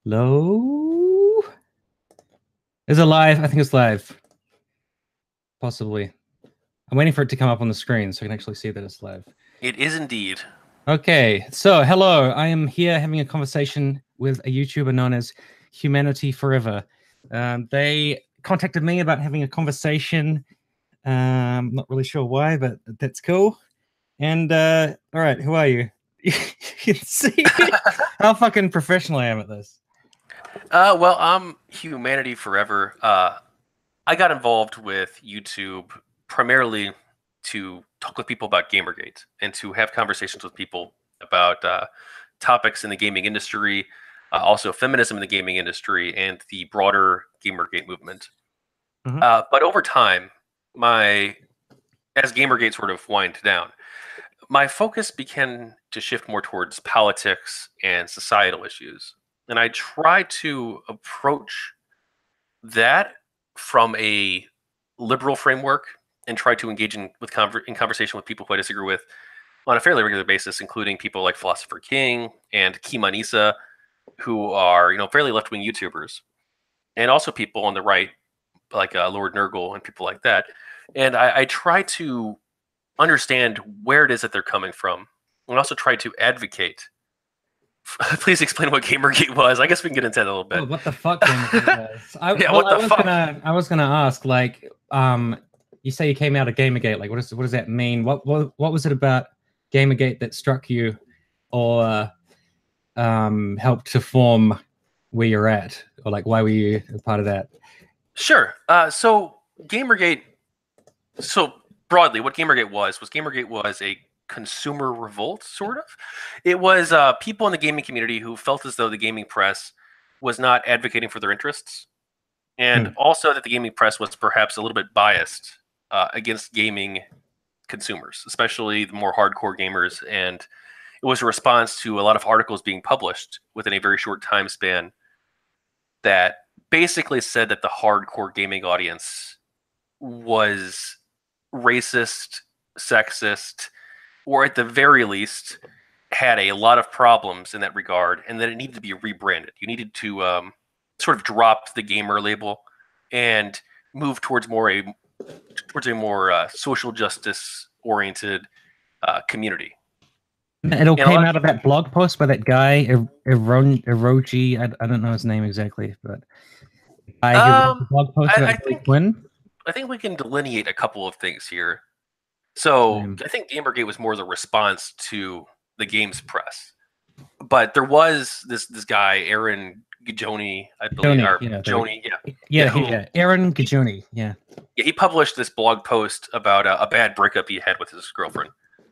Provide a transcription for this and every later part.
Hello? Is it live? I think it's live. Possibly. I'm waiting for it to come up on the screen so I can actually see that it's live. It is indeed. Okay, so hello. I am here having a conversation with a YouTuber known as Humanity Forever. They contacted me about having a conversation. Not really sure why, but that's cool. And all right, who are you? You can see how fucking professional I am at this. Well, I'm Humanity Forever. I got involved with YouTube primarily to talk with people about Gamergate and to have conversations with people about topics in the gaming industry, also feminism in the gaming industry, and the broader Gamergate movement. But over time, as Gamergate sort of winds down, my focus began to shift more towards politics and societal issues. And I try to approach that from a liberal framework and try to engage in conversation with people who I disagree with on a fairly regular basis, including people like Philosopher King and Kimanisa, who are fairly left-wing YouTubers, and also people on the right like Lord Nurgle and people like that. And I try to understand where it is that they're coming from, and also try to advocate. Please explain what Gamergate was. I guess we can get into that a little bit. Oh, what the fuck Gamergate was? I was gonna ask, like, you say you came out of Gamergate. Like, what does that mean? What was it about Gamergate that struck you, or helped to form where you're at, or like why were you a part of that? Sure. So Gamergate. So broadly, what Gamergate was a consumer revolt, sort of. It was people in the gaming community who felt as though the gaming press was not advocating for their interests, and also that the gaming press was perhaps a little bit biased against gaming consumers, especially the more hardcore gamers. And it was a response to a lot of articles being published within a very short time span that basically said that the hardcore gaming audience was racist, sexist, or at the very least had a lot of problems in that regard, and that it needed to be rebranded. You needed to sort of drop the gamer label and move towards a more social justice oriented community. It all came out of that blog post by that guy Eroji. I don't know his name exactly, but blog post about Quinn. I think we can delineate a couple of things here. So I think Gamergate was more the response to the games press, but there was this guy Aaron Gajoni, I believe, Aaron Gajoni, yeah. He published this blog post about a bad breakup he had with his girlfriend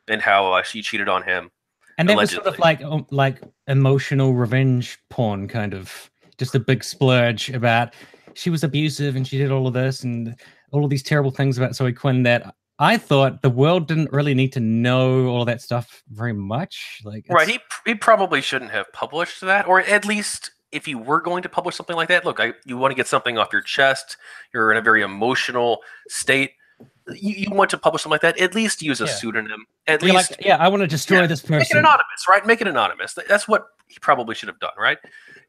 and how she cheated on him. And that allegedly was sort of like emotional revenge porn, kind of just a big splurge about she was abusive and she did all of this and all of these terrible things about Zoe Quinn that I thought the world didn't really need to know all of that stuff very much. Like, right, he probably shouldn't have published that, or at least if you were going to publish something like that, look, you want to get something off your chest. You're in a very emotional state. You want to publish something like that, at least use a pseudonym. At least, I want to destroy this person. Make it anonymous, right? Make it anonymous. That's what he probably should have done, right?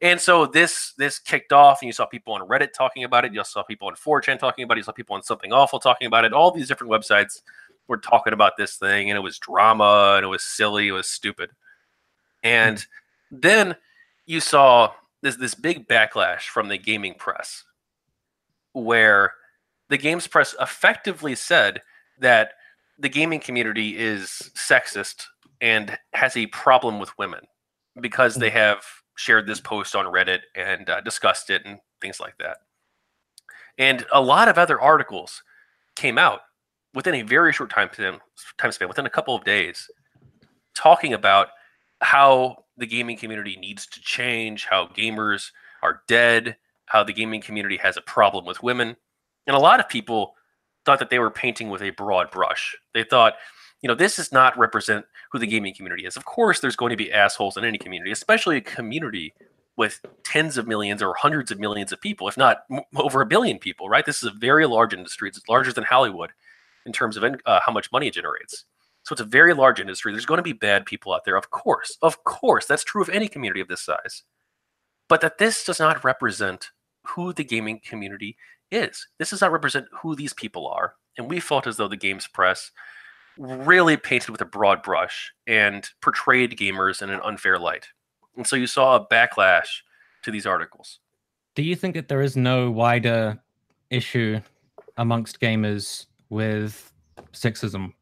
And so this kicked off, and you saw people on Reddit talking about it. You saw people on 4chan talking about it. You saw people on Something Awful talking about it. All these different websites were talking about this thing, and it was drama, and it was silly, it was stupid. And then you saw this big backlash from the gaming press, where the games press effectively said that the gaming community is sexist and has a problem with women because they have shared this post on Reddit and discussed it and things like that. And a lot of other articles came out within a very short time span, within a couple of days, talking about how the gaming community needs to change, how gamers are dead, how the gaming community has a problem with women. And a lot of people thought that they were painting with a broad brush. They thought, this does not represent who the gaming community is. Of course, there's going to be assholes in any community, especially a community with tens of millions or hundreds of millions of people, if not over 1 billion people, right? This is a very large industry. It's larger than Hollywood in terms of how much money it generates. So it's a very large industry. There's going to be bad people out there, of course. Of course, that's true of any community of this size. but that this does not represent who the gaming community is. This does not represent who these people are. And we felt as though the games press really painted with a broad brush and portrayed gamers in an unfair light. And so you saw a backlash to these articles. Do you think that there is no wider issue amongst gamers with sexism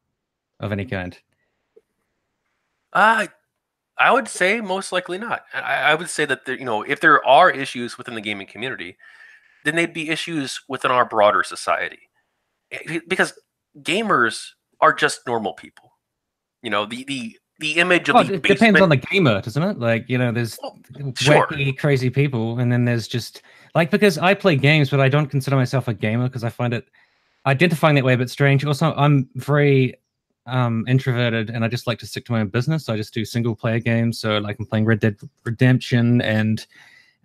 of any kind? I would say most likely not. I would say that there, if there are issues within the gaming community, then they'd be issues within our broader society, because gamers are just normal people. The image of the it depends on the gamer, doesn't it? Like, there's wacky, crazy people, and then there's just like, because I play games, but I don't consider myself a gamer because I find it identifying that way a bit strange. Also, I'm very introverted, and I just like to stick to my own business. So I just do single player games. So like I'm playing Red Dead Redemption, and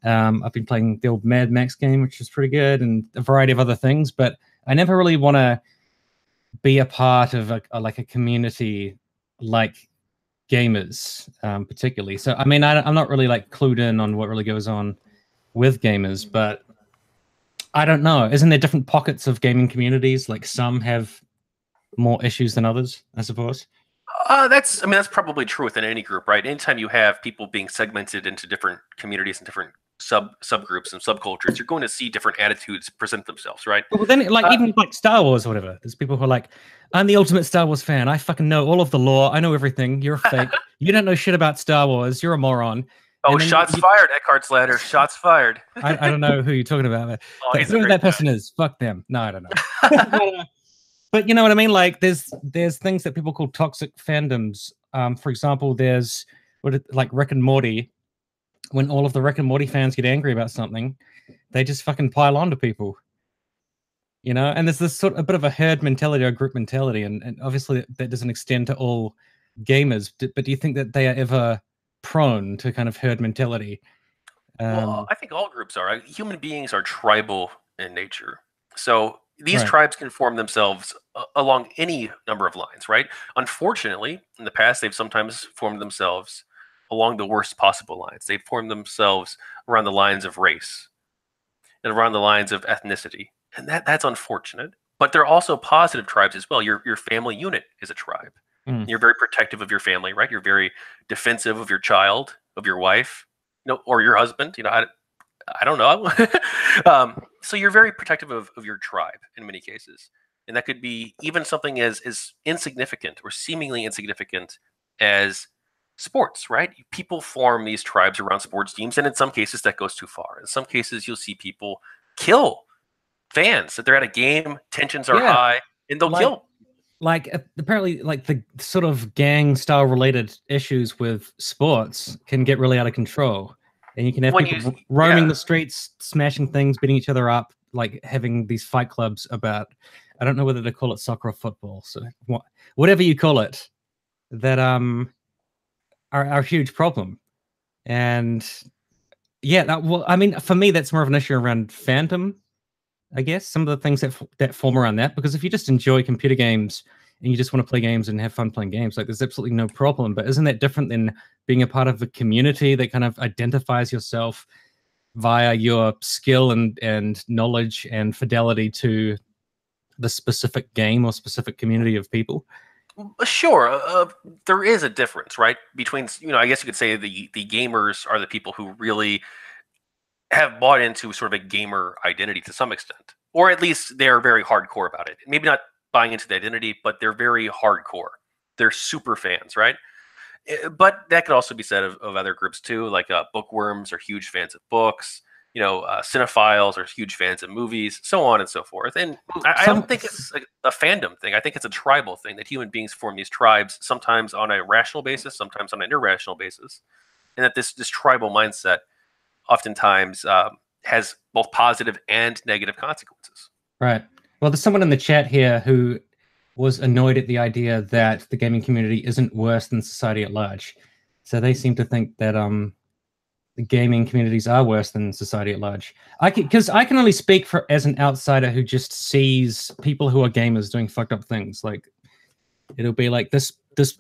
I've been playing the old Mad Max game, which is pretty good, and a variety of other things. But I never really want to be a part of a community like gamers, particularly. So I mean, I'm not really like clued in on what really goes on with gamers, but I don't know. Isn't there different pockets of gaming communities? Like some have more issues than others, I suppose. That's probably true within any group, right? Anytime you have people being segmented into different communities and different subgroups and subcultures, you're going to see different attitudes present themselves, right? Well, then, even like Star Wars or whatever, there's people who are like, I'm the ultimate Star Wars fan. I fucking know all of the lore. I know everything. You're a fake. You don't know shit about Star Wars. You're a moron. Oh, shots fired, Eckhart's Ladder. Shots fired. I don't know who you're talking about. Whoever that person is, fuck them. No, I don't know. But you know what I mean? Like, there's things that people call toxic fandoms. For example, there's like Rick and Morty. When all of the Rick and Morty fans get angry about something, they just fucking pile on to people. And there's this a bit of a herd mentality or group mentality, and obviously that doesn't extend to all gamers. But do you think that they are ever prone to kind of herd mentality? Well, I think all groups are. Human beings are tribal in nature. So these tribes can form themselves along any number of lines, right? Unfortunately, in the past, they've sometimes formed themselves along the worst possible lines. They've formed themselves around the lines of race and around the lines of ethnicity. And that's unfortunate. But there are also positive tribes as well. Your family unit is a tribe. You're very protective of your family, right? You're very defensive of your child, of your wife, or your husband. I don't know. So you're very protective of your tribe in many cases. And that could be even something as insignificant or seemingly insignificant as sports, right? People form these tribes around sports teams, and in some cases that goes too far. In some cases, you'll see people kill fans. That they're at a game, tensions are high, and they'll kill. Like, apparently, like the sort of gang style related issues with sports can get really out of control. And you can have people roaming the streets, smashing things, beating each other up, like having these fight clubs about, I don't know whether to call it soccer or football. So whatever you call it, that are a huge problem. And well, I mean, for me, that's more of an issue around fandom, I guess. Some of the things that form around that, because if you just enjoy computer games and you just want to play games and have fun playing games, like there's absolutely no problem. But isn't that different than being a part of the community that kind of identifies yourself via your skill and knowledge and fidelity to the specific game or specific community of people? Sure, there is a difference, right? Between, I guess you could say the gamers are the people who really have bought into sort of a gamer identity to some extent, or at least they're very hardcore about it. Maybe not buying into the identity, but they're very hardcore. They're super fans, right? But that could also be said of other groups too, like bookworms are huge fans of books. Cinephiles are huge fans of movies, so on and so forth. And I don't think it's a fandom thing. I think it's a tribal thing, that human beings form these tribes, sometimes on a rational basis, sometimes on an irrational basis. And that this tribal mindset oftentimes has both positive and negative consequences. Right. Well, there's someone in the chat here who was annoyed at the idea that the gaming community isn't worse than society at large. So they seem to think that the gaming communities are worse than society at large. Because I can only speak as an outsider who just sees people who are gamers doing fucked up things. Like, it'll be like this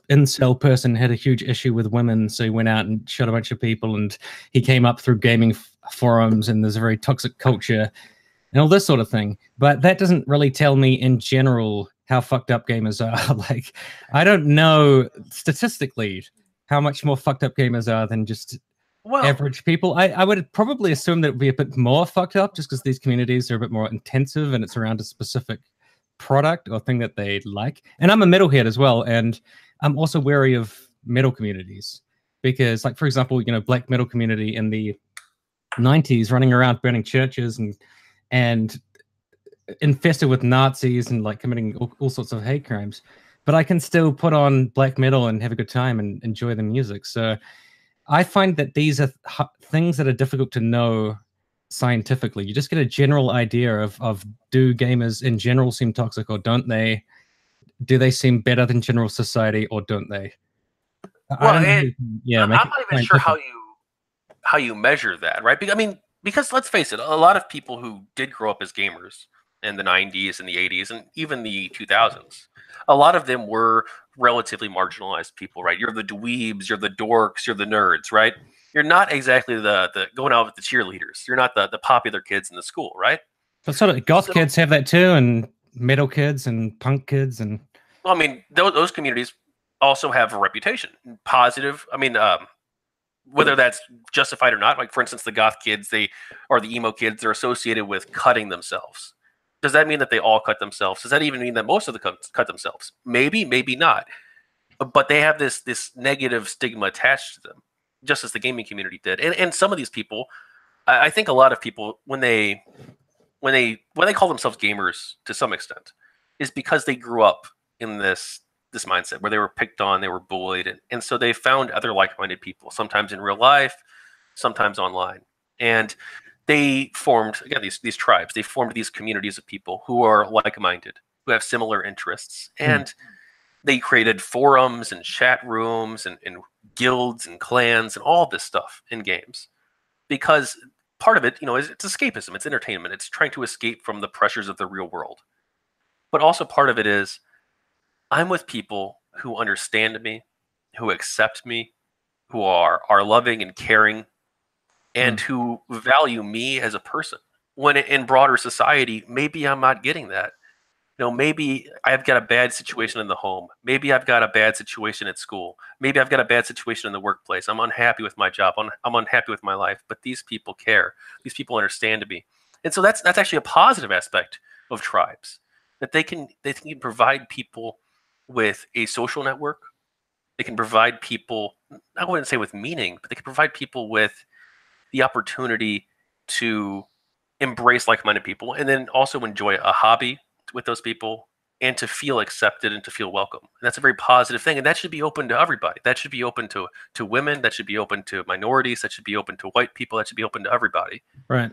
incel person had a huge issue with women, so he went out and shot a bunch of people, and he came up through gaming forums, and there's a very toxic culture and all this sort of thing. But that doesn't really tell me in general how fucked up gamers are. Like, I don't know statistically how much more fucked up gamers are than just average people. I would probably assume that it would be a bit more fucked up just because these communities are a bit more intensive and it's around a specific product or thing that they like. And I'm a metalhead as well, and I'm also wary of metal communities because, like, for example, you know, black metal community in the 90s running around burning churches and infested with Nazis and like committing all sorts of hate crimes, but I can still put on black metal and have a good time and enjoy the music. So I find that these are things that are difficult to know scientifically. You just get a general idea of do gamers in general seem toxic or don't they? Do they seem better than general society or don't they? Well, I don't know. Yeah, I'm not even sure how you measure that, right? I mean, because let's face it, a lot of people who did grow up as gamers in the 90s and the 80s and even the 2000s, a lot of them were relatively marginalized people, right? You're the dweebs, you're the dorks, you're the nerds, right? You're not exactly the going out with the cheerleaders. You're not the popular kids in the school, right? But sort of goth kids have that too, and metal kids and punk kids, and well, I mean, those communities also have a reputation, positive. I mean, whether that's justified or not. Like, for instance, the goth kids, or the emo kids, they're associated with cutting themselves. Does that mean that they all cut themselves? Does that even mean that most of them cut themselves? Maybe, maybe not. But they have this negative stigma attached to them, just as the gaming community did. And some of these people, I think a lot of people, when they call themselves gamers to some extent, is because they grew up in this mindset where they were picked on, they were bullied, and so they found other like-minded people, sometimes in real life, sometimes online, and they formed, again, these tribes. They formed these communities of people who are like-minded, who have similar interests, and they created forums and chat rooms and guilds and clans and all this stuff in games, because part of it, you know, is it's escapism, it's entertainment, it's trying to escape from the pressures of the real world. But also part of it is I'm with people who understand me, who accept me, who are loving and caring, and who value me as a person. When in broader society, maybe I'm not getting that. You know, maybe I've got a bad situation in the home. Maybe I've got a bad situation at school. Maybe I've got a bad situation in the workplace. I'm unhappy with my job. I'm unhappy with my life. But these people care. These people understand me. And so that's actually a positive aspect of tribes, that they can provide people with a social network. They can provide people, I wouldn't say with meaning, but they can provide people with the opportunity to embrace like-minded people and then also enjoy a hobby with those people and to feel accepted and to feel welcome. And that's a very positive thing. And that should be open to everybody. That should be open to women. That should be open to minorities. That should be open to white people. That should be open to everybody. Right.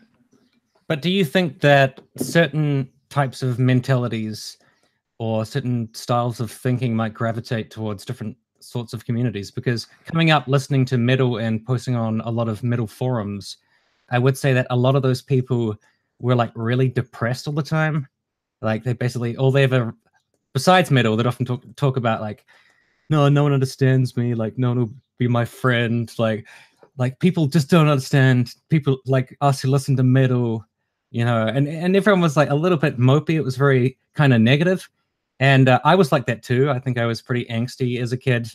But do you think that certain types of mentalities or certain styles of thinking might gravitate towards different sorts of communities? Because coming up, listening to metal and posting on a lot of metal forums, I would say that a lot of those people were like really depressed all the time. Like they basically, all they ever, besides metal, they'd often talk about like, no one understands me. Like no one will be my friend. Like people just don't understand people like us who listen to metal, you know, and everyone was like a little bit mopey. It was very kind of negative. And I was like that too. I think I was pretty angsty as a kid.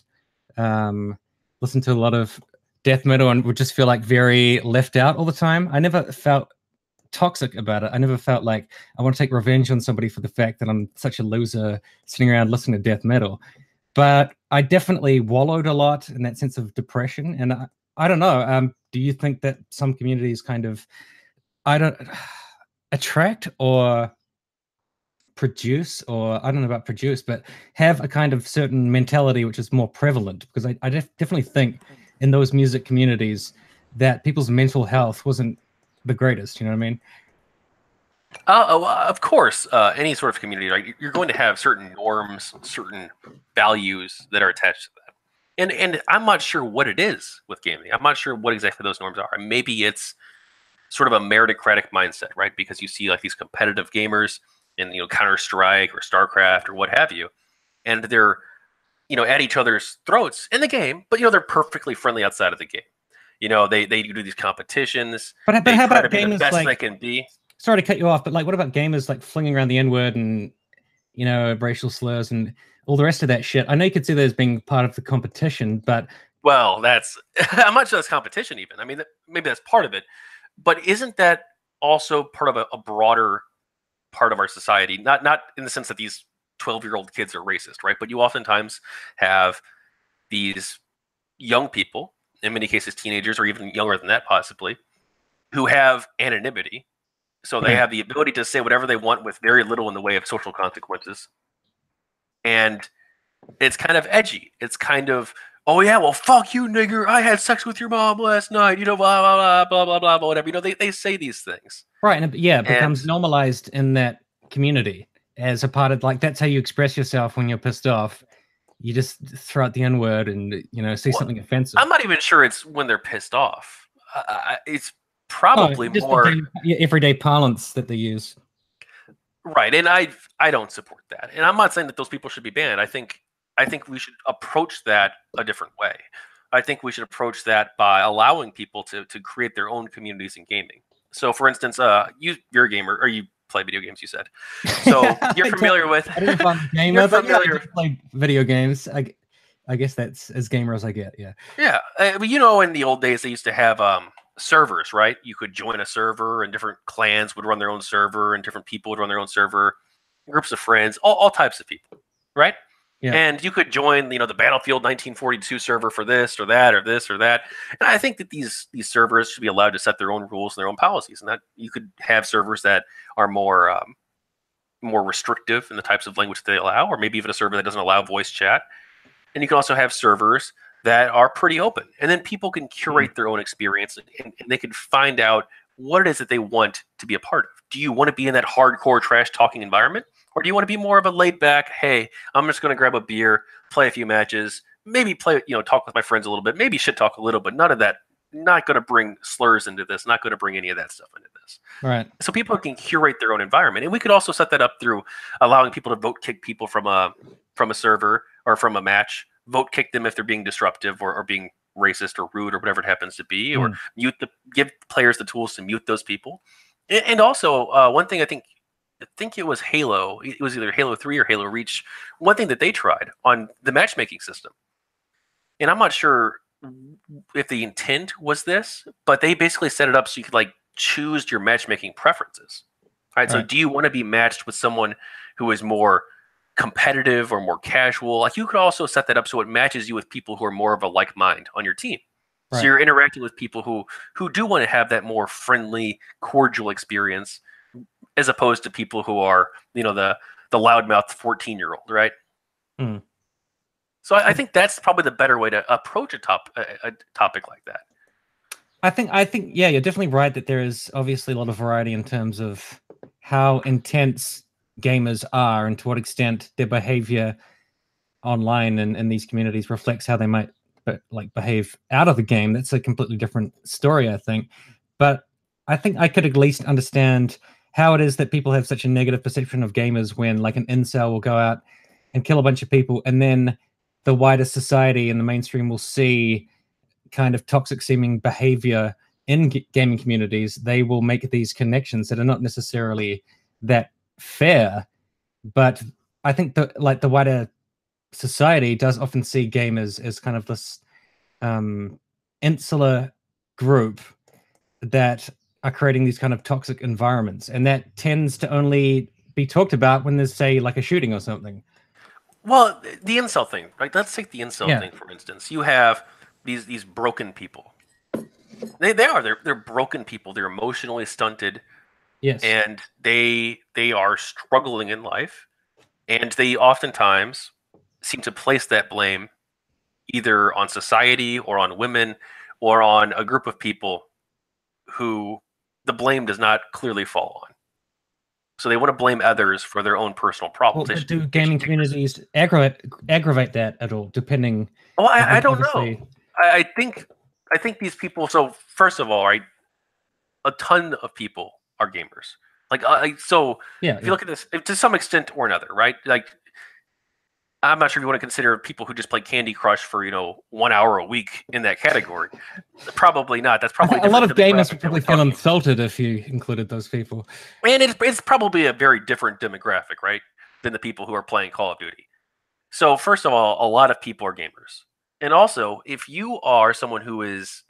Listened to a lot of death metal and would just feel like very left out all the time. I never felt toxic about it. I never felt like I want to take revenge on somebody for the fact that I'm such a loser sitting around listening to death metal. But I definitely wallowed a lot in that sense of depression. And I don't know. Do you think that some communities kind of, attract or produce, or I don't know about produce, but have a kind of certain mentality which is more prevalent? Because I definitely think in those music communities that people's mental health wasn't the greatest. You know what I mean? Of course, any sort of community, right? You're going to have certain norms, certain values that are attached to that. And I'm not sure what it is with gaming. I'm not sure what exactly those norms are. Maybe it's sort of a meritocratic mindset, right? Because you see like these competitive gamers in, you know, Counter-Strike or StarCraft or what have you, and they're, you know, at each other's throats in the game, but, you know, they're perfectly friendly outside of the game. You know, they do these competitions. But They how try to about be the gamers best like? they can be. Sorry to cut you off, but like, what about gamers like flinging around the N-word and racial slurs and all the rest of that shit? I know you could see that as being part of the competition, but Well, that's I'm not sure that's competition even. I mean, maybe that's part of it, but isn't that also part of a broader part of our society? Not in the sense that these 12-year-old kids are racist, right? But you oftentimes have these young people, in many cases teenagers or even younger than that possibly, who have anonymity. So they right. have the ability to say whatever they want with very little in the way of social consequences. And it's kind of edgy. It's kind of, oh yeah, well fuck you, nigger. I had sex with your mom last night. You know, blah blah blah blah blah blah whatever. You know, they say these things. Right, and it And becomes normalized in that community as a part of, like, that's how you express yourself when you're pissed off. You just throw out the N-word and say something offensive. I'm not even sure it's when they're pissed off. It's Oh, probably just more the everyday parlance that they use. right. And I don't support that. And I'm not saying that those people should be banned. I think we should approach that a different way. I think we should approach that by allowing people to create their own communities in gaming. So, for instance, you're a gamer, or you play video games. You said, so you're familiar with. I don't know if I'm a gamer, but yeah, I do play video games. I guess that's as gamer as I get. Yeah. Yeah, but you know, in the old days, they used to have servers, right? You could join a server, and different clans would run their own server, and different people would run their own server, groups of friends, all types of people, right? Yeah. And you could join, you know, the Battlefield 1942 server for this or that or this or that. And I think that these servers should be allowed to set their own rules and their own policies, and that you could have servers that are more restrictive in the types of language that they allow, or maybe even a server that doesn't allow voice chat. And you can also have servers that are pretty open, and then people can curate their own experience, and they can find out what it is that they want to be a part of. Do you want to be in that hardcore trash talking environment? Or do you want to be more of a laid back, hey, I'm just going to grab a beer, play a few matches, maybe play, you know, talk with my friends a little bit, maybe shit talk a little, but none of that, not going to bring slurs into this, not going to bring any of that stuff into this. Right. So people can curate their own environment. And we could also set that up through allowing people to vote kick people from a server or from a match, vote kick them if they're being disruptive or being racist or rude or whatever it happens to be, or give players the tools to mute those people. And also, one thing I think it was Halo. It was either Halo 3 or Halo Reach. One thing that they tried on the matchmaking system, and I'm not sure if the intent was this, but they basically set it up so you could like choose your matchmaking preferences. All right. So do you want to be matched with someone who is more competitive or more casual? Like, you could also set that up so it matches you with people who are more of a like mind on your team. Right. So you're interacting with people who do want to have that more friendly, cordial experience, as opposed to people who are, you know, the loudmouth 14-year-old, right? So I think that's probably the better way to approach a topic like that. I think, yeah, you're definitely right that there is obviously a lot of variety in terms of how intense gamers are and to what extent their behavior online and in these communities reflects how they might behave out of the game. That's a completely different story, I think. But I think I could at least understand how it is that people have such a negative perception of gamers when, like, an incel will go out and kill a bunch of people, and then the wider society and the mainstream will see kind of toxic seeming behavior in gaming communities. They will make these connections that are not necessarily that fair, but I think that, like, the wider society does often see gamers as kind of this insular group that are creating these kind of toxic environments, and that tends to only be talked about when there's, say, like a shooting or something. Well, the incel thing, right? Let's take the incel thing, for instance. You have these broken people. They're broken people. They're emotionally stunted. Yes. And they are struggling in life, and they oftentimes seem to place that blame either on society or on women or on a group of people who the blame does not clearly fall on. So they want to blame others for their own personal problems. Well, do gaming communities aggravate that at all, depending? Oh, I don't know. I think these people. So first of all, right, a ton of people are gamers. Like, so if you look at this, to some extent or another, right? Like, I'm not sure if you want to consider people who just play Candy Crush for 1 hour a week in that category. Probably not. That's probably A lot of gamers would demographic that we're probably feel talking. insulted if you included those people. And it's probably a very different demographic, right, than the people who are playing Call of Duty. So first of all, a lot of people are gamers, and also if you are someone who's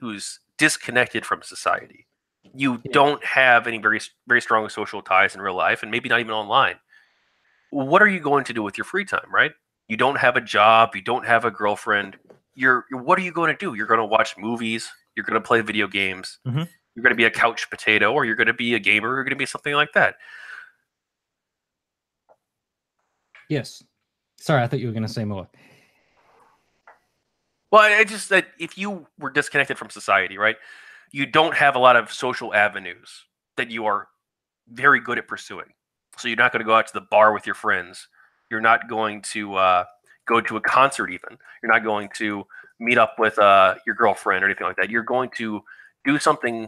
disconnected from society, you don't have any very strong social ties in real life, and maybe not even online. What are you going to do with your free time, right? You don't have a job, you don't have a girlfriend. What are you going to do? You're going to watch movies, you're going to play video games, Mm-hmm. you're going to be a couch potato, or you're going to be a gamer, or you're going to be something like that. Yes. Sorry, I thought you were going to say more. Well, I just that if you were disconnected from society, right, you don't have a lot of social avenues that you are very good at pursuing. So you're not going to go out to the bar with your friends. You're not going to go to a concert even. You're not going to meet up with your girlfriend or anything like that. You're going to do something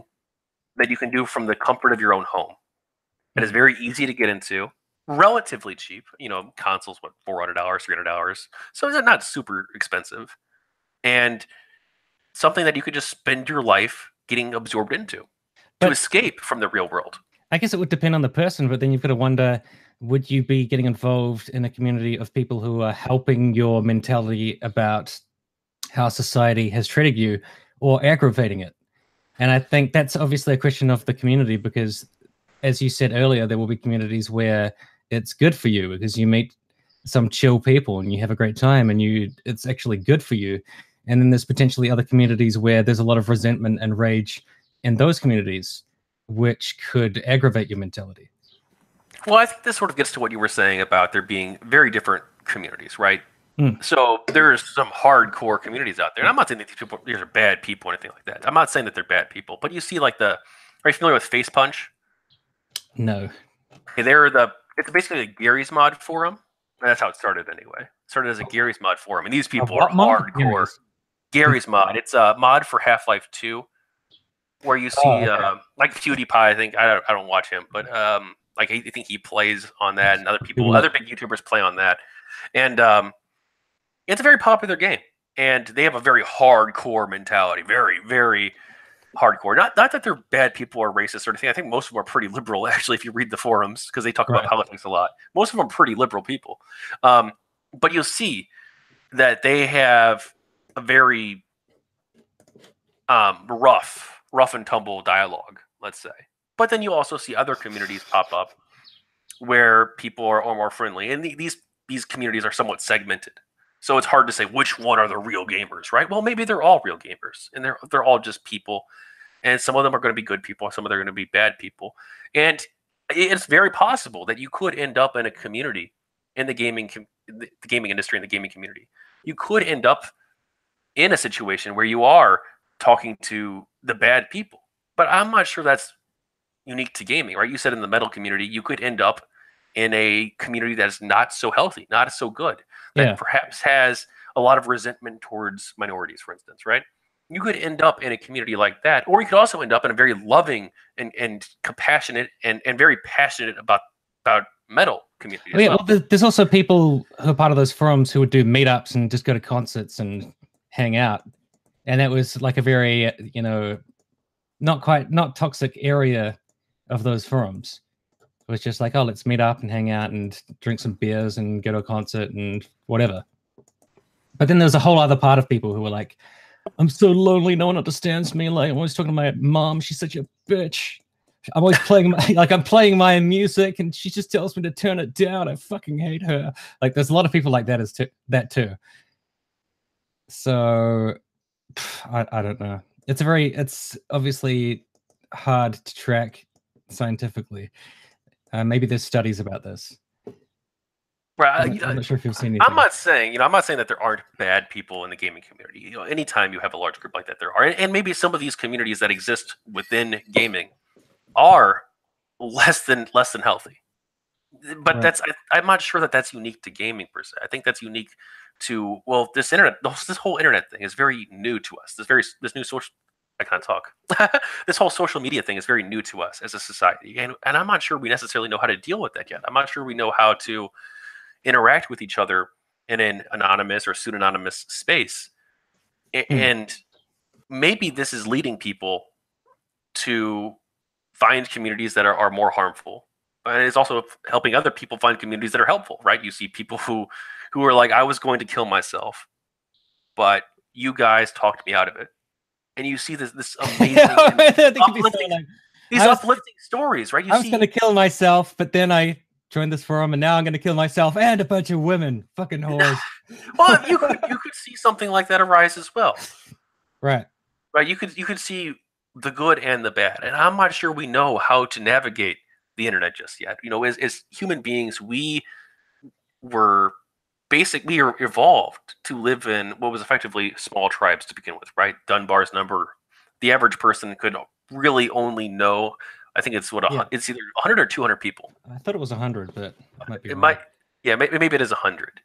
that you can do from the comfort of your own home. It is very easy to get into, relatively cheap. Consoles, what, $400, $300. So it's not super expensive. And something that you could just spend your life getting absorbed into to escape from the real world. I guess it would depend on the person, but then you've got to wonder, would you be getting involved in a community of people who are helping your mentality about how society has treated you or aggravating it? And I think that's obviously a question of the community, because as you said earlier, there will be communities where it's good for you because you meet some chill people and you have a great time and it's actually good for you. And then there's potentially other communities where there's a lot of resentment and rage in those communities, which could aggravate your mentality. Well, I think this sort of gets to what you were saying about there being very different communities, right? So there's some hardcore communities out there. And I'm not saying that these are bad people or anything like that. I'm not saying that they're bad people, but you see are you familiar with Face Punch? No. It's basically a Gary's Mod forum. And that's how it started anyway. It started as a Gary's Mod forum. And these people are hardcore. Gary's Mod. It's a mod for Half-Life 2, where you see like PewDiePie. I think I don't watch him, but I think he plays on that, and other big YouTubers play on that, and it's a very popular game, and they have a very hardcore mentality, very very hardcore. Not that they're bad people or racist or anything. I think most of them are pretty liberal, actually, if you read the forums, because they talk about politics a lot. Most of them are pretty liberal people, but you'll see that they have a very rough and tumble dialogue, let's say. But then you also see other communities pop up where people are more friendly, and these communities are somewhat segmented. So it's hard to say which one are the real gamers, right? Well, maybe they're all real gamers, and they're all just people, and some of them are going to be good people, some of them are going to be bad people, and it's very possible that you could end up in a community in the gaming industry, in the gaming community. You could end up in a situation where you are talking to the bad people, but I'm not sure that's unique to gaming, right? You said in the metal community, you could end up in a community that is not so healthy, not so good, that perhaps has a lot of resentment towards minorities, for instance, right? You could end up in a community like that, or you could also end up in a very loving and compassionate and very passionate about metal community. Well, there's also people who are part of those forums who would do meetups and just go to concerts and hang out, and that was like a very not toxic area of those forums. It was just like, oh, let's meet up and hang out and drink some beers and go to a concert and whatever. But then there's a whole other part of people who were like, I'm so lonely, no one understands me. Like, I'm always talking to my mom, she's such a bitch. I'm always playing I'm playing my music and she just tells me to turn it down. I fucking hate her. Like, there's a lot of people like that too. So I don't know. It's obviously hard to track scientifically. Maybe there's studies about this. Right. I'm not sure if you've seen anything. I'm not saying that there aren't bad people in the gaming community. Anytime you have a large group like that, there are, and maybe some of these communities that exist within gaming are less than healthy. But I'm not sure that that's unique to gaming per se. I think that's unique to this whole internet thing is very new to us. This new social. I can't talk. This whole social media thing is very new to us as a society, and I'm not sure we necessarily know how to deal with that yet. I'm not sure we know how to interact with each other in an anonymous or pseudonymous space. And maybe this is leading people to find communities that are more harmful. And it's also helping other people find communities that are helpful, right? You see people who are like, I was going to kill myself, but you guys talked me out of it. And you see this amazing uplifting stories, right? I was going to kill myself, but then I joined this forum, and now I'm going to kill myself and a bunch of women. Fucking whores. Well, you could see something like that arise as well. Right. You could see the good and the bad. And I'm not sure we know how to navigate the internet just yet. You know, as human beings, we were basically evolved to live in what was effectively small tribes to begin with, right? Dunbar's number. The average person could really only know, I think it's it's either 100 or 200 people. I thought it was 100, but maybe it is 100.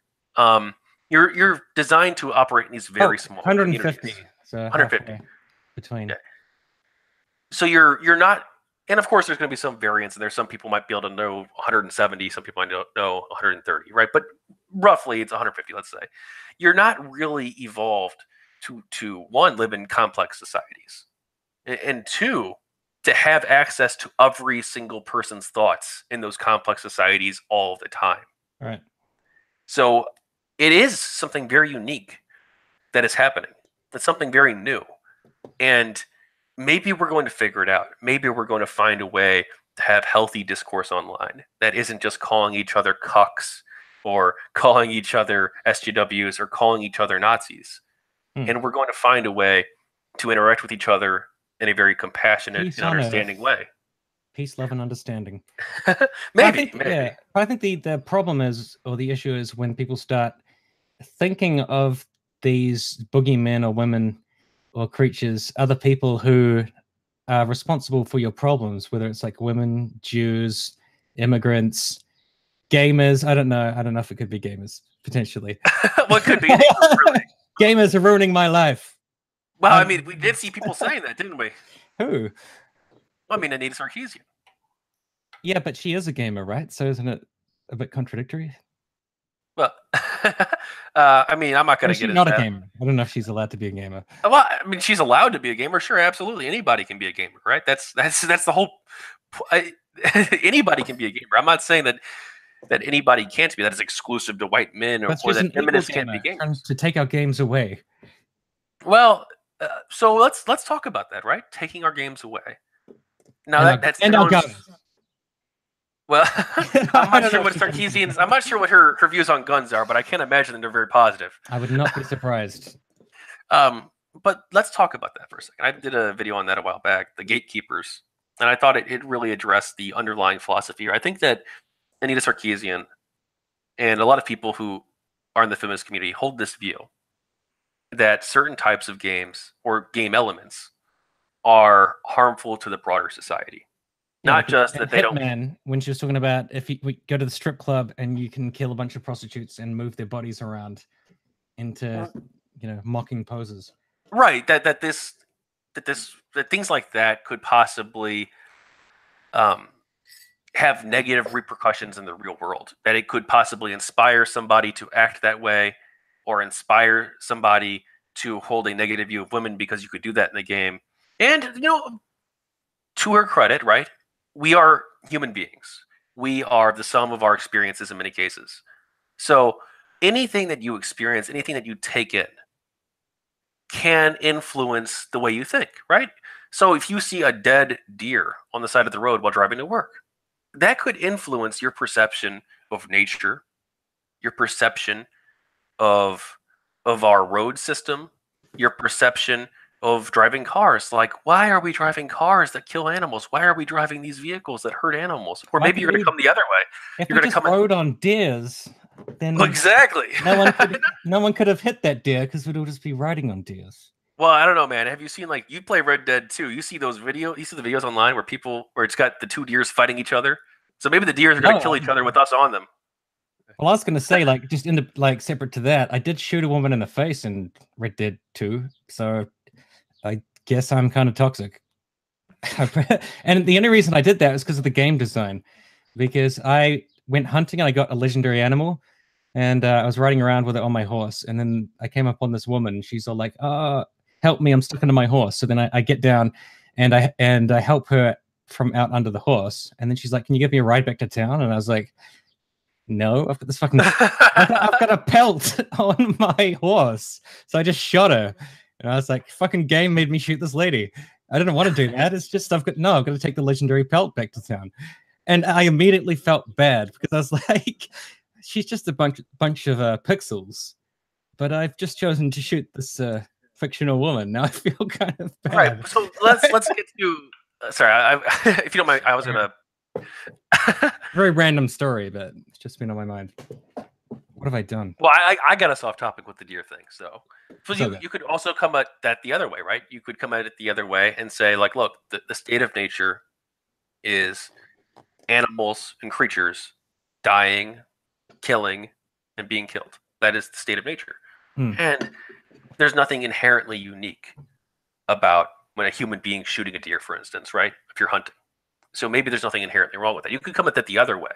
You're designed to operate in these very small 150. So 150 between. Yeah. So you're not, and of course there's going to be some variance, and there's some people might be able to know 170, some people might know 130, right? But roughly it's 150, let's say. You're not really evolved to one, live in complex societies, and two, to have access to every single person's thoughts in those complex societies all the time. Right. So it is something very unique that is happening. It's something very new. And maybe we're going to figure it out. Maybe we're going to find a way to have healthy discourse online that isn't just calling each other cucks or calling each other SJWs or calling each other Nazis. And we're going to find a way to interact with each other in a very compassionate and understanding way. Peace, love, and understanding. maybe. Yeah, I think the problem is, or the issue is, when people start thinking of these boogeymen or women or creatures, other people who are responsible for your problems, whether it's like women, Jews, immigrants, gamers. I don't know if it could be gamers, potentially. What could be? Really? Gamers are ruining my life. Well, I mean, we did see people saying that, didn't we? Who? Well, I mean, Anita Sarkeesian. Yeah, but she is a gamer, right? So isn't it a bit contradictory? Well, I mean, I'm not going to get into not that. A gamer. I don't know if she's allowed to be a gamer. Well, I mean, she's allowed to be a gamer. Sure, absolutely. Anybody can be a gamer, right? That's the whole. Anybody can be a gamer. I'm not saying that anybody can't be. That is exclusive to white men, or that feminists can't be gamers. To take our games away. Well, so let's talk about that, right? Taking our games away. Now that's our guns. Well, I'm not sure what Sarkeesian's. I'm not sure what her views on guns are, but I can't imagine that they're very positive. I would not be surprised. But let's talk about that for a second. I did a video on that a while back, the gatekeepers, and I thought it really addressed the underlying philosophy here. I think that Anita Sarkeesian and a lot of people who are in the feminist community hold this view that certain types of games or game elements are harmful to the broader society. Yeah, not just that they don't. When she was talking about we go to the strip club and you can kill a bunch of prostitutes and move their bodies around into mocking poses. Right. That things like that could possibly have negative repercussions in the real world. That it could possibly inspire somebody to act that way, or inspire somebody to hold a negative view of women because you could do that in the game. And to her credit, right? We are human beings. We are the sum of our experiences in many cases. So anything that you experience, anything that you take in, can influence the way you think, right? So if you see a dead deer on the side of the road while driving to work, that could influence your perception of nature, your perception of our road system, your perception of driving cars. Like, why are we driving cars that kill animals? Why are we driving these vehicles that hurt animals? Or maybe you're going to come the other way. If you're going to come rode on deers, then exactly no one could have hit that deer because we'd all just be riding on deers. Well, I don't know, man. Have you seen, like, you play Red Dead 2? You see those videos? You see the videos online where it's got the two deers fighting each other? So maybe the deers are going to kill each other with us on them. Well, I was going to say, like, just separate to that, I did shoot a woman in the face in Red Dead 2, so I guess I'm kind of toxic. And the only reason I did that was because of the game design. Because I went hunting and I got a legendary animal, and I was riding around with it on my horse, and then I came up on this woman. She's all like, help me, I'm stuck under my horse." So then I get down, and I help her from out under the horse, and then she's like, "Can you give me a ride back to town?" And I was like, "No, I've got this fucking I've got a pelt on my horse." So I just shot her, and I was like, "Fucking game made me shoot this lady. I didn't want to do that. It's just I've got to take the legendary pelt back to town." And I immediately felt bad because I was like, "She's just a bunch of pixels," but I've just chosen to shoot this fictional woman. Now I feel kind of bad. Right. So let's get to. Sorry, if you don't mind, I was gonna. Very random story, but it's just been on my mind. What have I done? Well, I got us off topic with the deer thing. So you could also come at that the other way, right? You could come at it the other way and say, like, look, the state of nature is animals and creatures dying, killing, and being killed. That is the state of nature. And there's nothing inherently unique about when a human being shooting a deer, for instance, right? If you're hunting. So maybe there's nothing inherently wrong with that. You could come at that the other way.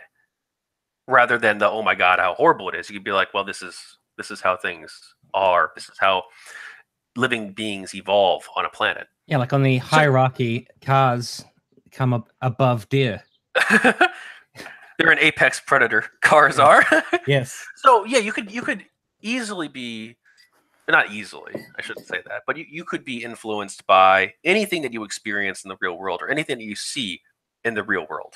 Rather than the, oh my God, how horrible it is. You could be like, well, this is how things are. This is how living beings evolve on a planet. Yeah, like on the hierarchy, cars come up above deer. They're an apex predator. Cars are. Yes. So yeah, you could easily be, not easily, I shouldn't say that, but you could be influenced by anything that you experience in the real world or anything that you see in the real world.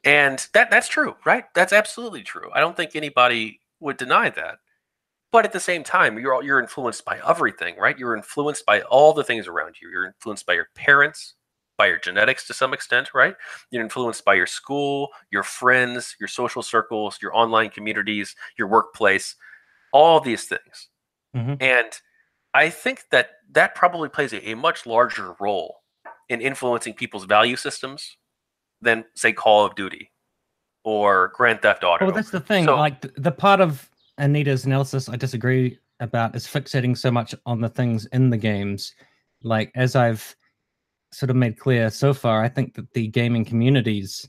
And that's true, right? That's absolutely true. I don't think anybody would deny that. But at the same time, you're influenced by everything, right? You're influenced by all the things around you. You're influenced by your parents, by your genetics to some extent, right? You're influenced by your school, your friends, your social circles, your online communities, your workplace, all of these things. And I think that probably plays a much larger role in influencing people's value systems than, say, Call of Duty or Grand Theft Auto. Well, that's the thing. So, like the part of Anita's analysis I disagree about is fixating so much on the things in the games. Like, as I've sort of made clear so far, I think that the gaming communities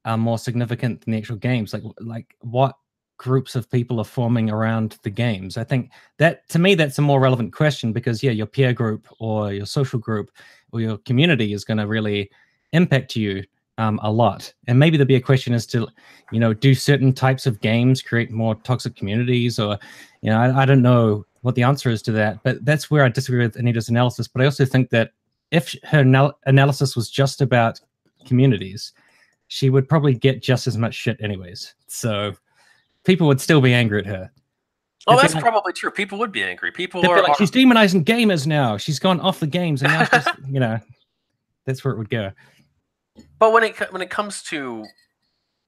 are more significant than the actual games. Like what groups of people are forming around the games. I think that, to me, that's a more relevant question because, yeah, your peer group or your social group or your community is going to really impact you a lot. And maybe there'd be a question as to, do certain types of games create more toxic communities? Or, I don't know what the answer is to that, but that's where I disagree with Anita's analysis. But I also think that if her analysis was just about communities, she would probably get just as much shit anyways. So people would still be angry at her. Oh, that's probably true. People would be angry. People are like, she's demonizing gamers now. She's gone off the games, and now she's, that's where it would go. But when it comes to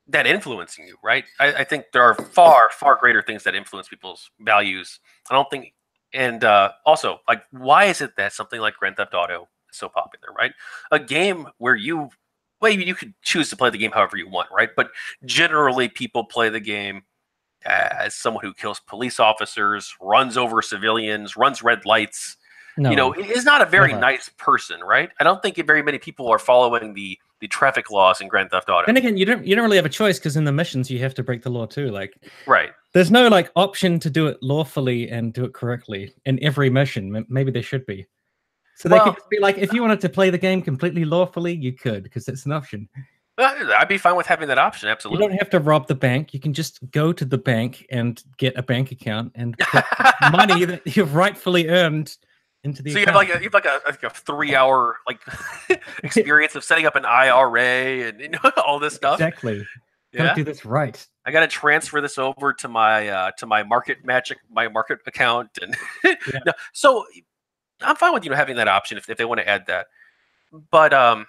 that influencing you, right? I think there are far greater things that influence people's values. I don't think, and also, like, why is it that something like Grand Theft Auto is so popular, right? A game where you could choose to play the game however you want, right? But generally, people play the game as someone who kills police officers, runs over civilians, runs red lights. No, is not a very nice person, right? I don't think very many people are following the traffic laws in Grand Theft Auto. And again, you don't really have a choice because in the missions you have to break the law too. Like, right? There's no like option to do it lawfully and do it correctly in every mission. Maybe there should be. So they could just be like, if you wanted to play the game completely lawfully, you could, because it's an option. I'd be fine with having that option. Absolutely. You don't have to rob the bank. You can just go to the bank and get a bank account and put money that you've rightfully earned into the account. You have like a 3-hour experience of setting up an IRA and all this stuff. Exactly. Gotta do this right. I gotta transfer this over to my market account, and no, so I'm fine with having that option if they want to add that. But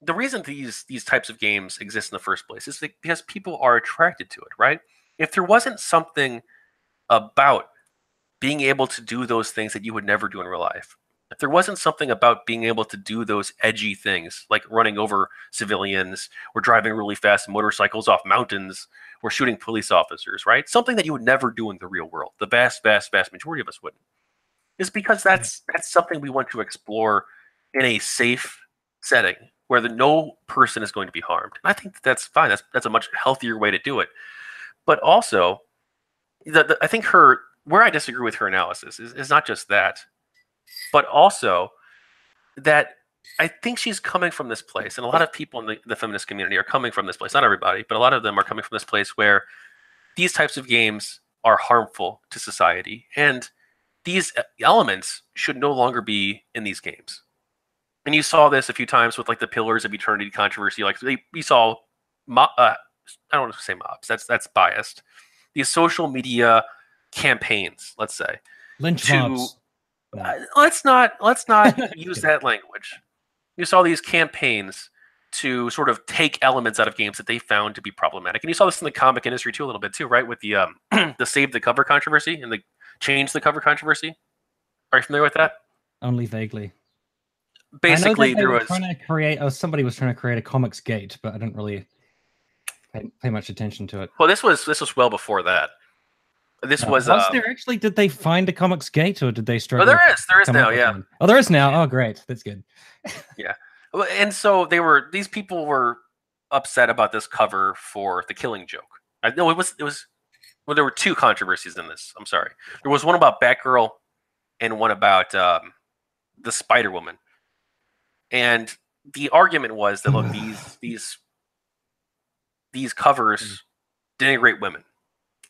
the reason these types of games exist in the first place is because people are attracted to it, right? If there wasn't something about being able to do those things that you would never do in real life, if there wasn't something about being able to do those edgy things like running over civilians or driving really fast motorcycles off mountains or shooting police officers, right? Something that you would never do in the real world. The vast majority of us wouldn't. Is because that's something we want to explore in a safe setting where no person is going to be harmed. And I think that's fine. That's a much healthier way to do it. But also, I think where I disagree with her analysis is not just that, but also that I think she's coming from this place, and a lot of people in the feminist community are coming from this place. Not everybody, but a lot of them are coming from this place where these types of games are harmful to society, and these elements should no longer be in these games. And you saw this a few times with like the Pillars of Eternity controversy. Like we saw, I don't want to say mobs. That's biased. These social media campaigns, let's say, lynch mobs. Let's not use that language. You saw these campaigns to sort of take elements out of games that they found to be problematic, and you saw this in the comic industry too, a little bit too, right? With the the save the cover controversy and the change the cover controversy. Are you familiar with that? Only vaguely. Basically, there was trying to create. Somebody was trying to create a comics gate, but I didn't really pay much attention to it. Well, this was well before that. This was there actually? Did they find a comics gate, or did they struggle? Oh, there is now. Yeah. Oh, there is now. Oh, great. That's good. Yeah. And so these people were upset about this cover for The Killing Joke. No, it was well, there were two controversies in this. I'm sorry. There was one about Batgirl and one about the Spider-Woman. And the argument was that look, these covers denigrate women,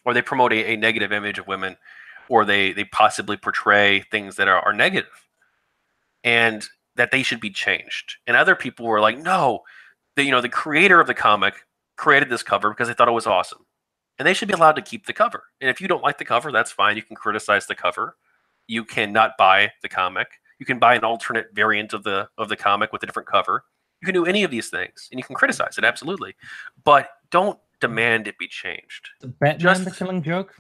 or they promote a negative image of women, or they possibly portray things that are negative, and that they should be changed. And other people were like, no, the creator of the comic created this cover because they thought it was awesome, and they should be allowed to keep the cover. And if you don't like the cover, that's fine. You can criticize the cover. You cannot buy the comic. You can buy an alternate variant of the comic with a different cover. You can do any of these things, and you can criticize it, absolutely. But don't demand it be changed. Batman, The Killing Joke?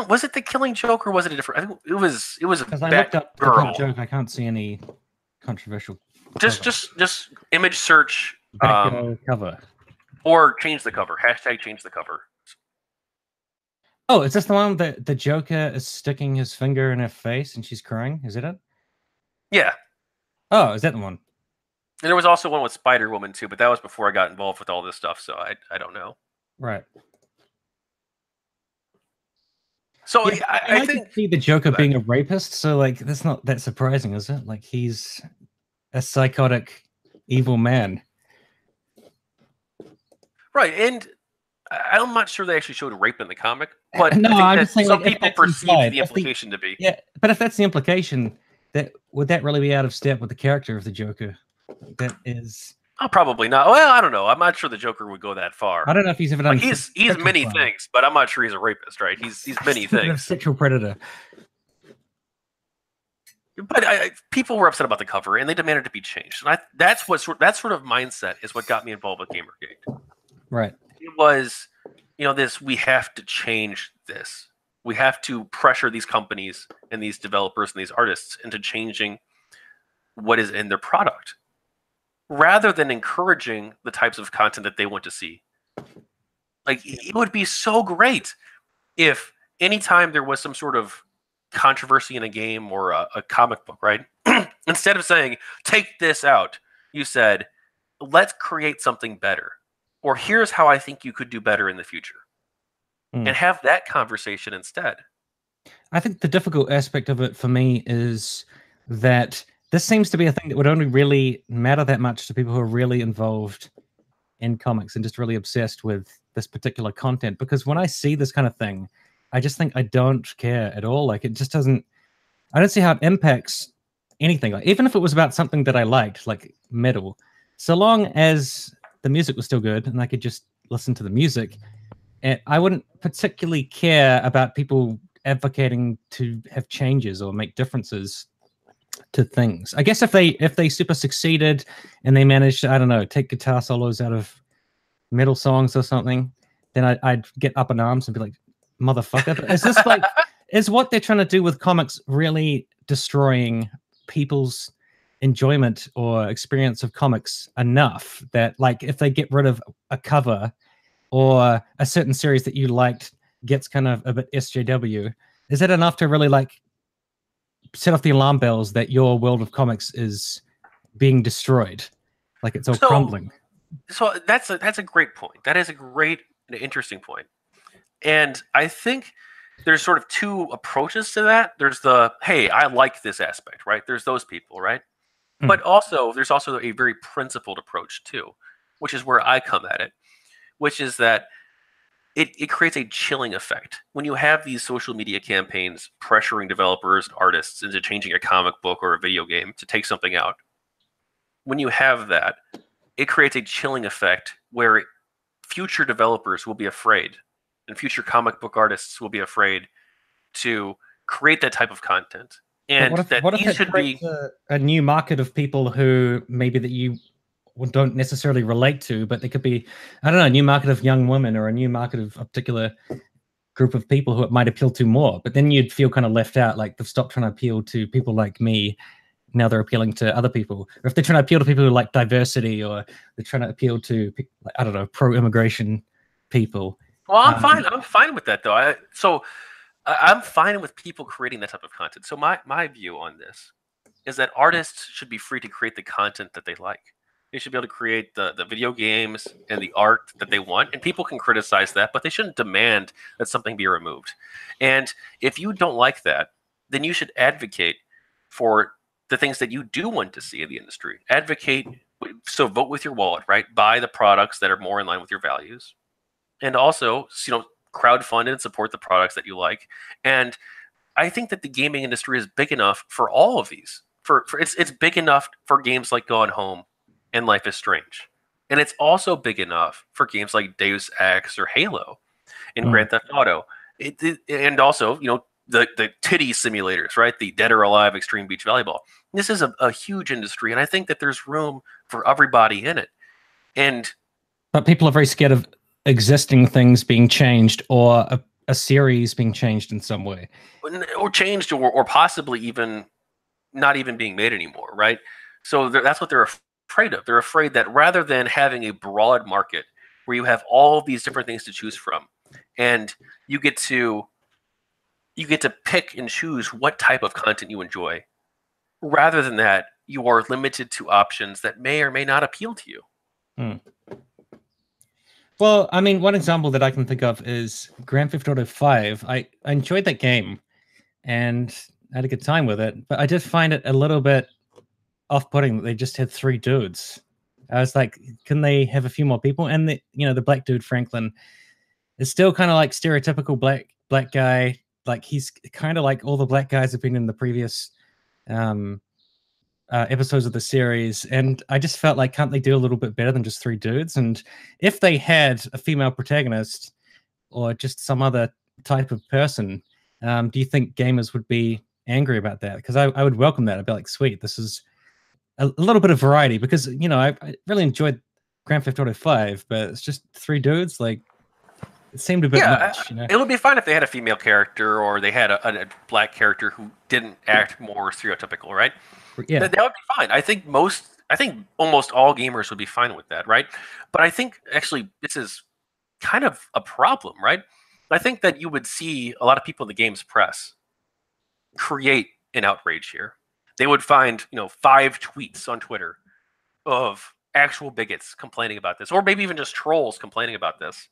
Was it The Killing Joke, or was it a different? I think it was a Because I looked up The Killing Joke, I can't see any controversial. Just image search cover. Or change the cover. # change the cover. Oh, is this the one that the Joker is sticking his finger in her face and she's crying? Is it? Yeah. Oh, is that the one? And there was also one with Spider-Woman too, but that was before I got involved with all this stuff, so I don't know. Right. So yeah, I think could see the Joker being a rapist, so like that's not that surprising, is it? Like he's a psychotic, evil man. Right, and I'm not sure they actually showed rape in the comic, but no, I I'm think just saying, some like, people perceive the implication to be. Yeah, but if that's the implication, would that really be out of step with the character of the Joker? That is. Oh, probably not. Well, I don't know. I'm not sure the Joker would go that far. I don't know if he's ever done. He's many things, but I'm not sure he's a rapist, right? He's many things. A sexual predator. But people were upset about the cover, and they demanded it to be changed. And that sort of mindset is what got me involved with Gamergate. Right. It was, this, we have to change this. We have to pressure these companies and these developers and these artists into changing what is in their product, rather than encouraging the types of content that they want to see. Like, it would be so great if anytime there was some sort of controversy in a game or a comic book, right? Instead of saying, take this out, you said, let's create something better. Or here's how I think you could do better in the future. And have that conversation instead. I think the difficult aspect of it for me is that this seems to be a thing that would only really matter that much to people who are really involved in comics and just really obsessed with this particular content. Because when I see this kind of thing, I just think I don't care at all. Like, it just doesn't. I don't see how it impacts anything. Like, even if it was about something that I liked, like metal, so long as the music was still good and I could just listen to the music, I wouldn't particularly care about people advocating to have changes or make differences to things. I guess if they super succeeded and they managed to, I don't know, take guitar solos out of metal songs or something, then I'd get up in arms and be like, motherfucker. But is this like, is what they're trying to do with comics really destroying people's enjoyment or experience of comics enough that, like, if they get rid of a cover or a certain series that you liked gets kind of a bit SJW, is that enough to really like set off the alarm bells that your world of comics is being destroyed, like it's all crumbling? So that's a great point. That is a great and interesting point. And I think there's sort of two approaches to that. There's the, hey, I like this aspect, right? There's those people, right? But also, there's also a very principled approach too, which is where I come at it, which is that it creates a chilling effect. When you have these social media campaigns pressuring developers and artists into changing a comic book or a video game to take something out, when you have that, it creates a chilling effect where future developers will be afraid and future comic book artists will be afraid to create that type of content. And what if these it should creates be a new market of people who maybe that you don't necessarily relate to, but there could be, I don't know, a new market of young women or a new market of a particular group of people who it might appeal to more. But then you'd feel kind of left out, like they've stopped trying to appeal to people like me. Now they're appealing to other people. Or if they're trying to appeal to people who like diversity, or they're trying to appeal to, I don't know, pro-immigration people. Well, I'm fine. I'm fine with that, though. I'm fine with people creating that type of content. So my view on this is that artists should be free to create the content that they like. They should be able to create the video games and the art that they want, and people can criticize that, but they shouldn't demand that something be removed. And if you don't like that, then you should advocate for the things that you do want to see in the industry. Advocate, so vote with your wallet, right? Buy the products that are more in line with your values, and also, crowdfund and support the products that you like. And I think that the gaming industry is big enough for all of these. It's big enough for games like Gone Home and Life is Strange, and it's also big enough for games like Deus Ex or Halo and Grand Theft Auto. And also, the titty simulators, right? The Dead or Alive Extreme Beach Volleyball. This is a huge industry, and I think that there's room for everybody in it. But people are very scared of existing things being changed, or a series being changed in some way, or changed, or possibly even not even being made anymore, right? So that's what they're afraid of. They're afraid that rather than having a broad market where you have all of these different things to choose from, and you get to pick and choose what type of content you enjoy, rather than that, you are limited to options that may or may not appeal to you. Well, I mean, one example that I can think of is Grand Theft Auto 5. I enjoyed that game and I had a good time with it, but I did find it a little bit off-putting that they just had 3 dudes. I was like, can they have a few more people? And the black dude, Franklin, is still kind of like stereotypical black guy. Like, he's kind of like all the black guys have been in the previous episodes of the series, and I just felt like, can't they do a little bit better than just 3 dudes? And if they had a female protagonist or just some other type of person, do you think gamers would be angry about that? Because I would welcome that. I'd be like, sweet, this is a little bit of variety, because I really enjoyed Grand Theft Auto 5, but it's just 3 dudes. Like, it seemed a bit much. It would be fine if they had a female character, or they had a black character who didn't act more stereotypical, right? Yeah, that would be fine. I think almost all gamers would be fine with that, right? But I think actually this is kind of a problem, right? I think that you would see a lot of people in the games press create an outrage here. They would find 5 tweets on Twitter of actual bigots complaining about this, or maybe even just trolls complaining about this.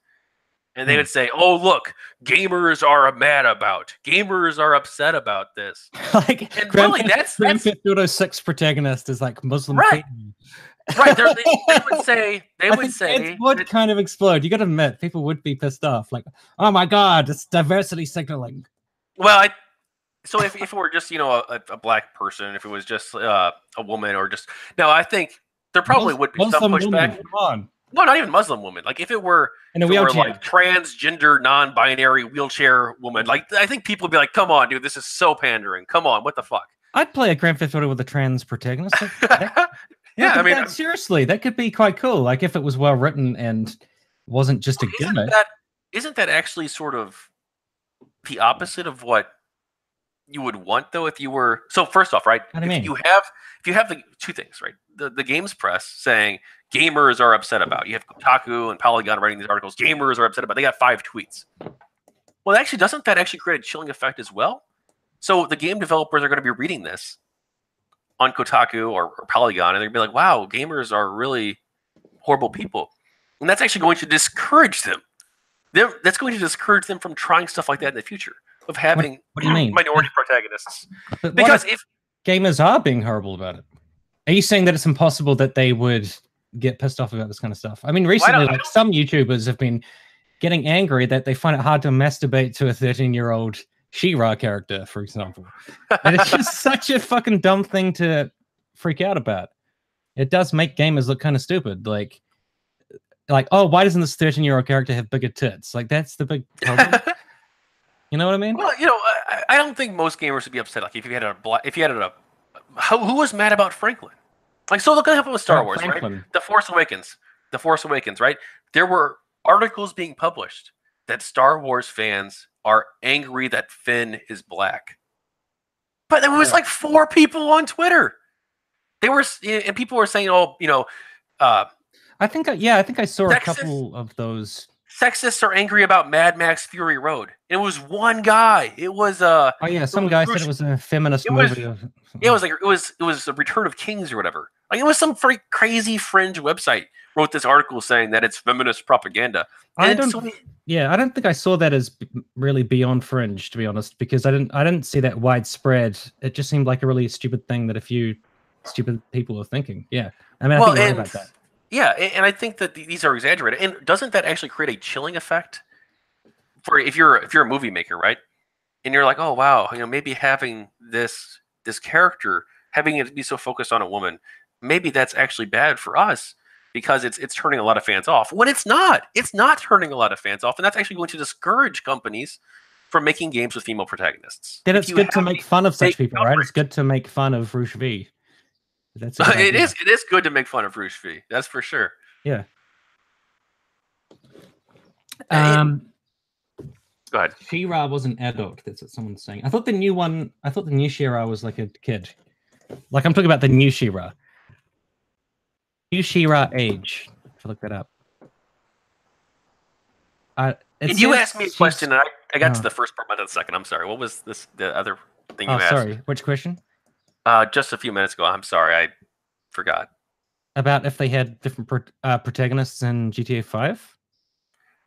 And they would say, "Oh, look, gamers are mad about. Gamers are upset about this." Like, and really, that's Grand Theft Auto 6 protagonist is like Muslim. Right. Right. They would say. It would kind of explode. You got to admit, people would be pissed off. Like, oh my god, it's diversity signaling. Well, so if it were just a black person, if it was just a woman, or just I think there probably would be some pushback. Come on. No, not even Muslim woman. Like, if it were like transgender, non-binary wheelchair woman, like, I think people would be like, "Come on, dude, this is so pandering. Come on, what the fuck?" I'd play a Grand Theft Auto with a trans protagonist. Yeah, I mean, seriously, that could be quite cool. Like, if it was well written and wasn't just a gimmick. Isn't that actually sort of the opposite of what you would want, though? If you were first off, right? If you have the 2 things, right? The games press saying gamers are upset about. You have Kotaku and Polygon writing these articles. Gamers are upset about. They got 5 tweets. Well, actually, doesn't that actually create a chilling effect as well? So the game developers are going to be reading this on Kotaku or Polygon, and they're going to be like, "Wow, gamers are really horrible people," and that's actually going to discourage them That's going to discourage them from trying stuff like that in the future of having What do you mean? minority protagonists. But Because if gamers are being horrible about it, are you saying that it's impossible that they would get pissed off about this kind of stuff? I mean, recently, like some YouTubers have been getting angry that they find it hard to masturbate to a 13-year-old She-Ra character, for example. And it's just such a fucking dumb thing to freak out about. It does make gamers look kind of stupid. Like, oh, why doesn't this 13-year-old character have bigger tits? Like, that's the big problem. You know what I mean? Well, I don't think most gamers would be upset. Like, if you had who was mad about Franklin? Like, so look at what with Star Wars, Franklin. right? The Force Awakens, right? There were articles being published that Star Wars fans are angry that Finn is black. But there was like 4 people on Twitter. And people were saying, I think I saw a couple of those. Sexists are angry about Mad Max Fury Road. It was one guy. It was some guy said it was a feminist movie. It was a Return of Kings or whatever. Like, it was some very crazy fringe website wrote this article saying that it's feminist propaganda. I don't think I saw that as really beyond fringe, to be honest, because I didn't see that widespread. It just seemed like a really stupid thing that a few stupid people are thinking. Yeah, I mean, I think you're right about that. Yeah, and I think that these are exaggerated. And doesn't that actually create a chilling effect for if you're a movie maker, right? And you're like, oh wow, maybe having this character, having it be so focused on a woman, maybe that's actually bad for us because it's turning a lot of fans off. When it's not turning a lot of fans off, and that's actually going to discourage companies from making games with female protagonists. Then it's good to make fun of such people, right? It's good to make fun of Rouge V. It is good to make fun of Rouge V. That's for sure. Yeah. Go ahead. She-Ra was an adult. That's what someone's saying. I thought the new She-Ra was like a kid. Like, I'm talking about the new She-Ra. New She-Ra age. If I look that up. And you asked me a question, and I got to the first part, but the second. I'm sorry. What was the other thing you asked? Sorry. Which question? Just a few minutes ago. I'm sorry, I forgot. About if they had different protagonists in GTA 5?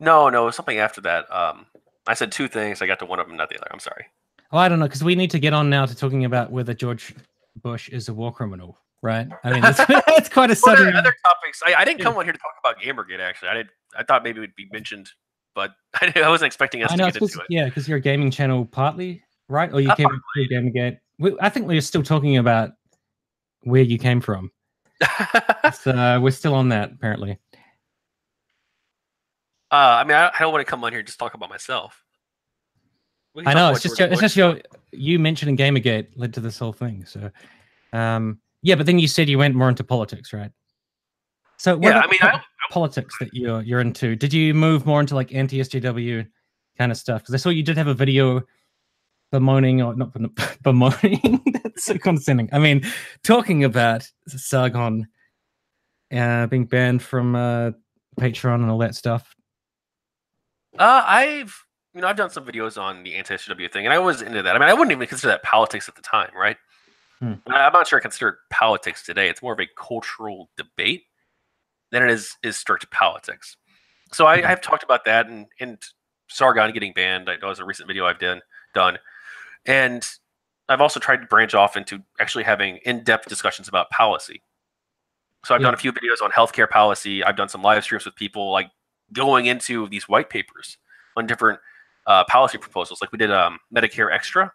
No, something after that. I said 2 things. I got to one of them, not the other. I'm sorry. Oh, I don't know, because we need to get on now to talking about whether George Bush is a war criminal, right? I mean, it's quite a sudden. Other topics. I didn't come on here to talk about Gamergate. Actually, I thought maybe it would be mentioned, but I wasn't expecting us to get into it. Yeah, because you're a gaming channel partly, right? Or you came through Gamergate. I think we're still talking about where you came from. So we're still on that, apparently. I mean, I don't want to come on here and just talk about myself. I know, it's just you mentioning Gamergate led to this whole thing. So, yeah, but then you said you went more into politics, right? So, politics that you're into. Did you move more into like anti-SJW kind of stuff? Because I saw you did have a video bemoaning, or not bemoaning, that's so condescending. I mean, talking about Sargon being banned from Patreon and all that stuff. I've done some videos on the anti-SJW thing, and I was into that. I mean, I wouldn't even consider that politics at the time, right? I'm not sure I consider it politics today. It's more of a cultural debate than it is strict politics. So I've talked about that, and Sargon getting banned. That was a recent video I've done. And I've also tried to branch off into actually having in-depth discussions about policy. So I've done a few videos on healthcare policy. I've done some live streams with people like going into these white papers on different policy proposals. Like we did Medicare Extra,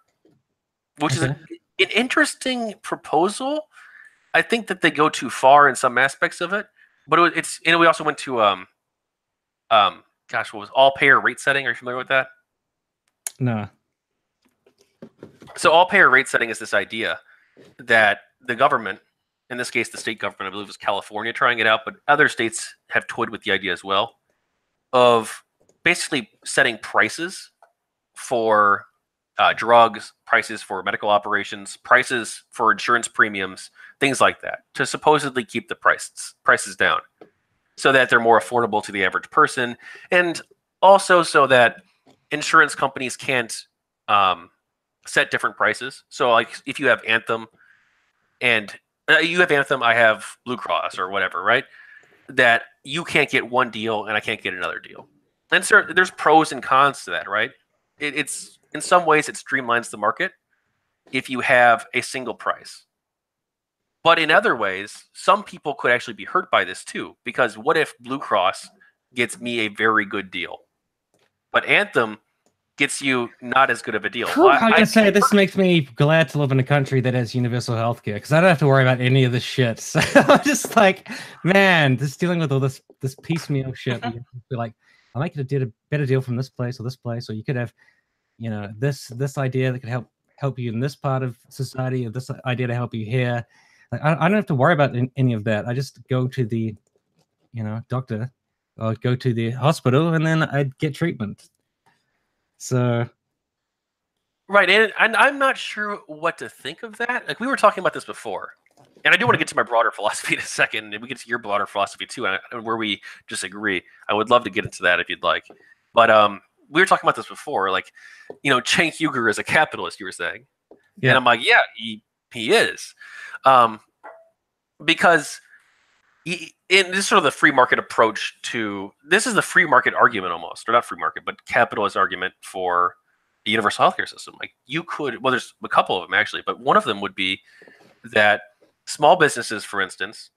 which is an interesting proposal. I think that they go too far in some aspects of it, but we also went to what was all-payer rate setting? Are you familiar with that? No. So all-payer rate setting is this idea that the government, in this case the state government, I believe it was California trying it out, but other states have toyed with the idea as well, of basically setting prices for drugs, prices for medical operations, prices for insurance premiums, things like that, to supposedly keep the prices down so that they're more affordable to the average person, and also so that insurance companies can't set different prices. So like if you have Anthem and I have Blue Cross or whatever, right? That you can't get one deal and I can't get another deal. And there's pros and cons to that, right? It's in some ways it streamlines the market if you have a single price. But in other ways, some people could actually be hurt by this too, because what if Blue Cross gets me a very good deal, but Anthem gets you not as good of a deal? I gotta say, this makes me glad to live in a country that has universal healthcare because I don't have to worry about any of this shit. So I'm just like, man, just dealing with all this piecemeal shit. You be like, I'll make it a better deal from this place, or you could have, you know, this idea that could help you in this part of society, or this idea to help you here. Like, I don't have to worry about any of that. I just go to the, you know, doctor, or go to the hospital, and then I get treatment. So. Right, and I'm not sure what to think of that. Like, we were talking about this before, and I do want to get to my broader philosophy in a second, and we get to your broader philosophy too, and where we disagree. I would love to get into that if you'd like. But we were talking about this before, like, you know, Cenk Uygur is a capitalist, you were saying. Yeah. And I'm like, yeah, he is. Because this is sort of the free market approach to, this is the free market argument almost, or not free market, but capitalist argument for the universal healthcare system. Like, you could, well, there's a couple of them actually, but one of them would be that small businesses, for instance,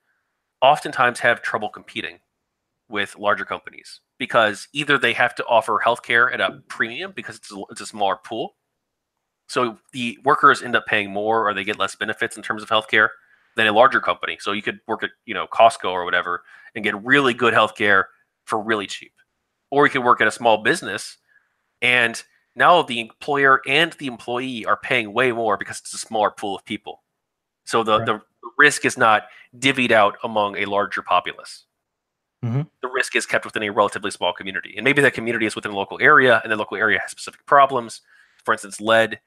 oftentimes have trouble competing with larger companies because either they have to offer healthcare at a premium because it's a smaller pool, so the workers end up paying more, or they get less benefits in terms of healthcare than a larger company. So you could work at, you know, Costco or whatever and get really good healthcare for really cheap, or you could work at a small business and now the employer and the employee are paying way more because it's a smaller pool of people. So the risk is not divvied out among a larger populace. Mm-hmm. The risk is kept within a relatively small community. And maybe that community is within a local area, and the local area has specific problems. For instance, lead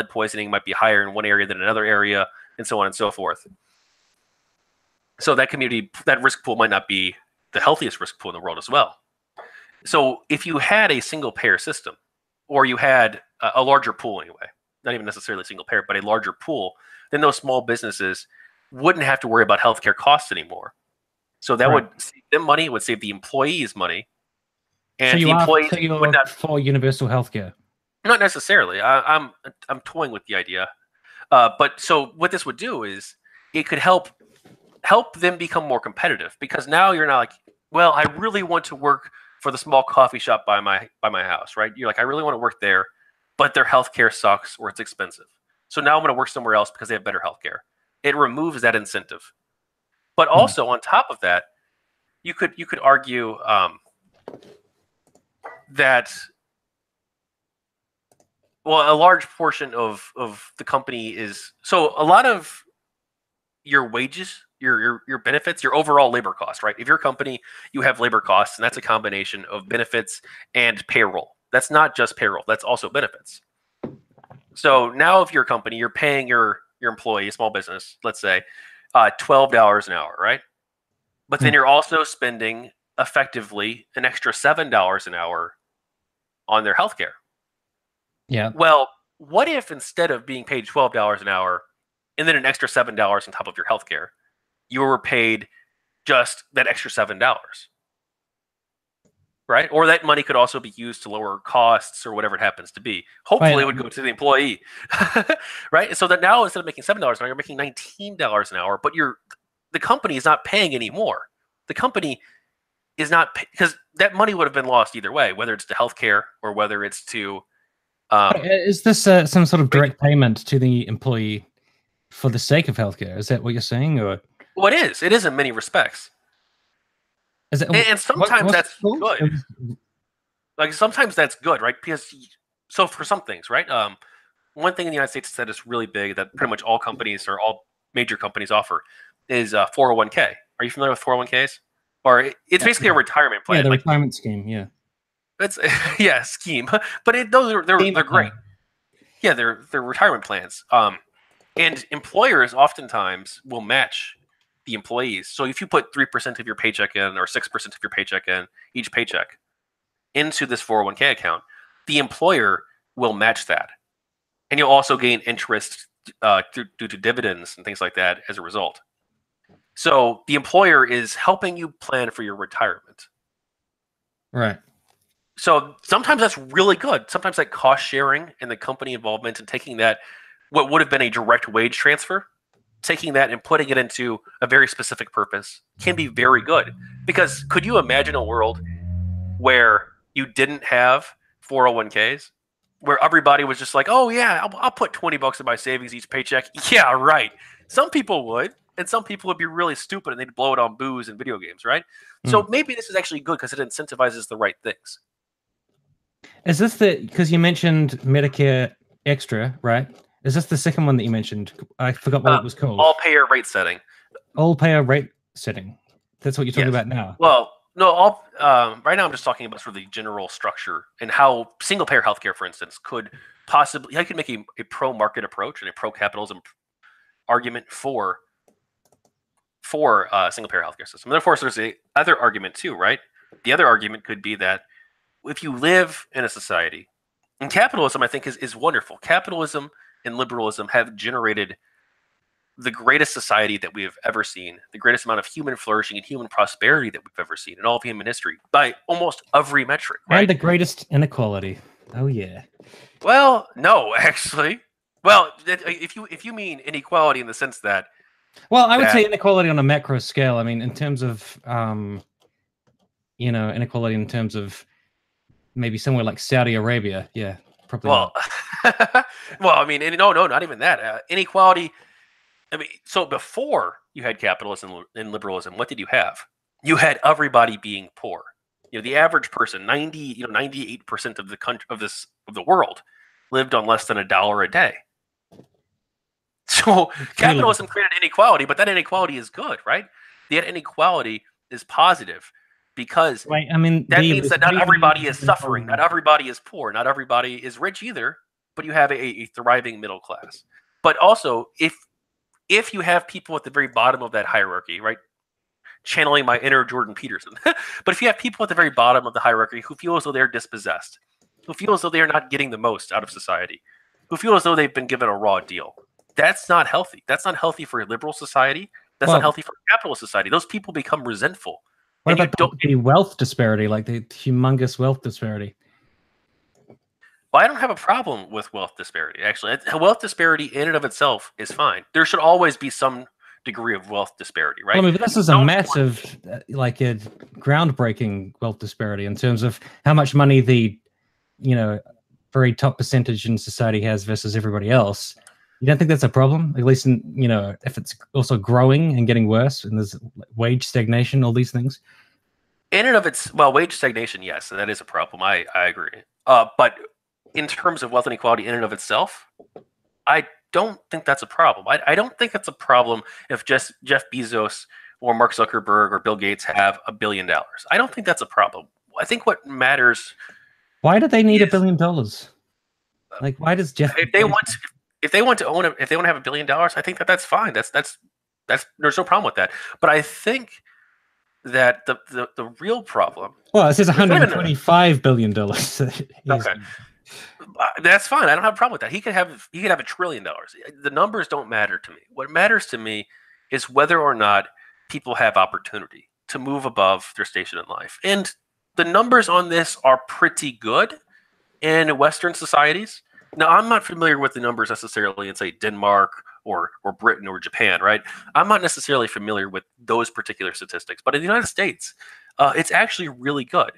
poisoning might be higher in one area than another area, and so on and so forth. So that community, that risk pool might not be the healthiest risk pool in the world as well. So if you had a single payer system, or you had a larger pool anyway, not even necessarily a single payer, but a larger pool, then those small businesses wouldn't have to worry about healthcare costs anymore. So that would save them money, would save the employees money, and so the employees would not for universal healthcare. Not necessarily. I'm toying with the idea, but so what this would do is it could help them become more competitive, because now you're not like, well, I really want to work for the small coffee shop by my house, right? You're like, I really want to work there, but their healthcare sucks or it's expensive. So now I'm going to work somewhere else because they have better healthcare. It removes that incentive. But also on top of that, you could argue that, well, a large portion of the company is, so a lot of your wages, your benefits, your overall labor cost, right? If you're a company, you have labor costs, and that's a combination of benefits and payroll. That's not just payroll, that's also benefits. So now if you're a company, you're paying your employee, small business, let's say, $12 an hour, right? But then you're also spending effectively an extra $7 an hour on their healthcare. Yeah. Well, what if instead of being paid $12 an hour and then an extra $7 on top of your healthcare, you were paid just that extra $7, right? Or that money could also be used to lower costs or whatever it happens to be. Hopefully it would go to the employee, right? So that now instead of making $7 an hour, you're making $19 an hour, but the company is not paying anymore. The company is not, because that money would have been lost either way, whether it's to healthcare or whether it's to... is this some sort of direct payment to the employee for the sake of healthcare? Is that what you're saying? Or well, it is in many respects. Is it, and sometimes that's good. Like, sometimes that's good, right? Because, so for some things, right? One thing in the United States that is really big that pretty much all companies or all major companies offer is 401k. Are you familiar with 401ks? Or it's basically a retirement plan. Yeah, the retirement scheme. Yeah, it's scheme. But they're great. Yeah, they're retirement plans. And employers oftentimes will match the employees. So if you put 3% of your paycheck in, or 6% of your paycheck in, each paycheck, into this 401k account, the employer will match that. And you'll also gain interest due to dividends and things like that as a result. So the employer is helping you plan for your retirement. Right. So sometimes that's really good. Sometimes that cost sharing and the company involvement and taking that, what would have been a direct wage transfer, taking that and putting it into a very specific purpose can be very good. Because could you imagine a world where you didn't have 401ks, where everybody was just like, oh, yeah, I'll put $20 in my savings each paycheck? Yeah, right. Some people would, and some people would be really stupid and they'd blow it on booze and video games, right? So maybe this is actually good because it incentivizes the right things. Is this because you mentioned Medicare Extra, right? Is this the second one that you mentioned? I forgot what it was called. All payer rate setting. All payer rate setting. That's what you're talking about now. Well, no, right now I'm just talking about sort of the general structure and how single payer healthcare, for instance, could possibly, I could make a pro market approach and a pro capitalism argument for single payer healthcare system. And of course, there's a other argument too, right? The other argument could be that if you live in a society, and capitalism, I think, is wonderful. Capitalism and liberalism have generated the greatest society that we have ever seen, the greatest amount of human flourishing and human prosperity that we've ever seen in all of human history by almost every metric. Right? And the greatest inequality. Oh yeah. Well, no, actually. Well, if you mean inequality in the sense that. Well, I would say inequality on a macro scale. I mean, in terms of, inequality in terms of maybe somewhere like Saudi Arabia. Yeah, probably. Well, well, I mean, no, not even that. Inequality. I mean, so before you had capitalism and liberalism, what did you have? You had everybody being poor. The average person, 98% of the country of the world lived on less than $1 a day. So capitalism created inequality, but that inequality is good, right? That inequality is positive because that means that not everybody is suffering, not everybody is poor, not everybody is rich either, but you have a thriving middle class. But also, if you have people at the very bottom of that hierarchy, right? Channeling my inner Jordan Peterson. But if you have people at the very bottom of the hierarchy who feel as though they're dispossessed, who feel as though they're not getting the most out of society, who feel as though they've been given a raw deal, that's not healthy. That's not healthy for a liberal society. That's not healthy for a capitalist society. Those people become resentful. What about the wealth disparity, like the humongous wealth disparity? Well, I don't have a problem with wealth disparity, actually. Wealth disparity in and of itself is fine. There should always be some degree of wealth disparity, right? Well, I mean, but this is a massive, like a groundbreaking wealth disparity in terms of how much money the, very top percentage in society has versus everybody else. You don't think that's a problem? At least, if it's also growing and getting worse, and there's wage stagnation, all these things. In and of wage stagnation, yes, that is a problem. I agree. But in terms of wealth inequality in and of itself, I don't think that's a problem. I don't think it's a problem if just Jeff Bezos or Mark Zuckerberg or Bill Gates have $1 billion. I don't think that's a problem. I think what matters. Why do they need $1 billion? Like, why does Jeff? If they want to have $1 billion, I think that's fine. That's there's no problem with that. But I think that the real problem. Well, it says $125 billion. Okay. That's fine. I don't have a problem with that. He could have $1 trillion. The numbers don't matter to me. What matters to me is whether or not people have opportunity to move above their station in life. And the numbers on this are pretty good in Western societies. Now, I'm not familiar with the numbers necessarily in, say, Denmark or Britain or Japan, right? I'm not necessarily familiar with those particular statistics. But in the United States, it's actually really good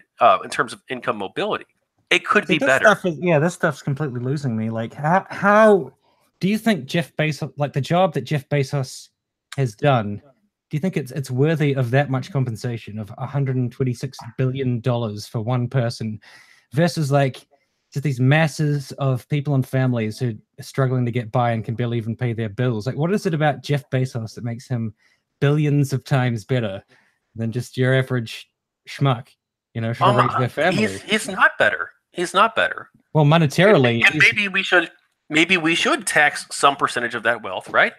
in terms of income mobility. It could be better. This stuff's completely losing me. Like, how do you think Jeff Bezos, like the job that Jeff Bezos has done, do you think it's worthy of that much compensation of $126 billion for one person versus like just these masses of people and families who are struggling to get by and can barely even pay their bills? Like, what is it about Jeff Bezos that makes him billions of times better than just your average schmuck, trying to raise their family? He's not better. He's not better. Well, monetarily, and maybe we should tax some percentage of that wealth, right?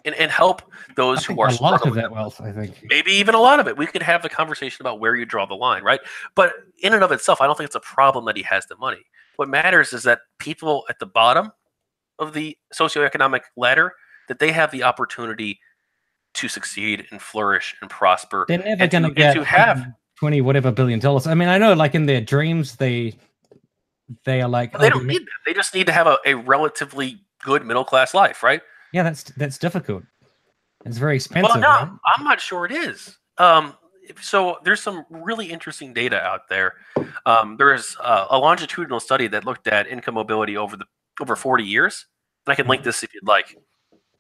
And help those who are struggling. A lot of that wealth, I think. Maybe even a lot of it. We could have the conversation about where you draw the line, right? But in and of itself, I don't think it's a problem that he has the money. What matters is that people at the bottom of the socioeconomic ladder, that they have the opportunity to succeed and flourish and prosper. They're never going to get 20 whatever billion dollars. I mean, I know like in their dreams they are like, But they don't need that. They just need to have a relatively good middle class life, right? Yeah, that's difficult. It's very expensive. Well, no, right? I'm not sure it is. So there's some really interesting data out there. There's a longitudinal study that looked at income mobility over 40 years, and I can link this if you'd like.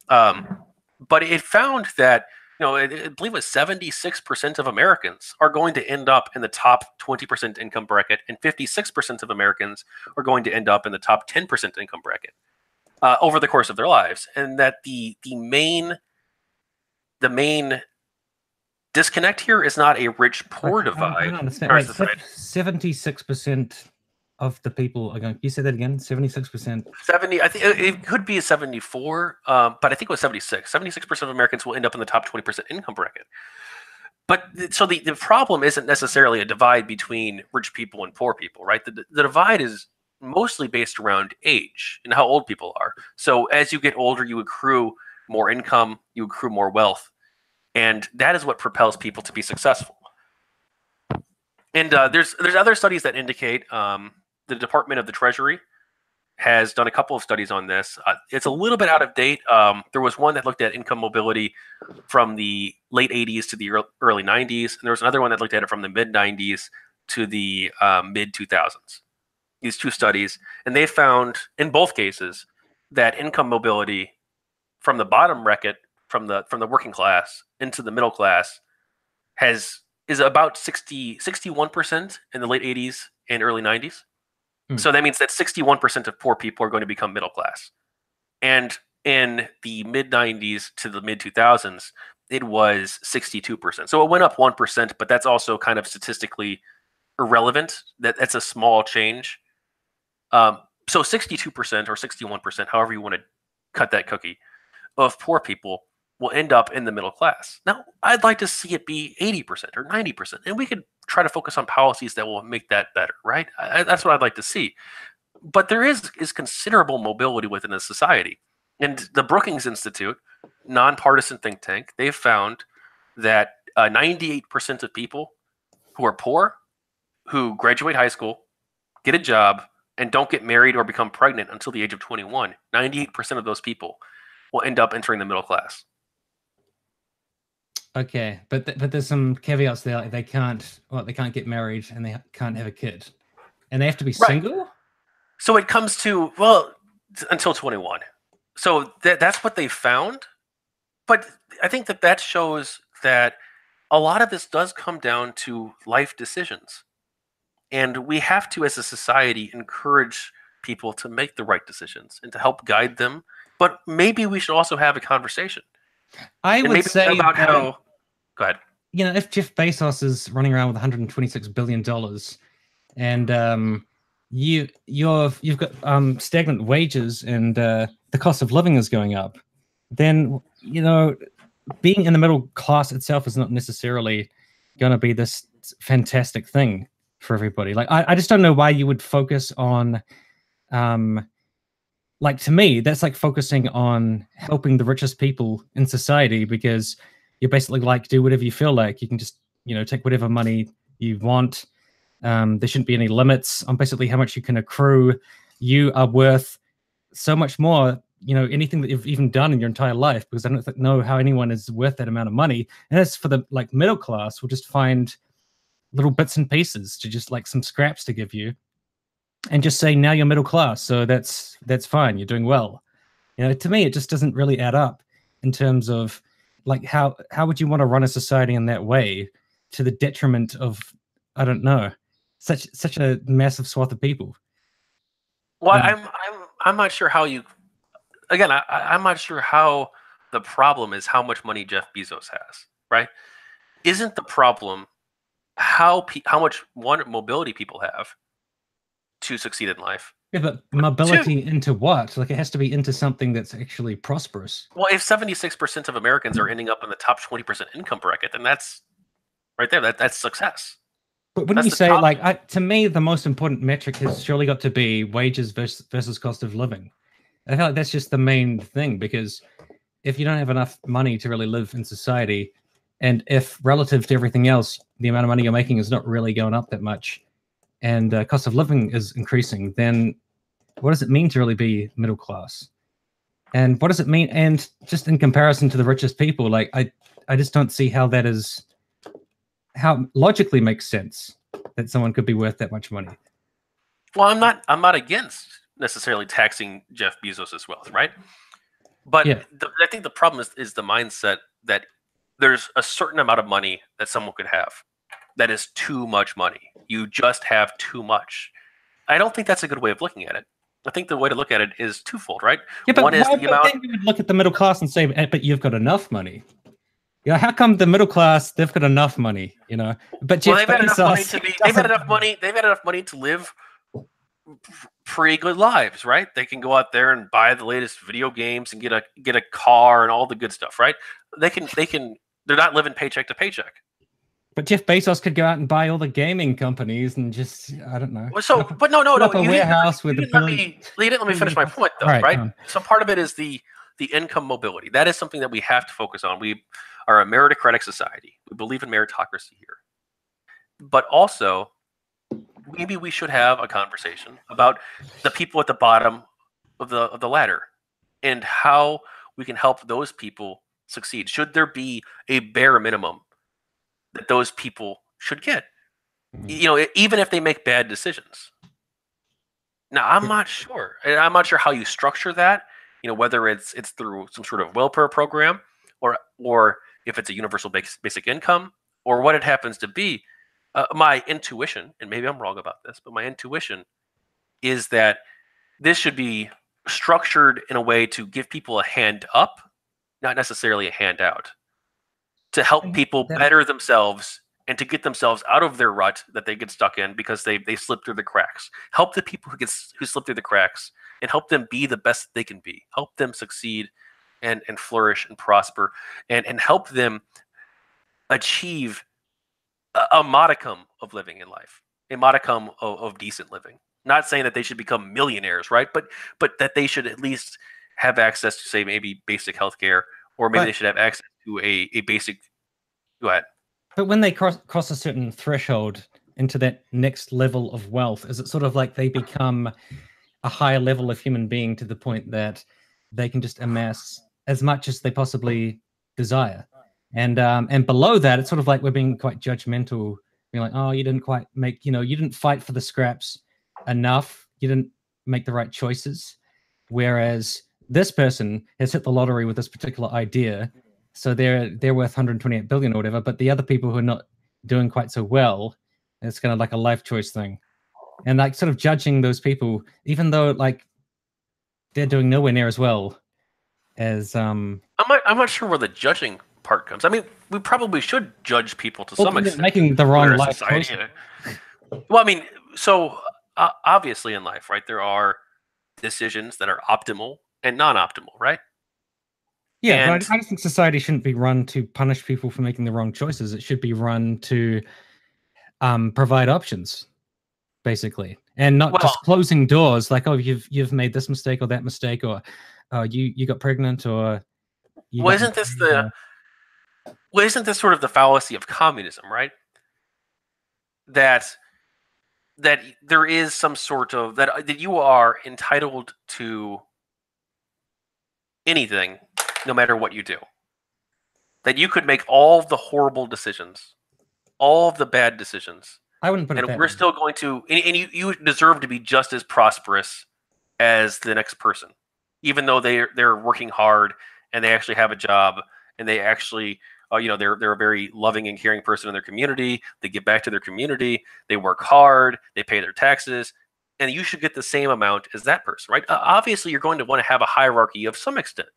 But it found that I believe it was 76% of Americans are going to end up in the top 20% income bracket, and 56% of Americans are going to end up in the top 10% income bracket over the course of their lives, and that the main disconnect here is not a rich-poor divide. I don't understand. Wait, 76% of the people are going. You said that again. 76%. 70. I think it could be a 74, but I think it was 76. 76% of Americans will end up in the top 20% income bracket. But so the problem isn't necessarily a divide between rich people and poor people, right? The divide is mostly based around age and how old people are. So as you get older, you accrue more income, you accrue more wealth, and that is what propels people to be successful. And there's other studies that indicate the Department of the Treasury has done a couple of studies on this. It's a little bit out of date. There was one that looked at income mobility from the late 80s to the early 90s, and there was another one that looked at it from the mid 90s to the mid 2000s. These two studies, and they found in both cases that income mobility from the bottom bracket, from the working class into the middle class, is about 61% in the late 80s and early 90s. So that means that 61% of poor people are going to become middle class. And in the mid 90s to the mid 2000s, it was 62%. So it went up 1%, but that's also kind of statistically irrelevant. That's a small change. So 62% or 61%, however you want to cut that cookie, of poor people will end up in the middle class. Now, I'd like to see it be 80% or 90%, and we could try to focus on policies that will make that better, right? That's what I'd like to see. But there is considerable mobility within a society. And the Brookings Institute, nonpartisan think tank, they've found that 98% of people who are poor, who graduate high school, get a job, and don't get married or become pregnant until the age of 21, 98% of those people will end up entering the middle class. Okay, but there's some caveats there. Like they can't get married and they can't have a kid, and they have to be single. So it comes to until 21. So that's what they found. But I think that shows that a lot of this does come down to life decisions, and we have to, as a society, encourage people to make the right decisions and to help guide them. But maybe we should also have a conversation. I would say about how. Go ahead. If Jeff Bezos is running around with $126 billion, and you've got stagnant wages and the cost of living is going up, then being in the middle class itself is not necessarily going to be this fantastic thing for everybody. Like I just don't know why you would focus on. Like to me, that's like focusing on helping the richest people in society, because you're basically like, do whatever you feel like. You can just, take whatever money you want. There shouldn't be any limits on basically how much you can accrue. You are worth so much more, anything that you've even done in your entire life, because I don't know how anyone is worth that amount of money. And as for the middle class, we'll just find little bits and pieces to just some scraps to give you, and just say, now you're middle class, so that's fine, you're doing well. To me, it just doesn't really add up in terms of how would you want to run a society in that way, to the detriment of, I don't know, such a massive swath of people. Well, I'm not sure how you. Again, I'm not sure how the problem is how much money Jeff Bezos has, right? Isn't the problem how much mobility people have to succeed in life? Yeah, but mobility into what? It has to be into something that's actually prosperous. Well, if 76% of Americans are ending up in the top 20% income bracket, then that's right there. That's success. But wouldn't you say, to me, the most important metric has surely got to be wages versus cost of living? I feel like that's just the main thing, because if you don't have enough money to really live in society, And if relative to everything else, the amount of money you're making is not really going up that much, and cost of living is increasing, then what does it mean to really be middle class? And what does it mean? And just in comparison to the richest people, like I just don't see how that is, how logically makes sense that someone could be worth that much money. Well, I'm not against necessarily taxing Jeff Bezos' wealth, right? But Yeah. I think the problem is the mindset that there's a certain amount of money that someone could have that is too much money. You just have too much. I don't think that's a good way of looking at it. I think the way to look at it is twofold, right? Yeah, but one is the amount. Then you would look at the middle class and say, "But you've got enough money." Yeah, how come the middle class they've got enough money? You know, but Jeff they've had enough money to be. They've had enough money. They've had enough money to live pretty good lives, right? They can go out there and buy the latest video games and get a car and all the good stuff, right? They can. They're not living paycheck to paycheck. But Jeff Bezos could go out and buy all the gaming companies and just, I don't know. So, but no. A warehouse with you didn't let me finish my point, though, right? So part of it is the income mobility. That is something that we have to focus on. We are a meritocratic society. We believe in meritocracy here. But also, maybe we should have a conversation about the people at the bottom of the ladder and how we can help those people succeed. Should there be a bare minimum that those people should get? You know, even if they make bad decisions. Now, I'm not sure. I'm not sure how you structure that. You know, whether it's through some sort of welfare program, or if it's a universal basic income, or what it happens to be. My intuition, and maybe I'm wrong about this, but my intuition is that this should be structured in a way to give people a hand up, not necessarily a handout, to help people better themselves and to get themselves out of their rut that they get stuck in because they slip through the cracks. Help the people who slip through the cracks and help them be the best they can be. Help them succeed and flourish and prosper and help them achieve a modicum of living in life, a modicum of decent living. Not saying that they should become millionaires, right? But that they should at least have access to, say, maybe basic health care, or maybe they should have access to a basic. Go ahead. But when they cross a certain threshold into that next level of wealth, is it sort of like they become a higher level of human being to the point that they can just amass as much as they possibly desire? And below that, it's sort of like we're being quite judgmental, being like, oh, you didn't quite make, you didn't fight for the scraps enough. You didn't make the right choices. Whereas this person has hit the lottery with this particular idea, so they're worth 128 billion or whatever. But the other people who are not doing quite so well, it's kind of like a life choice thing, and like sort of judging those people, even though like they're doing nowhere near as well as I'm not sure where the judging part comes. I mean, we probably should judge people to some extent. Making the wrong life choice. Well, I mean, so obviously in life, right, there are decisions that are optimal and non-optimal, right? Yeah, but I think society shouldn't be run to punish people for making the wrong choices. It should be run to provide options, basically, and not just closing doors like, oh, you've made this mistake or that mistake, or you got pregnant, or isn't this sort of the fallacy of communism, right? That there is some sort of that you are entitled to anything, no matter what you do. That you could make all the horrible decisions, all of the bad decisions. I wouldn't put it that way. And we're still going to, and you deserve to be just as prosperous as the next person, even though they're working hard and they actually have a job and they actually, they're a very loving and caring person in their community. They give back to their community. They work hard. They pay their taxes. And you should get the same amount as that person, right? Obviously, you're going to want to have a hierarchy of some extent.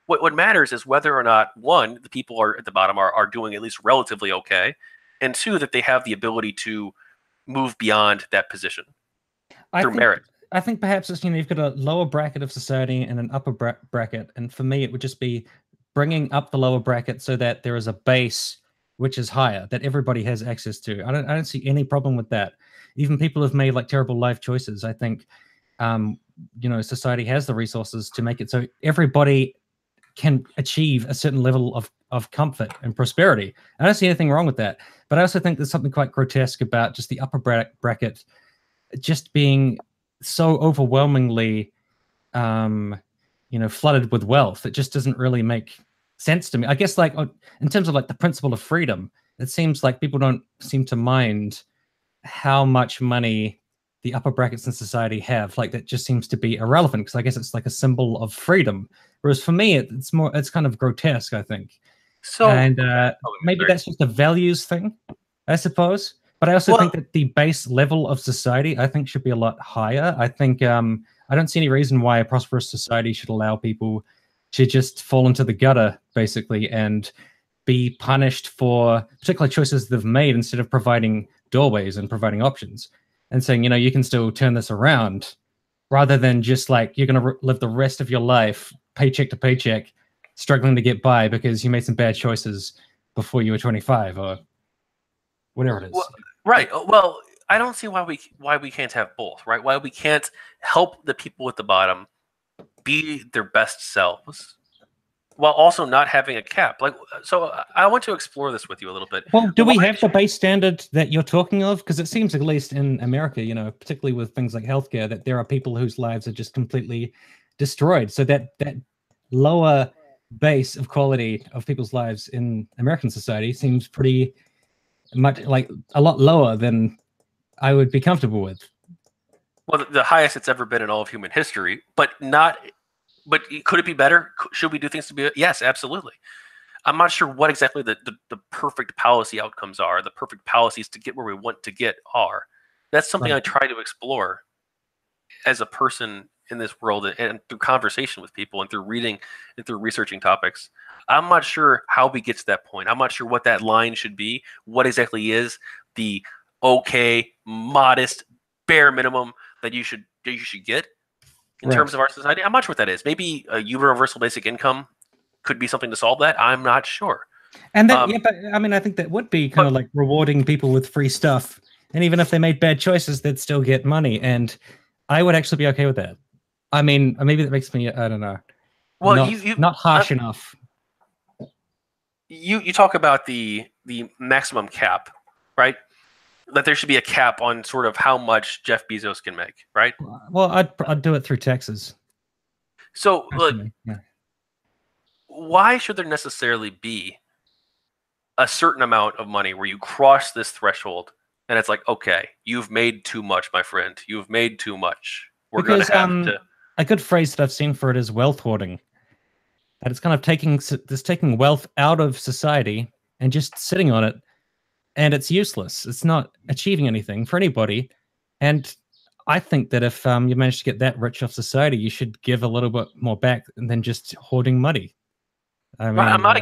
What matters is whether or not, one, the people are at the bottom are doing at least relatively okay, and two, that they have the ability to move beyond that position through merit. I think perhaps it's, you've got a lower bracket of society and an upper bracket, and for me, it would just be bringing up the lower bracket so that there is a base which is higher, that everybody has access to. I don't see any problem with that. Even people who've made like terrible life choices, I think, society has the resources to make it so everybody can achieve a certain level of comfort and prosperity. I don't see anything wrong with that. But I also think there's something quite grotesque about just the upper bracket just being so overwhelmingly, flooded with wealth. It just doesn't really make sense to me. I guess, like, in terms of like the principle of freedom, it seems like people don't seem to mind how much money the upper brackets in society have. Like, that just seems to be irrelevant, because I guess it's like a symbol of freedom. Whereas for me, it's kind of grotesque, I think. So, and maybe that's just a values thing, I suppose. But I also think that the base level of society, I think, should be a lot higher. I think I don't see any reason why a prosperous society should allow people to just fall into the gutter, basically, and be punished for particular choices they've made, instead of providing doorways and providing options and saying, you can still turn this around, rather than just like you're going to live the rest of your life paycheck to paycheck, struggling to get by because you made some bad choices before you were 25 or whatever it is. Well, right. Well, I don't see why we can't have both, right? Why we can't help the people at the bottom be their best selves while also not having a cap. Like, so I want to explore this with you a little bit. Well, do we have the base standard that you're talking of? Because it seems, at least in America, particularly with things like healthcare, that there are people whose lives are just completely destroyed. So that lower base of quality of people's lives in American society seems pretty much like a lot lower than I would be comfortable with. Well, the highest it's ever been in all of human history, but could it be better? Should we do things to be? Yes, absolutely. I'm not sure what exactly the perfect policy outcomes are, the perfect policies to get where we want to get are. That's something I try to explore as a person in this world, and through conversation with people and through reading and through researching topics. I'm not sure how we get to that point. I'm not sure what that line should be. What exactly is the okay, modest, bare minimum that you should get in terms of our society? I'm not sure what that is. Maybe a universal basic income could be something to solve that. I'm not sure. And that, but I mean, I think that would be kind of like rewarding people with free stuff. And even if they made bad choices, they'd still get money. And I would actually be okay with that. I mean, maybe that makes me, I don't know. Well, not harsh enough. You talk about the maximum cap, right? That there should be a cap on sort of how much Jeff Bezos can make, right? Well, I'd do it through taxes. So, why should there necessarily be a certain amount of money where you cross this threshold and it's like, okay, you've made too much, my friend. You've made too much. We're going to have to. A good phrase that I've seen for it is wealth hoarding. That it's kind of taking wealth out of society and just sitting on it, and it's useless. It's not achieving anything for anybody. And I think that if you manage to get that rich off society, you should give a little bit more back than just hoarding money. I mean, I'm not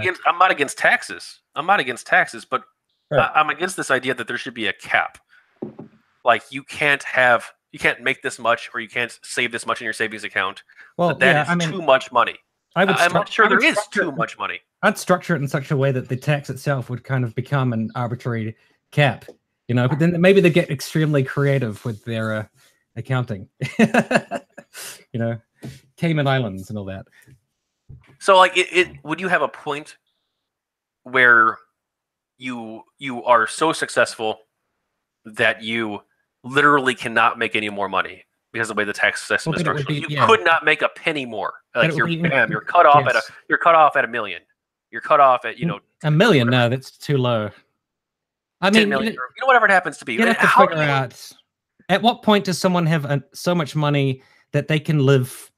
against taxes. I'm not against taxes, but I'm against this idea that there should be a cap. Like, you can't make this much, or you can't save this much in your savings account. Well, that is too much money. I'm not sure there is too much money. I'd structure it in such a way that the tax itself would kind of become an arbitrary cap, but then maybe they get extremely creative with their accounting, Cayman Islands and all that. So, like, would you have a point where you are so successful that you literally cannot make any more money because of the way the tax system is structured? You could not make a penny more. Like, you're cut off at $1 million. You're cut off at $1 million. No, that's too low. I mean, million, whatever it happens to be. You have to figure out at what point does someone have so much money that they can live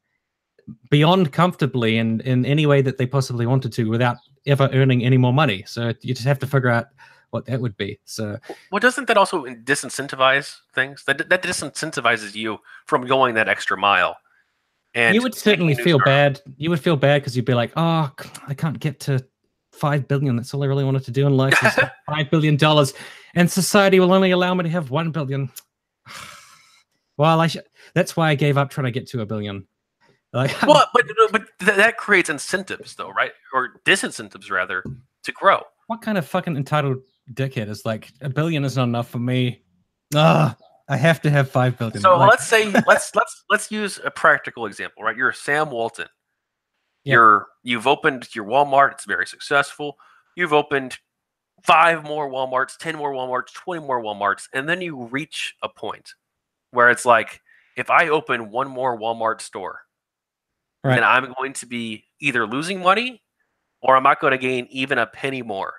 beyond comfortably and in any way that they possibly wanted to without ever earning any more money. So you just have to figure out what that would be. So, well, doesn't that also disincentivize things? That disincentivizes you from going that extra mile. And you would certainly feel bad. You would feel bad because you'd be like, oh, I can't get to 5 billion. That's all I really wanted to do in life is $5 billion. And society will only allow me to have 1 billion. Well, that's why I gave up trying to get to 1 billion. Like, well, but that creates incentives, though, right? Or disincentives, rather, to grow. What kind of fucking entitled dickhead is like, 1 billion is not enough for me? I have to have 5 billion. So let's say let's use a practical example, right? You're Sam Walton. Yep. You've opened your Walmart, it's very successful. You've opened 5 more Walmarts, 10 more Walmarts, 20 more Walmarts, and then you reach a point where it's like, if I open one more Walmart store, Right. then I'm going to be either losing money or I'm not going to gain even a penny more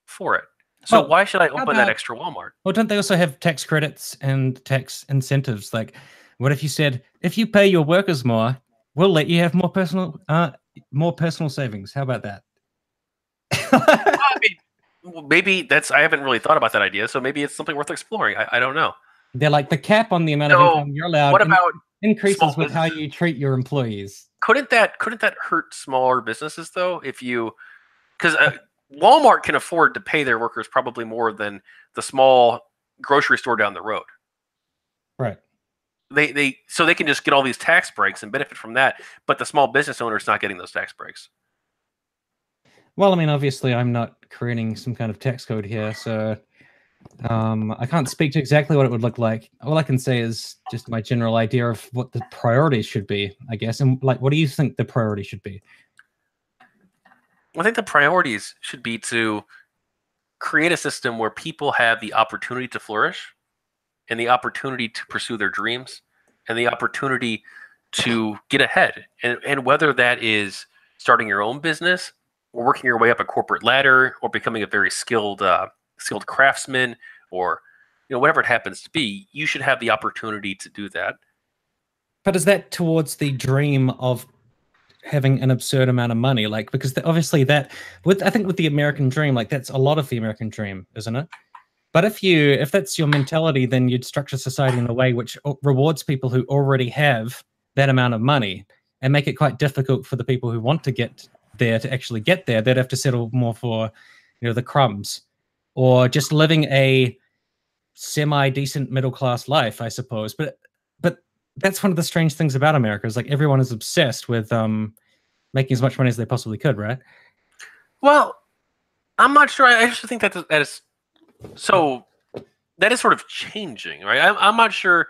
for it. So Well, why should I how open that about, extra Walmart? well, don't they also have tax credits and tax incentives? Like, what if you said, if you pay your workers more, we'll let you have more personal savings? How about that? I mean, maybe I haven't really thought about that idea, so maybe it's something worth exploring. I don't know. They're like the cap on the amount of So income you're what allowed about increases small with how businesses? you treat your employees. Couldn't that hurt smaller businesses though? If you because Walmart can afford to pay their workers probably more than the small grocery store down the road. Right. So they can just get all these tax breaks and benefit from that, but the small business owner is not getting those tax breaks. Well, I mean, obviously, I'm not creating some kind of tax code here, so I can't speak to exactly what it would look like. All I can say is just my general idea of what the priorities should be, I guess. And like, what do you think the priority should be? I think the priorities should be to create a system where people have the opportunity to flourish and the opportunity to pursue their dreams and the opportunity to get ahead. And whether that is starting your own business or working your way up a corporate ladder or becoming a very skilled craftsman or whatever it happens to be, you should have the opportunity to do that. But is that towards the dream of having an absurd amount of money? Like, because obviously I think with the American dream, like that's a lot of the American dream, isn't it? But if that's your mentality, then you'd structure society in a way which rewards people who already have that amount of money and make it quite difficult for the people who want to get there to actually get there. They'd have to settle more for, the crumbs or just living a semi-decent middle-class life, I suppose. But that's one of the strange things about America is like everyone is obsessed with making as much money as they possibly could, right? Well, I'm not sure. I actually think that is so. That is sort of changing, right? I'm not sure.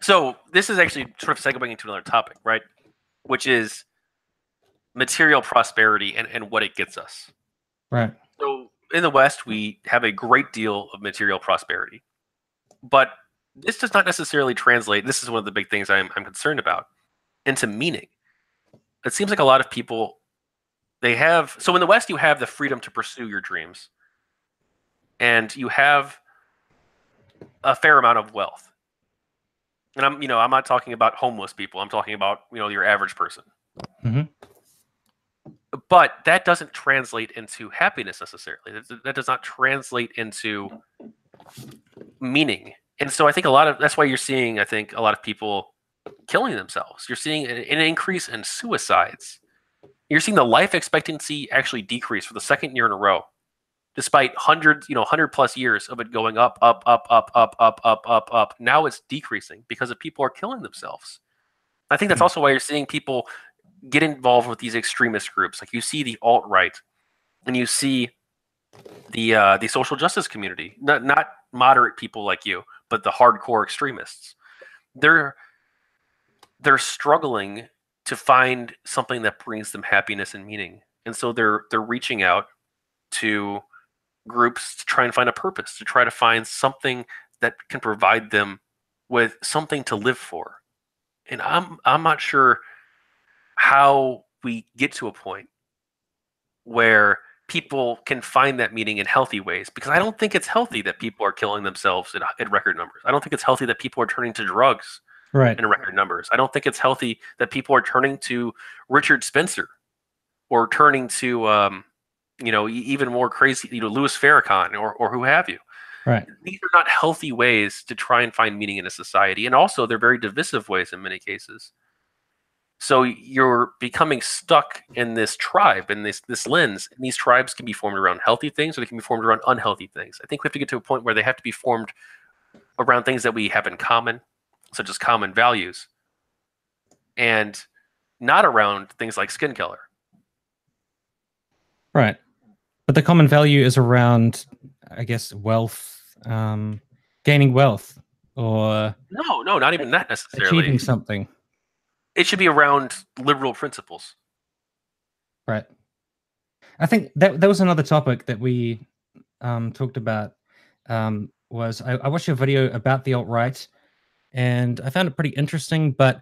So this is actually sort of segueing into another topic, right? Which is material prosperity and what it gets us. Right. So in the West, we have a great deal of material prosperity, but this does not necessarily translate. This is one of the big things I'm concerned about into meaning. It seems like a lot of people so in the West you have the freedom to pursue your dreams, and you have a fair amount of wealth. And I'm not talking about homeless people. I'm talking about your average person. Mm-hmm. But that doesn't translate into happiness necessarily. That does not translate into meaning. And so I think that's why you're seeing, I think, a lot of people killing themselves. You're seeing an increase in suicides. You're seeing the life expectancy actually decrease for the second year in a row, despite 100+ years of it going up, up, up, up, up, up, up, up, up. Now it's decreasing because of people are killing themselves. I think that's also why you're seeing people get involved with these extremist groups. Like you see the alt-right, and you see the social justice community. Not moderate people like you, but the hardcore extremists. They're struggling to find something that brings them happiness and meaning, and so they're reaching out to groups to try and find a purpose, to try to find something that can provide them with something to live for. And I'm not sure how we get to a point where people can find that meaning in healthy ways, because I don't think it's healthy that people are killing themselves in record numbers. I don't think it's healthy that people are turning to drugs Right. in record numbers. I don't think it's healthy that people are turning to Richard Spencer or turning to even more crazy, Louis Farrakhan or who have you. Right. These are not healthy ways to try and find meaning in a society, and also they're very divisive ways in many cases. So you're becoming stuck in this tribe, in this lens, and these tribes can be formed around healthy things or they can be formed around unhealthy things. I think we have to get to a point where they have to be formed around things that we have in common, such as common values, and not around things like skin color. Right. But the common value is around, I guess, wealth, gaining wealth, or No, not even that necessarily. achieving something. It should be around liberal principles. Right. I think that was another topic that we talked about. Was I watched your video about the alt-right, and I found it pretty interesting. But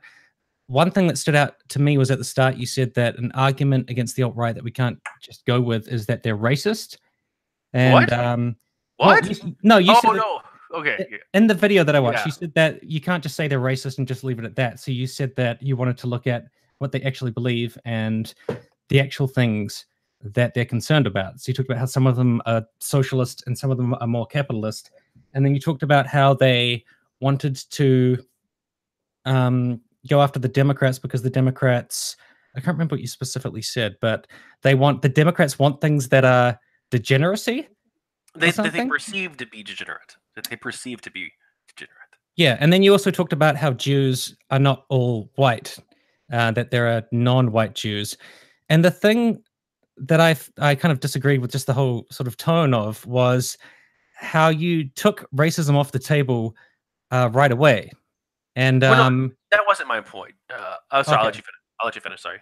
one thing that stood out to me was at the start, you said that an argument against the alt-right that we can't just go with is that they're racist. And What? no, you Oh said no. Okay. in the video that I watched, Yeah. you said that you can't just say they're racist and just leave it at that. So you said that you wanted to look at what they actually believe and the actual things that they're concerned about. So you talked about how some of them are socialist and some of them are more capitalist. And then you talked about how they wanted to go after the Democrats because the Democrats, I can't remember what you specifically said, but the Democrats want things that are degeneracy. They perceive to be degenerate. That they perceive to be degenerate. Yeah, and then you also talked about how Jews are not all white, that there are non-white Jews. And the thing that I kind of disagreed with just the whole sort of tone of was how you took racism off the table right away. And well, no, that wasn't my point. Sorry, okay. I'll let you finish. Sorry.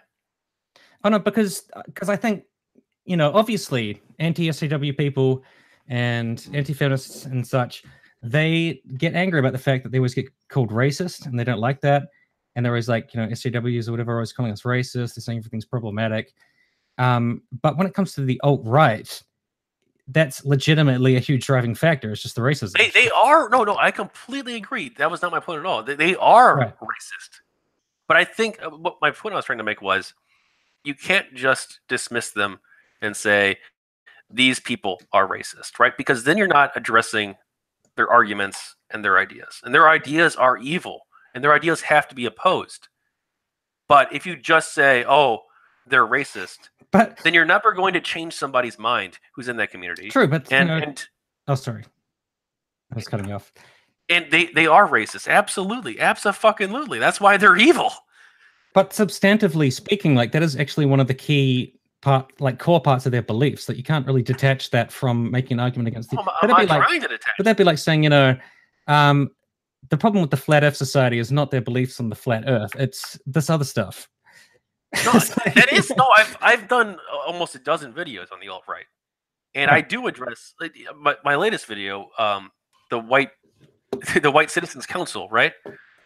Oh no, because I think, you know, obviously anti-SJW people and anti-feminists and such, they get angry about the fact that they always get called racist, and they don't like that. And they're always like, you know, SJWs or whatever are always calling us racist. They're saying everything's problematic. But when it comes to the alt-right, that's legitimately a huge driving factor. It's just the racism. They are no. I completely agree. That was not my point at all. They are racist. But I think what my point I was trying to make was, you can't just dismiss them and say these people are racist, right? Because then you're not addressing their arguments and their ideas. And their ideas are evil, and their ideas have to be opposed. But if you just say, oh, they're racist, then you're never going to change somebody's mind who's in that community. True, but oh, sorry, I was cutting you off. And they are racist, absolutely, abso-fucking-lutely. That's why they're evil. But substantively speaking, like that is actually one of the key core parts of their beliefs, that you can't really detach that from making an argument against them. I'm not trying to detach. But that'd be like saying, you know, the problem with the Flat Earth Society is not their beliefs on the flat Earth; it's this other stuff. No, that is no. I've done almost a dozen videos on the alt-right, and I do address my latest video, the white Citizens Council, right?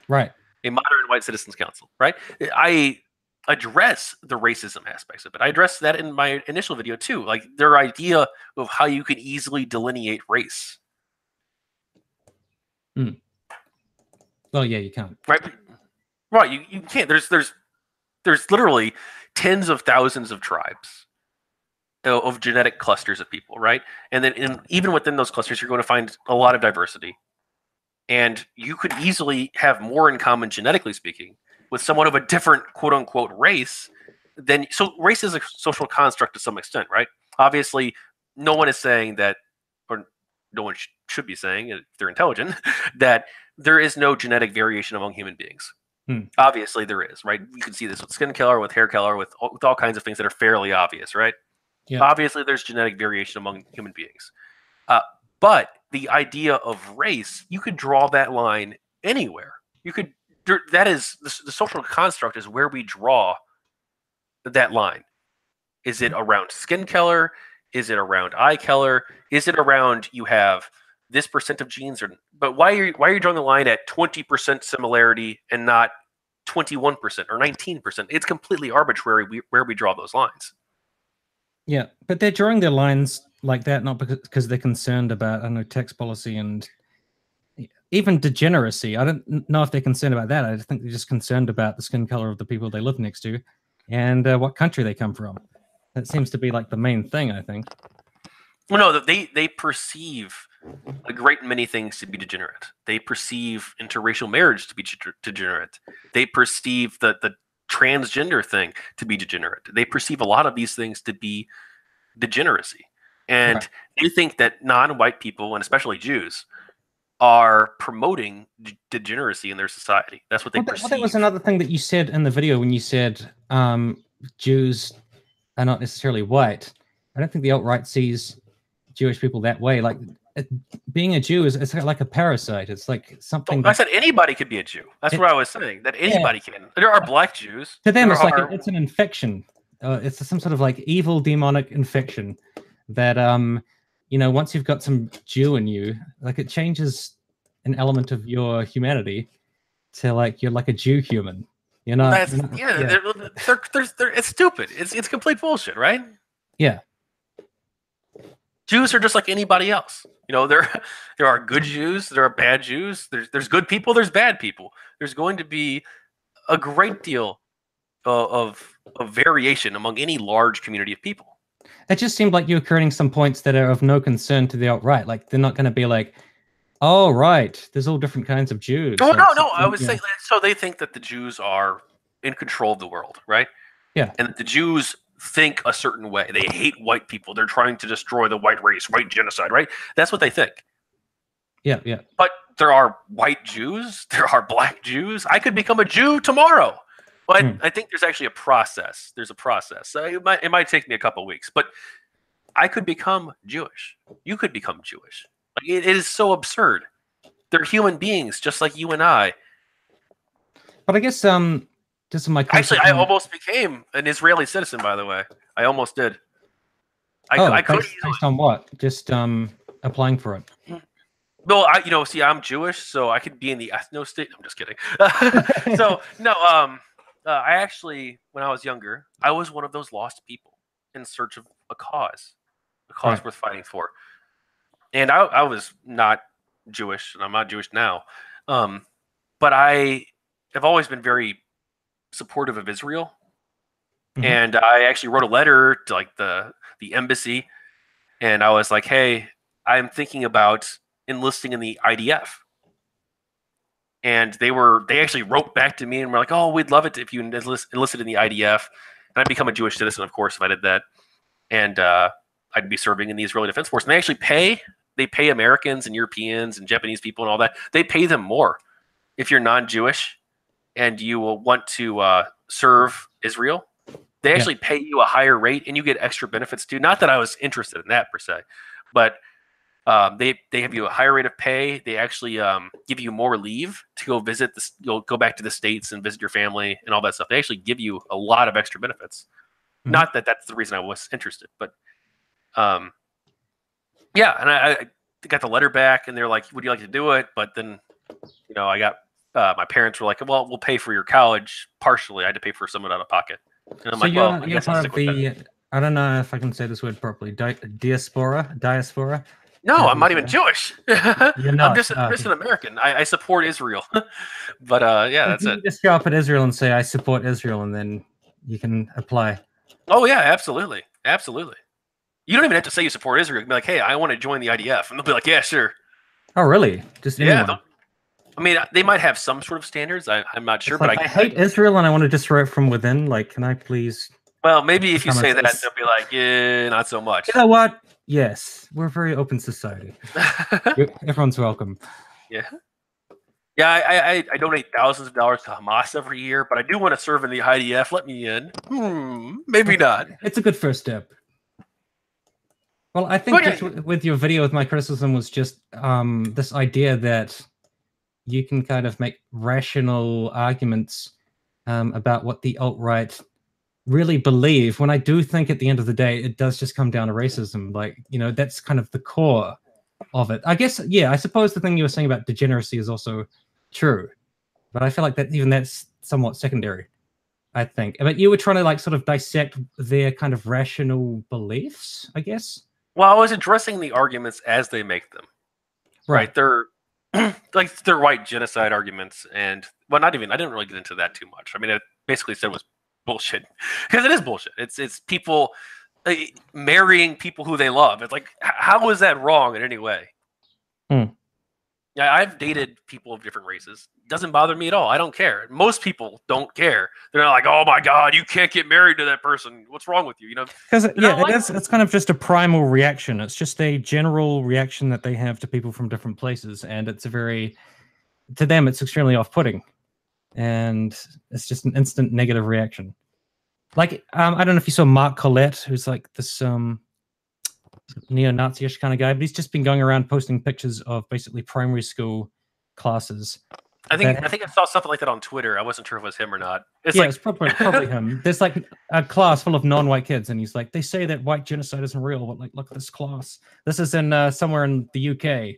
Right. A modern white citizens council, right? I address the racism aspects of it. I address that in my initial video too, like their idea of how you can easily delineate race. Well, yeah, you can't. Right. You can't. There's literally tens of thousands of tribes of genetic clusters of people, right? And then even within those clusters, you're going to find a lot of diversity. And you could easily have more in common, genetically speaking, with someone of a different quote-unquote race than... So race is a social construct to some extent, right? Obviously, no one is saying that, or no one should be saying, if they're intelligent, that there is no genetic variation among human beings. Obviously, there is, right? You can see this with skin color, with hair color, with all kinds of things that are fairly obvious, right? Yeah. Obviously, there's genetic variation among human beings. But the idea of race, you could draw that line anywhere. You could. That is the social construct is where we draw that line. Is it around skin color? Is it around eye color? Is it around you have this percent of genes? But why are you drawing the line at 20% similarity and not 21% or 19%? It's completely arbitrary where we draw those lines. Yeah, but they're drawing their lines like that not because they're concerned about, I don't know, tax policy and even degeneracy. I don't know if they're concerned about that. I think they're just concerned about the skin color of the people they live next to and what country they come from. That seems to be like the main thing, I think. Well, no, they perceive a great many things to be degenerate. They perceive interracial marriage to be degenerate. They perceive the transgender thing to be degenerate. They perceive a lot of these things to be degeneracy. And they think that non-white people, and especially Jews, are promoting degeneracy in their society. That's what they perceive. That was another thing that you said in the video when you said Jews are not necessarily white. I don't think the alt-right sees Jewish people that way. Like, being a Jew is like a parasite. It's like something. I said anybody could be a Jew. That's what I was saying. That anybody can. There are black Jews. To them, it's like it's an infection. it's some sort of like evil demonic infection that once you've got some Jew in you, like it changes an element of your humanity to like you're like a Jew human. You're not. It's stupid. It's complete bullshit, right? Yeah. Jews are just like anybody else. There are good Jews, there are bad Jews. There's good people, there's bad people. There's going to be a great deal of variation among any large community of people. It just seemed like you were creating some points that are of no concern to the alt-right. Like they're not going to be like, oh right, there's all different kinds of Jews. Oh, like, no. I was saying, so they think that the Jews are in control of the world, right? Yeah. And that the Jews think a certain way. They hate white people. They're trying to destroy the white race, white genocide, right? That's what they think. Yeah. But there are white Jews. There are black Jews. I could become a Jew tomorrow. But I think there's actually a process. There's a process. It might take me a couple of weeks, but I could become Jewish. You could become Jewish. Like, it is so absurd. They're human beings, just like you and I. But I guess just my actually, I almost became an Israeli citizen. By the way, I almost did. I could based on what? Just applying for it. No, I'm Jewish, so I could be in the ethno state. I'm just kidding. So no, I actually, when I was younger, I was one of those lost people in search of a cause right. worth fighting for. And I was not Jewish, and I'm not Jewish now. But I have always been very supportive of Israel. Mm-hmm. And I actually wrote a letter to like the embassy, and I was like, hey, I'm thinking about enlisting in the IDF. And they actually wrote back to me and were like, oh, we'd love it if you enlisted in the IDF. And I'd become a Jewish citizen, of course, if I did that. And I'd be serving in the Israeli Defense Force. And they actually pay Americans and Europeans and Japanese people and all that. They pay them more if you're non-Jewish and you will want to serve Israel. They actually pay you a higher rate and you get extra benefits too. Not that I was interested in that per se, but they have you a higher rate of pay. They actually give you more leave to go visit you'll go back to the States and visit your family and all that stuff. They actually give you a lot of extra benefits. Mm-hmm. Not that that's the reason I was interested, but and I got the letter back and they're like, would you like to do it? But then, I got my parents were like, well, we'll pay for your college partially. I had to pay for some of it out of pocket. And I'm so you're part of the, I don't know if I can say this word properly, diaspora? No, I'm not even Jewish. You're not. I'm just an American. I support Israel. But that's it. You just go up at Israel and say, I support Israel, and then you can apply. Oh, yeah, absolutely. Absolutely. You don't even have to say you support Israel. You can be like, hey, I want to join the IDF. And they'll be like, yeah, sure. Oh, really? Just anyone? Yeah. I mean, they might have some sort of standards. I'm not sure, but I hate Israel and I want to destroy it from within. Like, can I please? Well, maybe if you say that, they'll be like, yeah, not so much. You know what? Yes, we're a very open society. Everyone's welcome. Yeah. Yeah, I donate thousands of dollars to Hamas every year, but I do want to serve in the IDF. Let me in. Maybe not. It's a good first step. Well, I think just with your video with my criticism was just this idea that you can kind of make rational arguments about what the alt-right really believe, when I do think at the end of the day, it does just come down to racism. Like, that's kind of the core of it. I guess, I suppose the thing you were saying about degeneracy is also true, but I feel like that even that's somewhat secondary, I think. But you were trying to like sort of dissect their kind of rational beliefs, I guess. Well, I was addressing the arguments as they make them. Right. They're like they're white genocide arguments, and well, not even. I didn't really get into that too much. I mean, I basically said it was bullshit because it is bullshit. It's people marrying people who they love. It's like, how is that wrong in any way? Yeah, I've dated people of different races. It doesn't bother me at all. I don't care. Most people don't care. They're not like, oh my god, you can't get married to that person. What's wrong with you? Because it's kind of just a primal reaction. It's just a general reaction that they have to people from different places, and it's to them it's extremely off-putting, and it's just an instant negative reaction. Like I don't know if you saw Mark Collette, who's like this neo-Nazi-ish kind of guy, but he's just been going around posting pictures of basically primary school classes I think I saw something like that on Twitter. I wasn't sure if it was him or not. It's yeah, like it's probably him. There's like a class full of non-white kids, and he's like, they say that white genocide isn't real, but like, look at this class. This is in somewhere in the UK.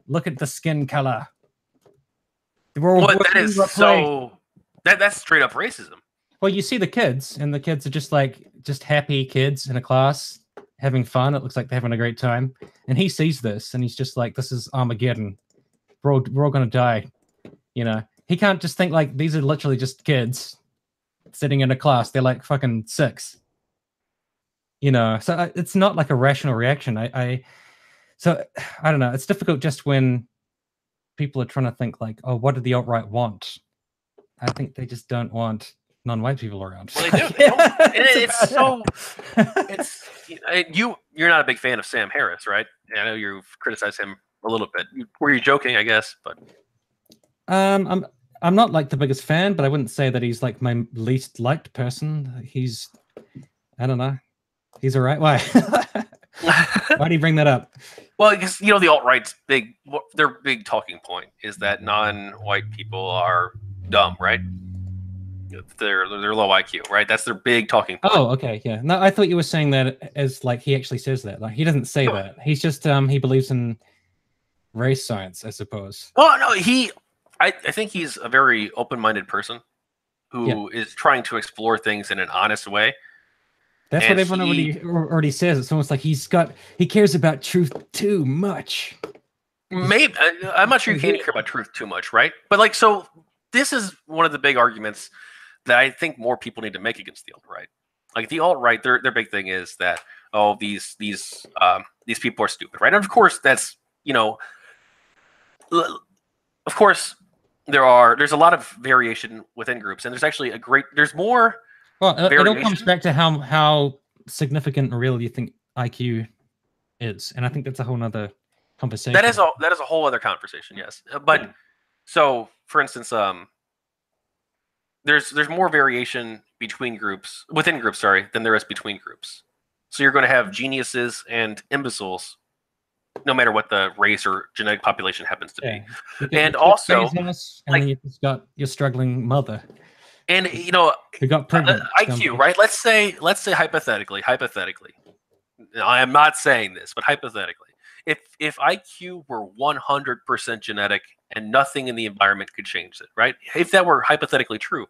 Look at the skin color. that is so. That's straight up racism. Well, you see the kids, and the kids are just happy kids in a class having fun. It looks like they're having a great time, and he sees this, and he's just like, "This is Armageddon. We're all gonna die." You know, he can't just think like these are literally just kids sitting in a class. They're like fucking 6. You know, so it's not like a rational reaction. So I don't know. It's difficult just when people are trying to think like, oh, what do the alt-right want? I think they just don't want non-white people around. Well, they do. They don't. It's so. It's you're not a big fan of Sam Harris, right? I know you've criticized him a little bit. Were you joking? I guess, but. I'm not like the biggest fan, but I wouldn't say that he's like my least liked person. He's, I don't know, he's alright. Why? Why do you bring that up? Well, because the alt-right's their big talking point is that non-white people are dumb, right? They're low IQ, right? That's their big talking point. Oh, okay, yeah. No, I thought you were saying that as like he actually says that. Like he doesn't say that. He's just he believes in race science, I suppose. Oh no, I think he's a very open-minded person who is trying to explore things in an honest way. That's what everyone already says. It's almost like he cares about truth too much. Maybe I'm not sure you can care about truth too much, right? But like, so this is one of the big arguments that I think more people need to make against the alt-right. Like the alt-right, their big thing is that these people are stupid, right? And of course, that's of course. There's a lot of variation within groups, and there's actually there's more. Well, it all comes back to how significant and real you think IQ is, and I think that's a whole other conversation. That is a whole other conversation, yes. But so, for instance, there's more variation within groups, than there is between groups. So you're going to have geniuses and imbeciles, no matter what the race or genetic population happens to be. And also, and then you just got your struggling mother. And who got pregnant. IQ, right? Let's say hypothetically. I am not saying this, but hypothetically, if IQ were 100% genetic and nothing in the environment could change it, right? If that were hypothetically true,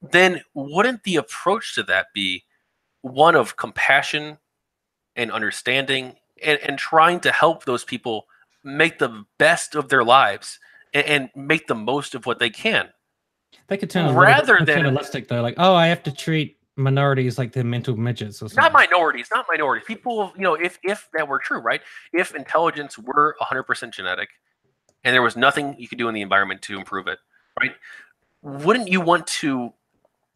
then wouldn't the approach to that be one of compassion and understanding and trying to help those people make the best of their lives and make the most of what they can? They could turn rather than paternalistic though, like, oh, I have to treat minorities like they're mental midgets or something. Not minorities. People, if that were true, right? If intelligence were 100% genetic and there was nothing you could do in the environment to improve it, right? Wouldn't you want to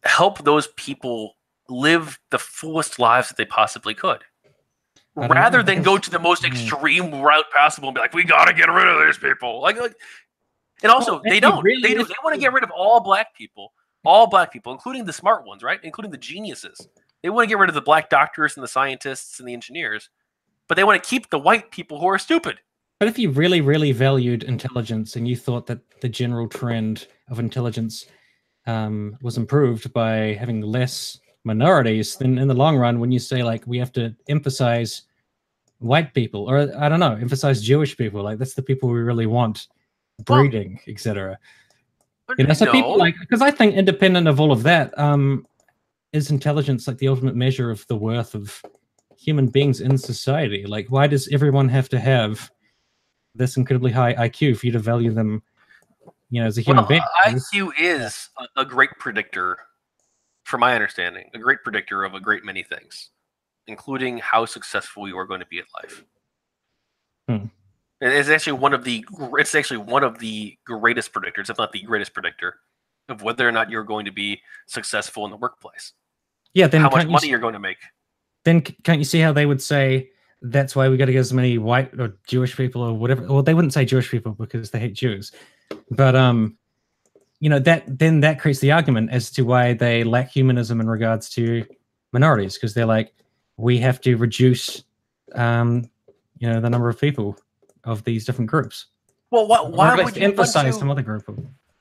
help those people live the fullest lives that they possibly could? Rather than go to the most extreme route possible and be like, we got to get rid of these people. And also, they don't. They want to get rid of all black people, including the smart ones, right? Including the geniuses. They want to get rid of the black doctors and the scientists and the engineers, but they want to keep the white people who are stupid. But if you really, really valued intelligence and you thought that the general trend of intelligence was improved by having less minorities, then in the long run, when you say like we have to emphasize white people, or I don't know, emphasize Jewish people, like that's the people we really want breeding, etc. So people because I think independent of all of that, is intelligence like the ultimate measure of the worth of human beings in society? Like, why does everyone have to have this incredibly high IQ for you to value them, as a human being? IQ is a great predictor, from my understanding, a great predictor of a great many things, including how successful you are going to be at life. It's actually one of the greatest predictors, if not the greatest predictor, of whether or not you're going to be successful in the workplace. Yeah, then how much money you're going to make. Then can't you see how they would say that's why we got to get as many white or Jewish people or whatever? Well, they wouldn't say Jewish people because they hate Jews, but that creates the argument as to why they lack humanism in regards to minorities, because they're like, we have to reduce, the number of people of these different groups. Well, why would you emphasize want to? some other group?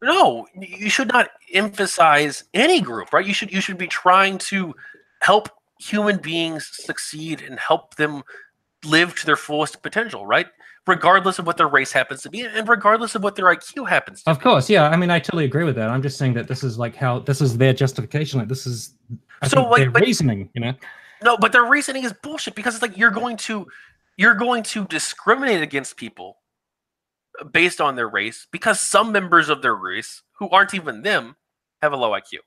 No, you should not emphasize any group, right? You should be trying to help human beings succeed and help them live to their fullest potential, right? Regardless of what their race happens to be, and regardless of what their IQ happens to be. Of course, yeah. I mean, I totally agree with that. I'm just saying that this is like how this is their justification. Like this is their reasoning, you know? No, but their reasoning is bullshit because it's like you're going to discriminate against people based on their race because some members of their race who aren't even them have a low IQ.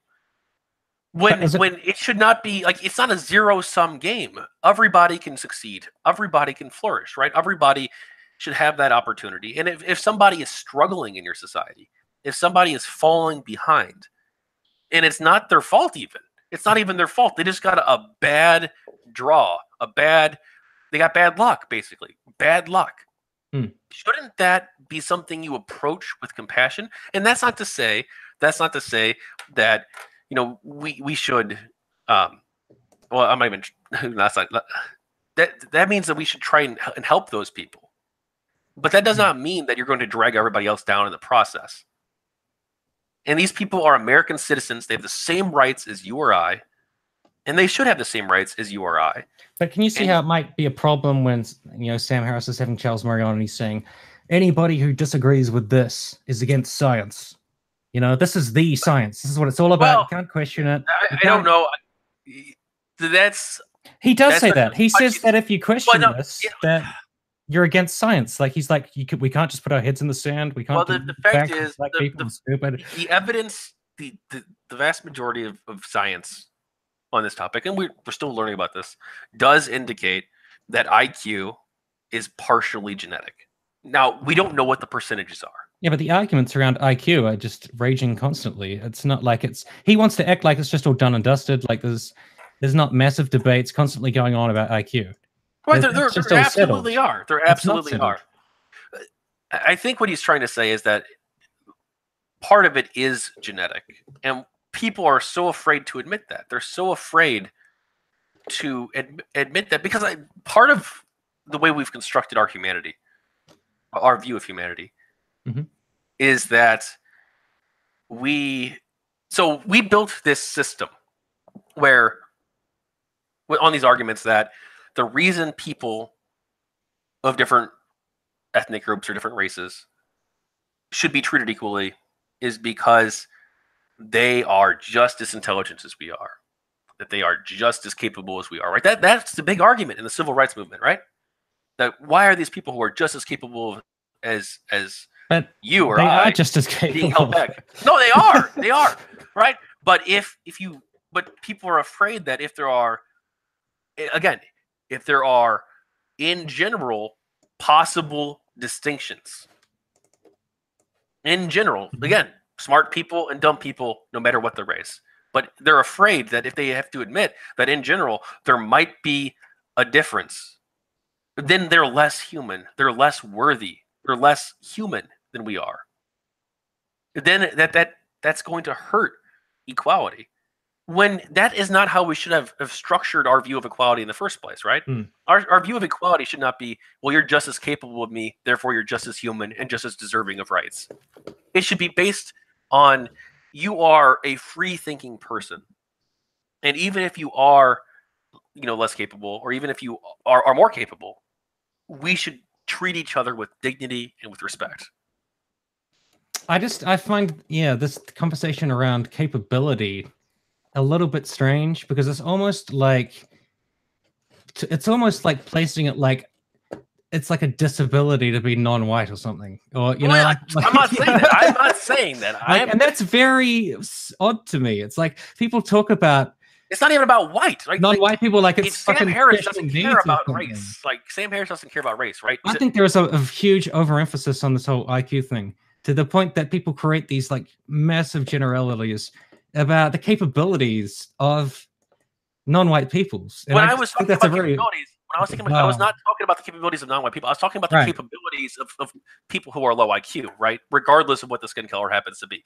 When it should not be like, it's not a zero-sum game. Everybody can succeed. Everybody can flourish, right? Everybody should have that opportunity. And if somebody is struggling in your society, if somebody is falling behind, and it's not their fault even, it's not even their fault. They just got a bad draw, they got bad luck, basically. Bad luck. Shouldn't that be something you approach with compassion? And that's not to say that, you know, we should, well, I'm not even, that means that we should try and help those people. But that does not mean that you're going to drag everybody else down in the process. And these people are American citizens. They have the same rights as you or I, and they should have the same rights as you or I. But can you see how it might be a problem when, you know, Sam Harris is having Charles Murray on and he's saying, anybody who disagrees with this is against science. You know, this is the science. This is what it's all about. You can't question it. I don't know. He does say that. He says that if you question this, that you're against science. Like he's like, we can't just put our heads in the sand. We can't. Well, the fact is, the evidence, the vast majority of science on this topic, and we're still learning about this, does indicate that IQ is partially genetic. Now, we don't know what the percentages are. Yeah, but the arguments around IQ are just raging constantly. It's not like he wants to act like it's just all done and dusted. Like there's not massive debates constantly going on about IQ. Right, there absolutely are. There absolutely are. I think what he's trying to say is that part of it is genetic, and people are so afraid to admit that. They're so afraid to admit that because part of the way we've constructed our humanity, our view of humanity, is that we built this system where, on these arguments, that the reason people of different ethnic groups or different races should be treated equally is because they are just as intelligent as we are, that they are just as capable as we are, right? That's the big argument in the civil rights movement, right? That why are these people who are just as capable as you or I are just as capable being held back? No, they are, right? But but people are afraid that if there are in general possible distinctions, in general, again, smart people and dumb people, no matter what the race, but they're afraid that if they have to admit that in general there might be a difference, then they're less human, they're less worthy, they're less human than we are. Then that's going to hurt equality, when that is not how we should have structured our view of equality in the first place, right? Our view of equality should not be, well, you're just as capable of me, therefore you're just as human and just as deserving of rights. It should be based on, you are a free-thinking person, and even if you are, you know, less capable, or even if you are more capable, we should treat each other with dignity and with respect. I find this conversation around capability a little bit strange, because it's almost like placing it like it's like a disability to be non-white or something, or you know. I'm not saying that. I'm not saying that. And that's very odd to me. It's like people talk about. It's not even about white. Right? Non-white people, like it's Sam Harris doesn't care about race. Like Sam Harris doesn't care about race, right? I think there is a huge overemphasis on this whole IQ thing, to the point that people create these like massive generalities about the capabilities of non-white peoples. And I was talking about capabilities, I was not talking about the capabilities of non-white people. I was talking about the capabilities of people who are low IQ, right? Regardless of what the skin color happens to be.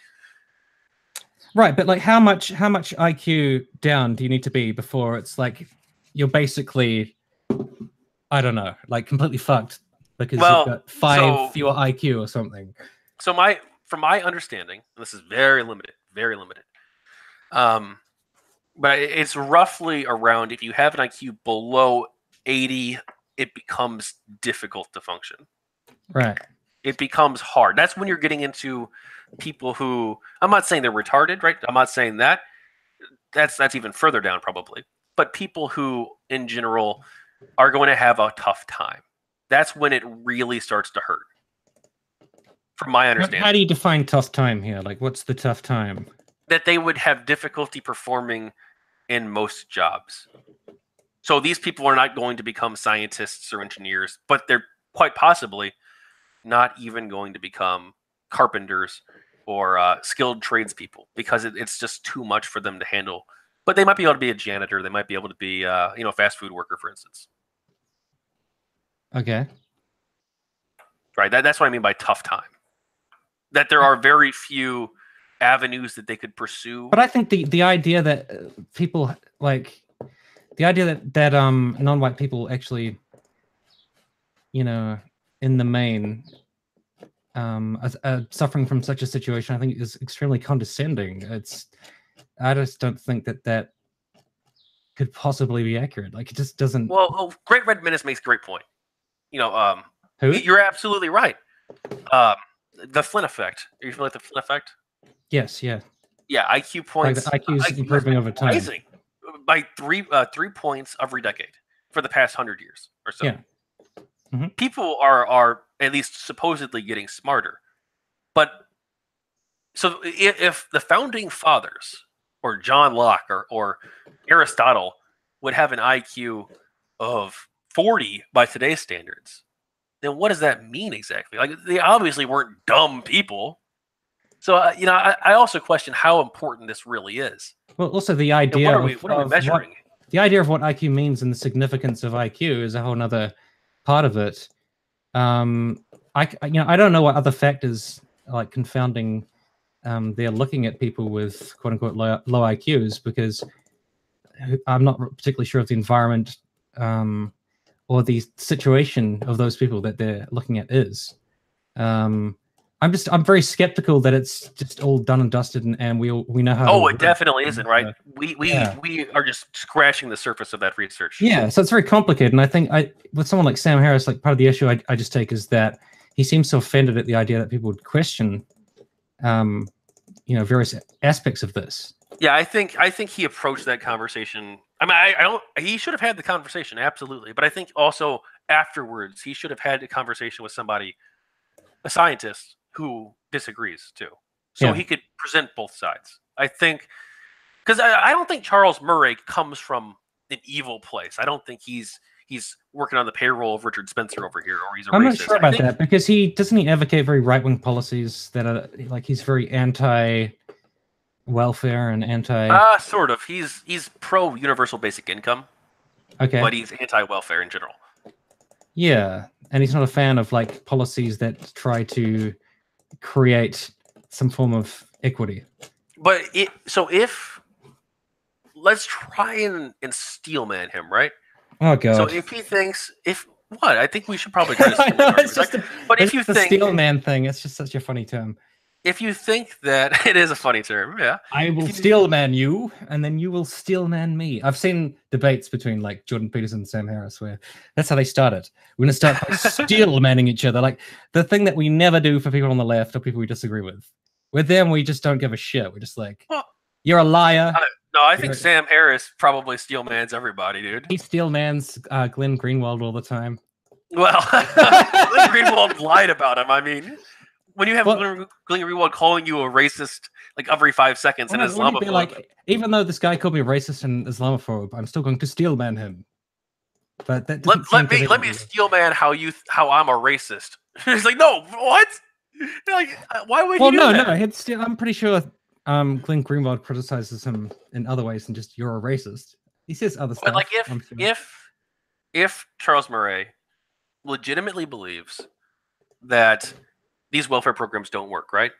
Right, but like how much IQ down do you need to be before it's like you're basically, I don't know, like completely fucked because you've Well, got 5 so fewer IQ or something. so from my understanding, and this is very limited, very limited. But it's roughly around, if you have an IQ below 80, it becomes difficult to function. Right. It becomes hard. That's when you're getting into people who, I'm not saying they're retarded, right? I'm not saying that. That's even further down probably. But people who, in general, are going to have a tough time. That's when it really starts to hurt. From my understanding. How do you define tough time here? Like, what's the tough time? That they would have difficulty performing in most jobs. So these people are not going to become scientists or engineers, but they're quite possibly not even going to become carpenters or skilled tradespeople because it's just too much for them to handle. But they might be able to be a janitor. They might be able to be, a fast food worker, for instance. Okay. Right. That's what I mean by tough time. That there are very few avenues that they could pursue. But I think the idea that people like the idea that non-white people actually, in the main, are suffering from such a situation, I think is extremely condescending. I just don't think that could possibly be accurate. Like, it just doesn't. Well, Great Red Menace makes a great point. Who? You're absolutely right. The Flynn effect. Are you familiar with the Flynn effect? Yes. Yeah. Yeah. IQ points. Like the IQ is improving over time. Rising by 3 points every decade for the past 100 years or so. Yeah. Mm-hmm. People are at least supposedly getting smarter. But so if the founding fathers or John Locke or Aristotle would have an IQ of 40 by today's standards, then what does that mean exactly? Like, they obviously weren't dumb people. So, I also question how important this really is. Well, also the idea what are we measuring? The idea of what IQ means and the significance of IQ is a whole other part of it. I don't know what other factors like confounding they're looking at people with quote unquote low IQs, because I'm not particularly sure of the environment or the situation of those people that they're looking at is. I'm very skeptical that it's just all done and dusted and we know how. Oh, it definitely isn't, right? We are just scratching the surface of that research. Yeah, so it's very complicated, and I think with someone like Sam Harris, like part of the issue I just take is that he seems so offended at the idea that people would question, various aspects of this. Yeah, I think he approached that conversation. I mean, I don't. He should have had the conversation, absolutely, but I think also afterwards he should have had a conversation with somebody, a scientist who disagrees too, so he could present both sides. I think, because I don't think Charles Murray comes from an evil place. I don't think he's working on the payroll of Richard Spencer over here, or he's a racist. I'm not sure about that, because he doesn't advocate very right-wing policies that are like, he's very anti-welfare and anti. Sort of. He's pro universal basic income. Okay. But he's anti-welfare in general. Yeah, and he's not a fan of like policies that try to create some form of equity. But let's try and steelman him, right? Oh god. So if he thinks I think we should probably try to but if you think the steelman thing, it's just such a funny term. If you think that it is a funny term, yeah. I will steelman you, and then you will steelman me. I've seen debates between like Jordan Peterson and Sam Harris where that's how they started. We're gonna start by steelmanning each other. Like the thing that we never do for people on the left or people we disagree with. With them, we just don't give a shit. We're just like, you're a liar. I think Sam Harris probably steelmans everybody, dude. He steelmans Glenn Greenwald all the time. Well, Glenn Greenwald lied about him. I mean, when you have Glenn Greenwald calling you a racist like every 5 seconds and Islamophobe, like, even though this guy called me a racist and Islamophobe, I'm still going to steelman him. But that let me steelman how I'm a racist. He's like, no, what? Like, why would you do that? No. I'm pretty sure Glenn Greenwald criticizes him in other ways than just you're a racist. He says other stuff. But like, if Charles Murray legitimately believes that these welfare programs don't work, right?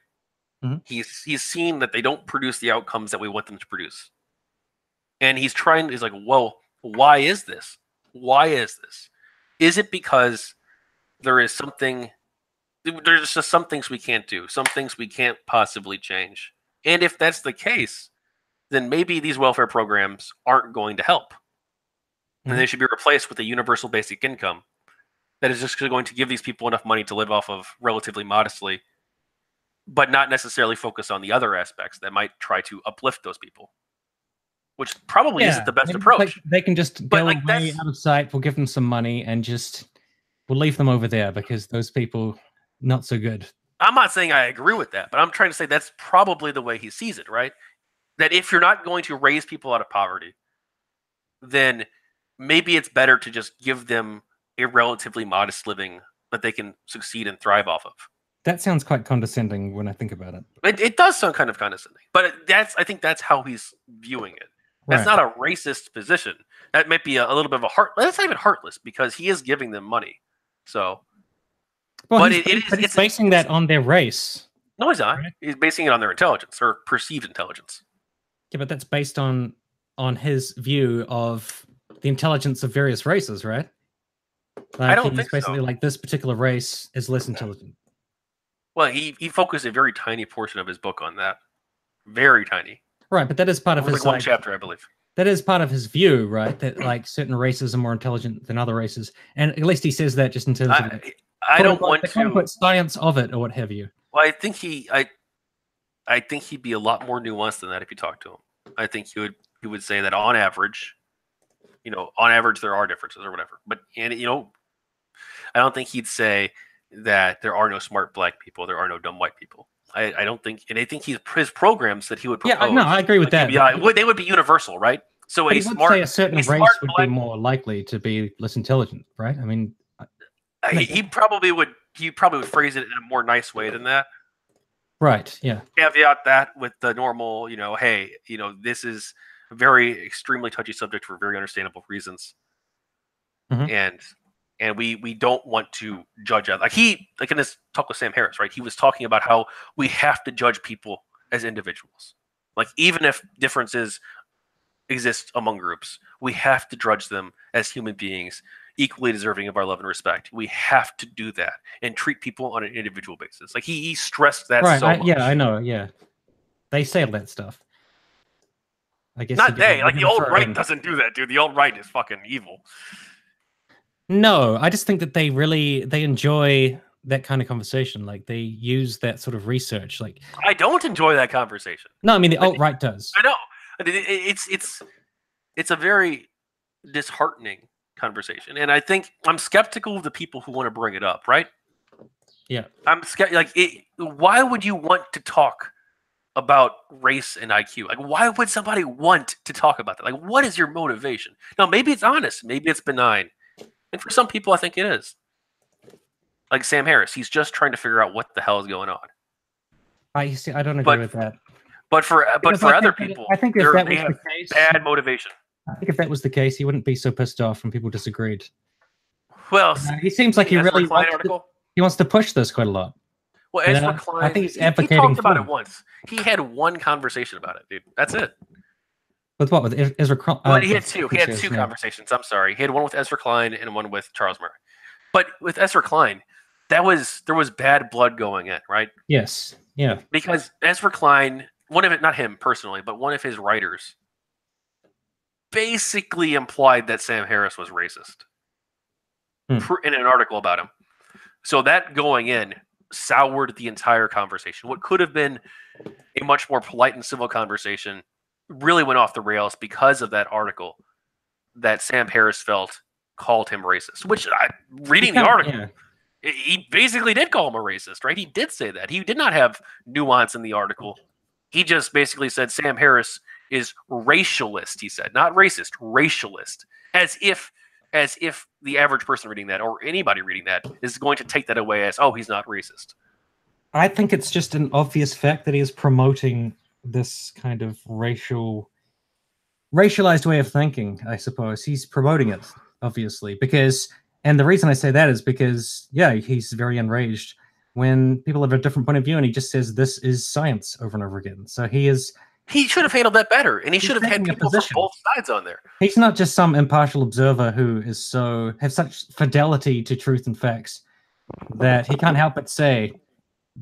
Mm-hmm. He's seen that they don't produce the outcomes that we want them to produce, and he's like, well, why is this? Why is this? Is it because there is something. There's just some things we can't do, some things we can't possibly change. And if that's the case, then maybe these welfare programs aren't going to help. And they should be replaced with a universal basic income that is just going to give these people enough money to live off of relatively modestly, but not necessarily focus on the other aspects that might try to uplift those people, which probably isn't the best approach. They can just go away out of sight. We'll give them some money and we'll leave them over there because those people, not so good. I'm not saying I agree with that, but I'm trying to say that's probably the way he sees it, right? That if you're not going to raise people out of poverty, then maybe it's better to just give them a relatively modest living that they can succeed and thrive off of. That sounds quite condescending when I think about it. It does sound kind of condescending, but I think that's how he's viewing it. That's not a racist position. That might be a little bit of a that's not even heartless because he is giving them money. So, well, but it's basing that on their race. No, he's not. Right? He's basing it on their intelligence or perceived intelligence. Yeah, but that's based on his view of the intelligence of various races, right? Like, I don't think basically so. Like this particular race is less intelligent. Well, he focused a very tiny portion of his book on that. Very tiny. Right, but that is part of his one chapter, I believe. That is part of his view, right? That like certain races are more intelligent than other races, and at least he says that just in terms of I don't want to science of it or what have you. Well, I think he'd be a lot more nuanced than that if you talk to him. I think he would say that on average, there are differences or whatever. But I don't think he'd say that there are no smart black people, there are no dumb white people. I don't think, and I think his programs that he would propose. Yeah, no, I agree with that. They would be universal, right? So but he would say a certain race would be more likely to be less intelligent, right? I mean, he probably would phrase it in a more nice way than that. Right. Yeah. Caveat that with the normal, hey, this is a very extremely touchy subject for very understandable reasons, and we don't want to judge it. Like in this talk with Sam Harris, right? He was talking about how we have to judge people as individuals. Like even if differences exist among groups, we have to judge them as human beings, equally deserving of our love and respect. We have to do that and treat people on an individual basis. Like he stressed that so much. Yeah, I know. Yeah, they say all that stuff. I guess not they. Like the alt-right doesn't do that, dude. The alt-right is fucking evil. No, I just think that they enjoy that kind of conversation. Like they use that sort of research. Like I don't enjoy that conversation. No, I mean the alt-right does. I know. It's a very disheartening conversation, and I think I'm skeptical of the people who want to bring it up. Right? Yeah. I'm why would you want to talk about race and IQ? Like, why would somebody want to talk about that? Like, what is your motivation? Now, maybe it's honest. Maybe it's benign. And for some people, I think it is. Like Sam Harris, he's just trying to figure out what the hell is going on. I don't agree with that. But for other people, I think if that was the case, bad motivation. I think if that was the case, he wouldn't be so pissed off when people disagreed. Well, he seems like he really wants to push this quite a lot. Well, Ezra Klein, I think he's advocating. He talked about it once. He had one conversation about it, dude. That's it. With what? With Ezra Klein? Well, he had two. He had two conversations. I'm sorry. He had one with Ezra Klein and one with Charles Murray. But with Ezra Klein, there was bad blood going in, right? Yes. Yeah. Because Ezra Klein, not him personally, but one of his writers, basically implied that Sam Harris was racist in an article about him. So that going in soured the entire conversation. What could have been a much more polite and civil conversation really went off the rails because of that article that Sam Harris felt called him racist. Which, reading the article, he basically did call him a racist, right? He did say that. He did not have nuance in the article. He just basically said Sam Harris is racialist, he said. Not racist, racialist. As if the average person reading that, or anybody reading that, is going to take that away as, oh, he's not racist. I think it's just an obvious fact that he is promoting this kind of racialized way of thinking, I suppose. He's promoting it, obviously, and the reason I say that is because, yeah, he's very enraged when people have a different point of view and he just says this is science over and over again. So he should have handled that better, and he should have had people from both sides on there. He's not just some impartial observer who has such fidelity to truth and facts that he can't help but say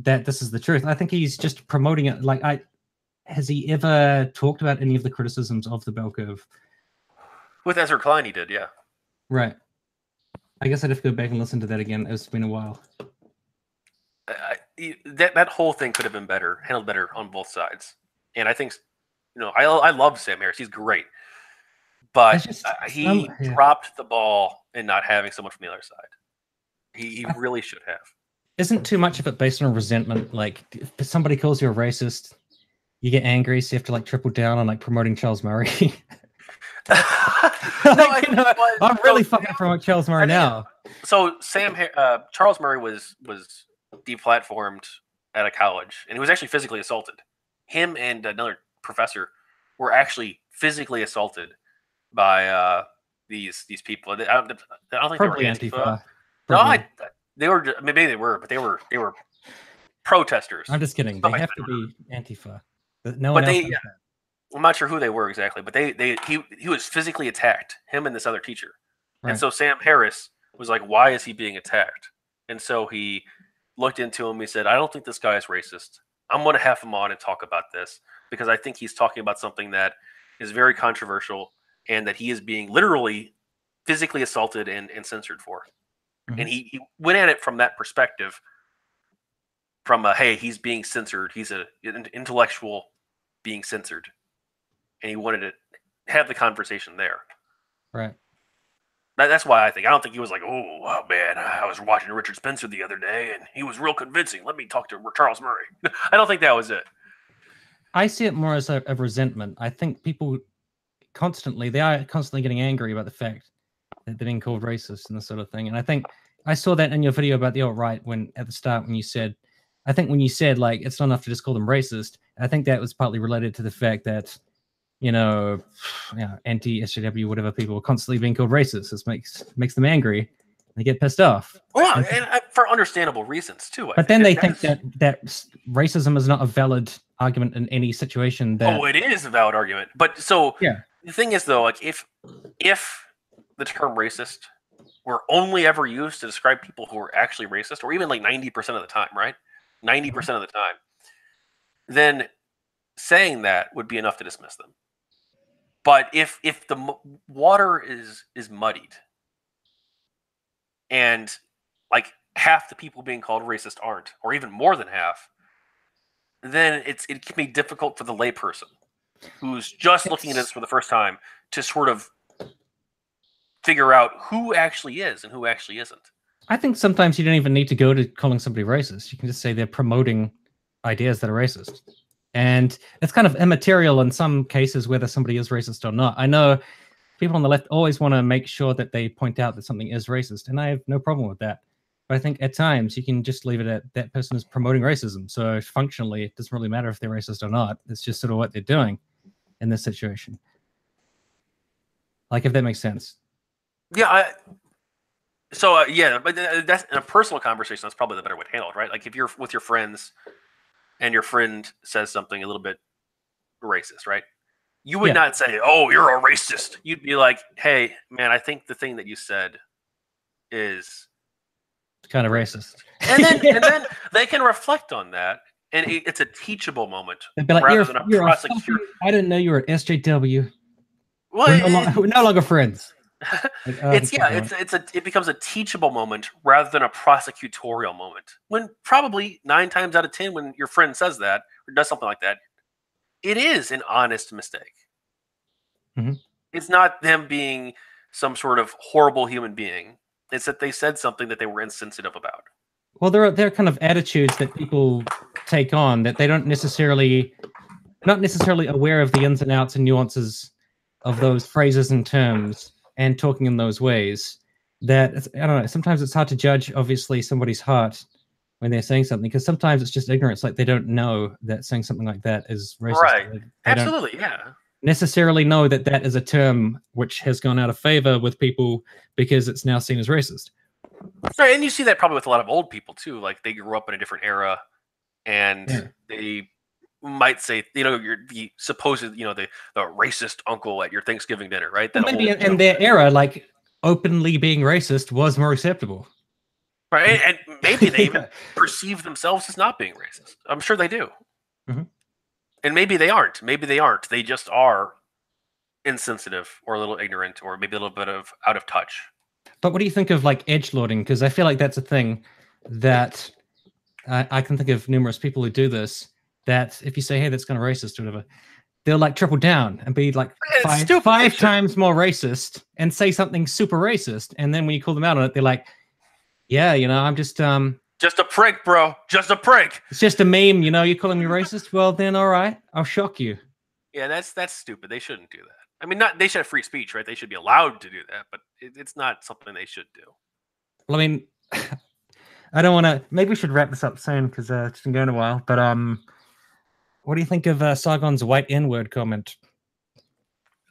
that this is the truth. I think he's just promoting it. Like, has he ever talked about any of the criticisms of the bell curve? With Ezra Klein, he did, yeah. Right. I guess I'd have to go back and listen to that again. It's been a while. That whole thing could have been better, handled better on both sides. And I think, I love Sam Harris. He's great. But he dropped the ball in not having someone from the other side. He really should have. Isn't too much of it based on resentment? Like, if somebody calls you a racist, you get angry, so you have to like triple down on like promoting Charles Murray. I'm really fucking promoting Charles Murray now. So Charles Murray was deplatformed at a college, and he was actually physically assaulted. Him and another professor were actually physically assaulted by these people. I don't think Probably they were Antifa. No, they were. Maybe they were, but they were protesters. I'm just kidding. They have to be Antifa. No one else. I'm not sure who they were exactly, but he was physically attacked. Him and this other teacher, right. And so Sam Harris was like, "Why is he being attacked?" And so he looked into him. He said, "I don't think this guy is racist. I'm going to have him on and talk about this because I think he's talking about something that is very controversial and that he is being literally physically assaulted and censored for." Mm-hmm. And he went at it from that perspective, from hey, he's being censored. He's an intellectual being censored. And he wanted to have the conversation there. Right. That's why I don't think he was like, oh man, I was watching Richard Spencer the other day and he was real convincing. Let me talk to Charles Murray. I don't think that was it. I see it more as a resentment. I think people they are constantly getting angry about the fact that they're being called racist and this sort of thing. And I think I saw that in your video about the alt-right at the start when you said, like, it's not enough to just call them racist. I think that was partly related to the fact that, anti-SJW, whatever people are constantly being called racist. This makes them angry. They get pissed off. Well, and for understandable reasons too. But then they think that racism is not a valid argument in any situation. It is a valid argument. But so the thing is though, like if the term racist were only ever used to describe people who were actually racist, or even like 90% of the time, right? 90% of the time, then saying that would be enough to dismiss them. But if the water is muddied and like half the people being called racist aren't, or even more than half, then it can be difficult for the layperson who's just looking at this for the first time to sort of figure out who actually is and who actually isn't. I think sometimes you don't even need to go to calling somebody racist. You can just say they're promoting ideas that are racist. And it's kind of immaterial in some cases whether somebody is racist or not. I know people on the left always want to make sure that they point out that something is racist, and I have no problem with that. But I think at times you can just leave it at that person is promoting racism. So functionally, it doesn't really matter if they're racist or not. It's just sort of what they're doing in this situation. Like, if that makes sense. Yeah. But that's in a personal conversation. That's probably the better way to handle it, right? Like if you're with your friends and your friend says something a little bit racist, right? You would not say, "Oh, you're a racist." You'd be like, "Hey, man, I think the thing that you said is kind of racist." And then they can reflect on that, and it's a teachable moment like, rather than a prosecution. I didn't know you were SJW. Well, we're no longer friends. Like, it becomes a teachable moment rather than a prosecutorial moment. When probably 9 times out of 10, when your friend says that or does something like that, it is an honest mistake. Mm-hmm. It's not them being some sort of horrible human being. It's that they said something that they were insensitive about. Well, there are kind of attitudes that people take on that they not necessarily aware of the ins and outs and nuances of those phrases and terms. And talking in those ways, that I don't know. Sometimes it's hard to judge, obviously, somebody's heart when they're saying something, because sometimes it's just ignorance. Like they don't know that saying something like that is racist. Right. They absolutely. Yeah. Necessarily know that is a term which has gone out of favor with people because it's now seen as racist. Right, and you see that probably with a lot of old people too. Like they grew up in a different era, and they might say, you're the supposed, the racist uncle at your Thanksgiving dinner, right? That maybe in their era, like openly being racist was more acceptable. Right, and maybe they even perceive themselves as not being racist. I'm sure they do. Mhm. And maybe they aren't. Maybe they aren't. They just are insensitive or a little ignorant or maybe a little bit of out of touch. But what do you think of like edgelording? Because I feel like that's a thing that I can think of numerous people who do this. That if you say, "Hey, that's kind of racist," or whatever, they'll like triple down and be like five times more racist and say something super racist. And then when you call them out on it, they're like, "Yeah, you know, I'm just a prick, bro. Just a prick. It's just a meme, you know. You're calling me racist. Well, then, all right, I'll shock you." Yeah, that's stupid. They shouldn't do that. I mean, not they should have free speech, right? They should be allowed to do that, but it's not something they should do. Well, I mean, I don't want to. Maybe we should wrap this up soon because it's been going a while. But what do you think of Sargon's white N-word comment?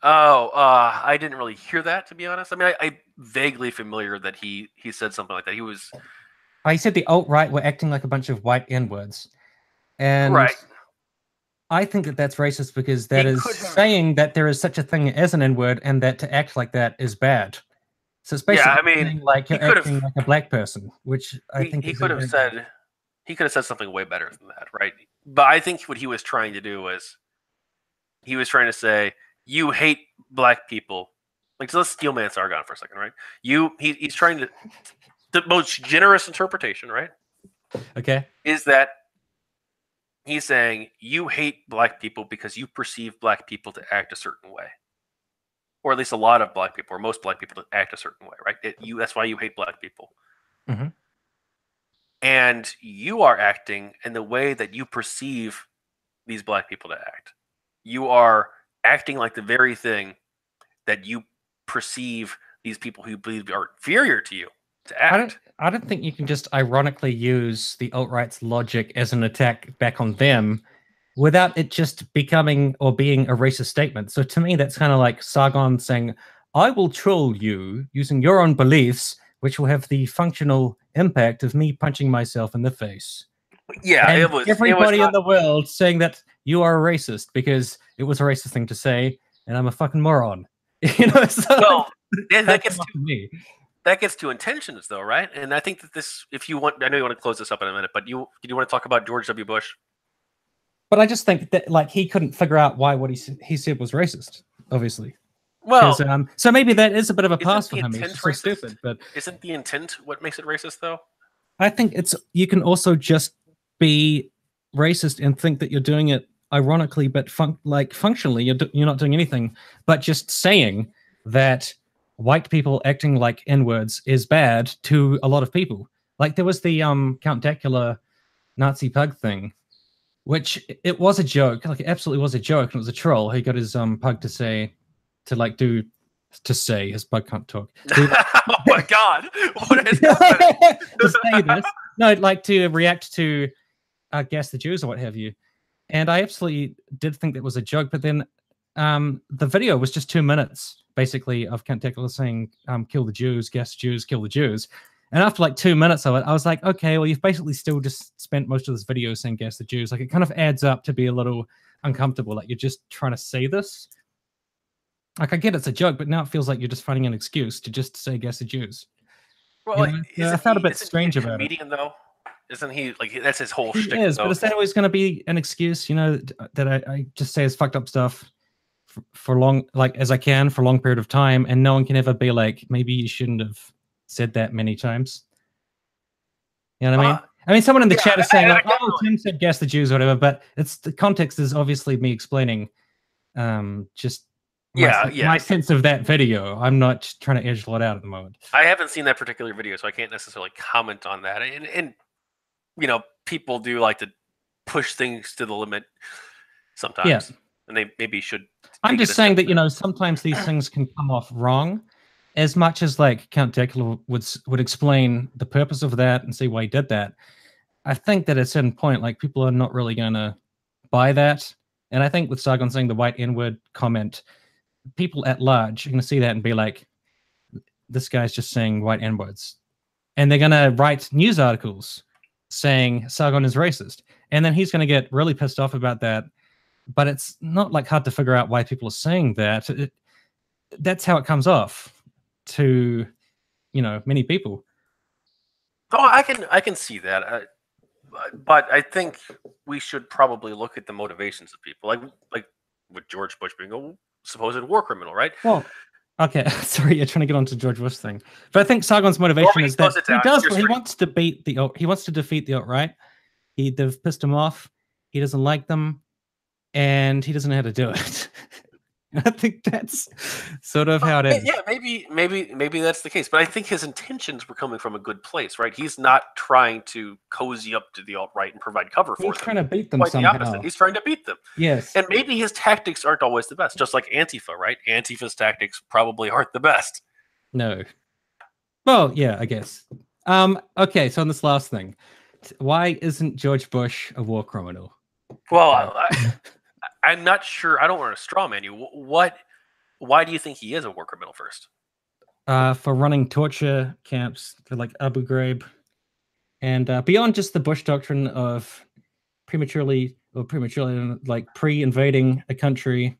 Oh, I didn't really hear that, to be honest. I mean, I vaguely familiar that he said something like that. He was. He said the alt-right were acting like a bunch of white N-words, and right. I think that that's racist because that is saying that there is such a thing as an N-word, and that to act like that is bad. So it's basically saying like you're acting like a black person, which I think he could have said. He could have said something way better than that, right? But I think what he was trying to do was he was trying to say, you hate black people. Like, so let's steelman Sargon for a second, right? He's trying to, the most generous interpretation, right? Okay. Is that he's saying you hate black people because you perceive black people to act a certain way. Or at least a lot of black people, or most black people to act a certain way, right? That's why you hate black people. Mm-hmm. And you are acting in the way that you perceive these black people to act. You are acting like the very thing that you perceive these people who believe are inferior to you to act. I don't think you can just ironically use the alt-right's logic as an attack back on them without it just becoming or being a racist statement. So to me, that's kind of like Sargon saying, I will troll you using your own beliefs, which will have the functional impact of me punching myself in the face. Yeah, and it was everybody in the world saying that you are a racist because it was a racist thing to say, and I'm a fucking moron. You know, so well, that gets to intentions, though, right? And I think that this, if you want, I know you want to close this up in a minute, but did you want to talk about George W. Bush? But I just think that like he couldn't figure out why what he said was racist, obviously. Well, so maybe that is a bit of a pass for him. It's so stupid, but isn't the intent what makes it racist, though? I think you can also just be racist and think that you're doing it ironically, but functionally you're not doing anything, but just saying that white people acting like N-words is bad to a lot of people. Like there was the Count Dackula Nazi pug thing, which it was a joke. Like it absolutely was a joke, and it was a troll. He got his pug to say his pug can't talk. Oh my god! What is happening? To say this? No, like to react to Gas the Jews or what have you. And I absolutely did think that was a joke, but then the video was just 2 minutes, basically, of Count Dackula saying, kill the Jews, gas Jews, kill the Jews. And after like 2 minutes of it, I was like, okay, well, you've basically still just spent most of this video saying gas the Jews. Like, it kind of adds up to be a little uncomfortable. Like, you're just trying to say this. Like, I get it's a joke, but now it feels like you're just finding an excuse to just say gas the Jews. Well, I felt a bit strange about comedian, it. Though? Isn't he, like, that's his whole shtick, is, but is that always going to be an excuse, you know, that I just say is fucked up stuff for long, like, as I can for a long period of time, and no one can ever be like, maybe you shouldn't have said that many times. You know what I mean? I mean, someone in the chat is saying, like, oh, Tim said gas the Jews or whatever, but the context is obviously me explaining just my sense of that video. I'm not trying to edge it out at the moment. I haven't seen that particular video, so I can't necessarily comment on that. And you know, people do like to push things to the limit sometimes, and they maybe should. I'm just saying that, you know, sometimes these things can come off wrong, as much as like Count Dackula would explain the purpose of that and see why he did that. I think that at a certain point, like, people are not really going to buy that. And I think with Sargon saying the white N-word comment, people at large are going to see that and be like, this guy's just saying white N-words. And they're going to write news articles saying Sargon is racist. And then he's going to get really pissed off about that. But it's not like hard to figure out why people are saying that. That's how it comes off to, you know, many people. Oh, I can see that. But I think we should probably look at the motivations of people, like with George Bush being a supposed war criminal, right? Well, okay, sorry, you're trying to get onto George Bush thing, but I think Sargon's motivation is that he does. He wants to beat the. He wants to defeat the alt-right. They've pissed him off. He doesn't like them, and he doesn't know how to do it. I think that's sort of how it is. Yeah, maybe that's the case. But I think his intentions were coming from a good place, right? He's not trying to cozy up to the alt-right and provide cover for them. He's trying to beat them Quite somehow. the opposite. He's trying to beat them. Yes. And maybe his tactics aren't always the best, just like Antifa, right? Antifa's tactics probably aren't the best. No. Well, yeah, I guess. Okay, so on this last thing, why isn't George Bush a war criminal? Well, I'm not sure. I don't want to straw man you. Why do you think he is a war criminal first? For running torture camps for like Abu Ghraib, and beyond just the Bush doctrine of prematurely like pre-invading a country.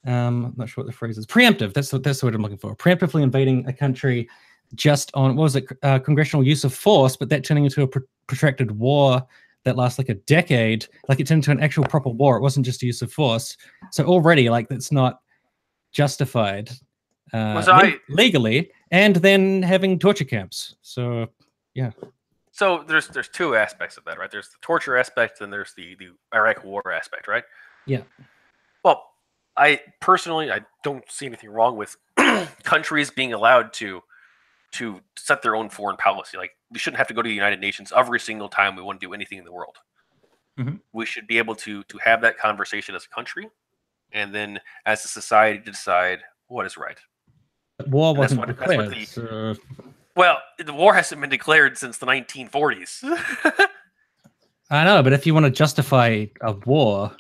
I'm not sure what the phrase is. Preemptive. That's the word I'm looking for. Preemptively invading a country just on what was it? Congressional use of force, but that turning into a protracted war that lasts like a decade. Like it turned into an actual proper war. It wasn't just use of force. So already, like that's not justified legally. And then having torture camps. So yeah. So there's two aspects of that, right? There's the torture aspect, and there's the Iraq war aspect, right? Yeah. Well, I personally don't see anything wrong with countries being allowed to set their own foreign policy. Like we shouldn't have to go to the United Nations every single time we want to do anything in the world. Mm-hmm. We should be able to have that conversation as a country, and then as a society to decide what is right. War wasn't declared. Well, the war hasn't been declared since the 1940s. I know, but if you want to justify a war,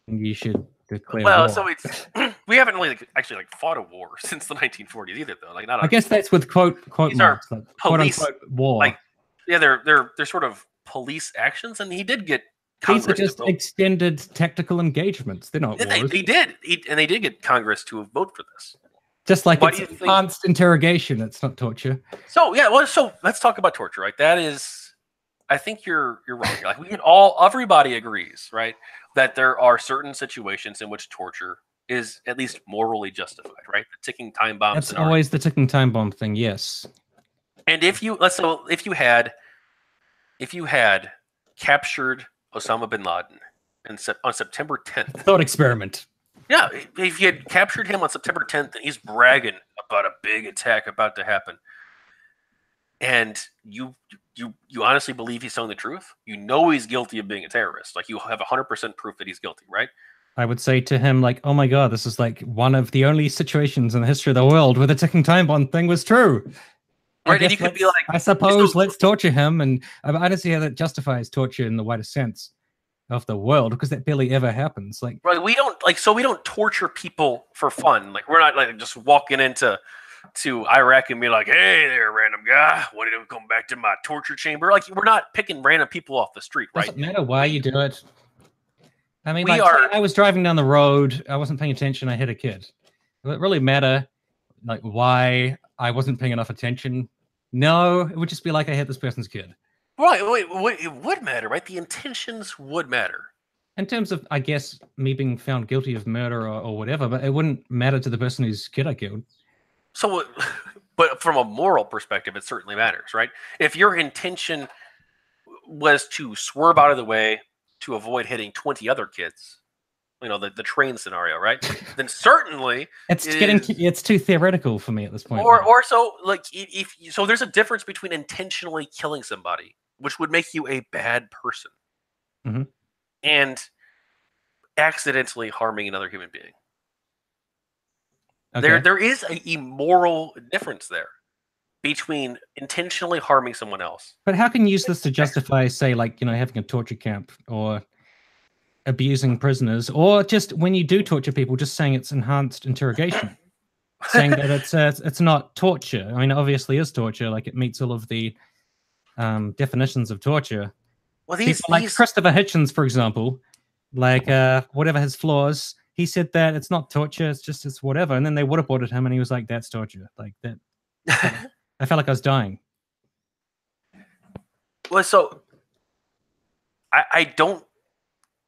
you should declare war. So it's we haven't really actually fought a war since the 1940s either, though. Like, not. I guess that's with quote marks, like, police, quote unquote war. Like, yeah, they're sort of police actions, and he did get Congress. These are just extended tactical engagements. They're not wars. They did get Congress to vote for this. Just like it's enhanced interrogation, it's not torture. So yeah, so let's talk about torture, right? That is, I think you're wrong. Like everybody agrees, right, that there are certain situations in which torture is at least morally justified, right? The ticking time bomb. That's always the ticking time bomb thing, yes. And if you had captured Osama bin Laden on September 10th, thought experiment. Yeah, if you had captured him on September 10th and he's bragging about a big attack about to happen, and you honestly believe he's telling the truth, you know he's guilty of being a terrorist. Like you have 100% proof that he's guilty, right? I would say to him, like, oh my God, this is like one of the only situations in the history of the world where the ticking time bomb thing was true. Right, and you could be like, I suppose let's torture him, and I don't see how that justifies torture in the widest sense of the world, because that barely ever happens. Like, right, we don't torture people for fun. Like, we're not like just walking into Iraq and be like, hey there, random guy, why don't you come back to my torture chamber? Like, we're not picking random people off the street, right? Doesn't matter why you do it. I mean, I was driving down the road, I wasn't paying attention, I hit a kid. Does it really matter, like, why I wasn't paying enough attention? No, it would just be like I hit this person's kid. Right, wait, it would matter, right? The intentions would matter. In terms of, I guess, me being found guilty of murder or whatever, but it wouldn't matter to the person whose kid I killed. So, but from a moral perspective, it certainly matters, right? If your intention was to swerve out of the way to avoid hitting 20 other kids, you know, the train scenario, right? Then certainly it's too theoretical for me at this point. Or so, like, so there's a difference between intentionally killing somebody, which would make you a bad person, mm-hmm. and accidentally harming another human being. Okay. There is a moral difference there between intentionally harming someone else. But how can you use this to justify, say, like, you know, having a torture camp or abusing prisoners, or just when you do torture people, just saying it's enhanced interrogation, saying that it's not torture? I mean, it obviously is torture. Like, it meets all of the definitions of torture. Well, like Christopher Hitchens, for example, like whatever his flaws, he said that it's not torture, it's whatever, and then they waterboarded him, and he was like, "That's torture." Like that. I felt like I was dying. Well, so I don't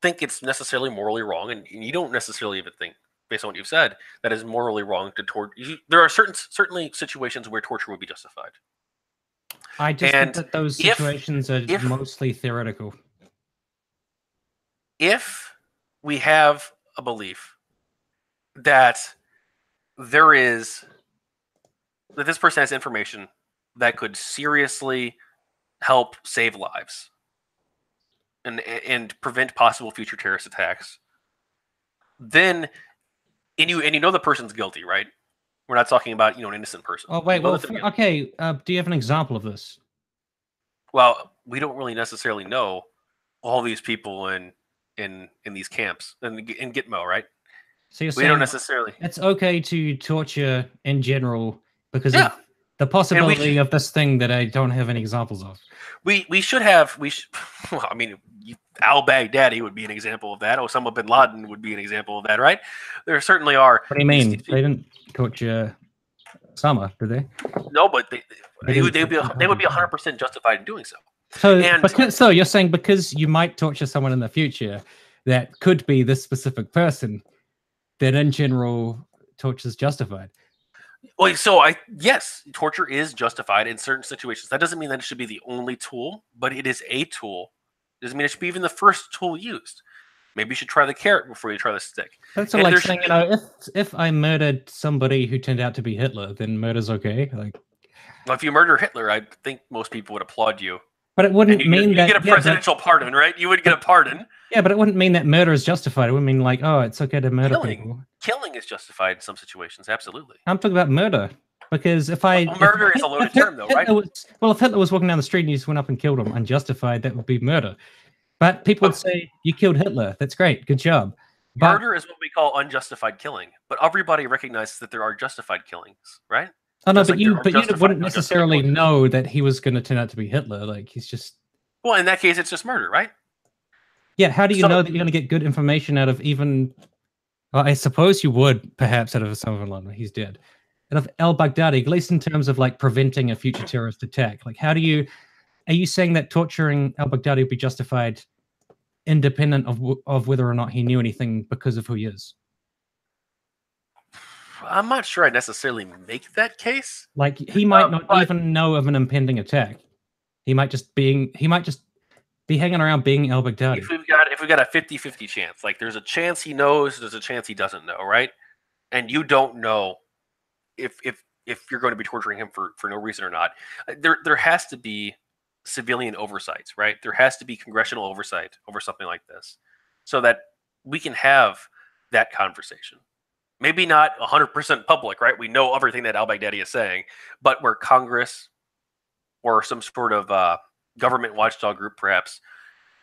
think it's necessarily morally wrong, and you don't necessarily even think, based on what you've said, that is morally wrong to torture. There are certainly situations where torture would be justified. I just think And that those if situations are if mostly theoretical. if we have a belief that there is that this person has information that could seriously help save lives and prevent possible future terrorist attacks, then and you know the person's guilty, right? We're not talking about an innocent person. Oh wait, You know well, that they're okay. Do you have an example of this? Well, we don't really necessarily know all these people in these camps in Gitmo, right? So you're We don't saying necessarily. it's okay to torture in general because Yeah, of the and possibility of this thing that I don't have any examples of. we should have well, I mean, Al Baghdadi would be an example of that. Osama bin Laden would be an example of that, right? There certainly are. What do you These mean? They didn't torture Osama, did they? No, but They would didn't be torture they would be Bin Laden. 100% justified in doing so. So, And so you're saying because you might torture someone in the future that could be this specific person, that in general torture is justified. well, yes, torture is justified in certain situations. That doesn't mean that it should be the only tool, but it is a tool. It doesn't mean it should be even the first tool used. Maybe you should try the carrot before you try the stick. That's sort of like saying, if I murdered somebody who turned out to be Hitler, then murder's okay. Like, well, if you murder Hitler, I think most people would applaud you. but it wouldn't mean that you get a presidential pardon, right? You would get a pardon. Yeah, but it wouldn't mean that murder is justified. It would mean like, oh, it's okay to murder people. Killing is justified in some situations, absolutely. I'm talking about murder. Because murder is a loaded term, though, right? If Hitler was walking down the street and you just went up and killed him, unjustified, that would be murder. But people would say, you killed Hitler. That's great. Good job. Murder is what we call unjustified killing. But everybody recognizes that there are justified killings, right? Oh, no, but you wouldn't necessarily know that he was going to turn out to be Hitler. Like, he's just... Well, in that case, it's just murder, right? Yeah, how do you know that you're going to get good information out of even... Well, I suppose you would, perhaps, out of Osama bin Laden. He's dead. Out of al-Baghdadi, at least in terms of, like, preventing a future terrorist attack. Like, how do you... Are you saying that torturing al-Baghdadi would be justified independent of whether or not he knew anything because of who he is? I'm not sure I necessarily make that case. Like, he might not even know of an impending attack. He might just be hanging around being al-Baghdadi. If we've got a 50-50 chance, like there's a chance he knows, there's a chance he doesn't know, right? And you don't know if you're going to be torturing him for no reason or not. There has to be civilian oversight, right? There has to be congressional oversight over something like this, so that we can have that conversation. Maybe not 100% public, right? We know everything that al-Baghdadi is saying, but where Congress or some sort of government watchdog group perhaps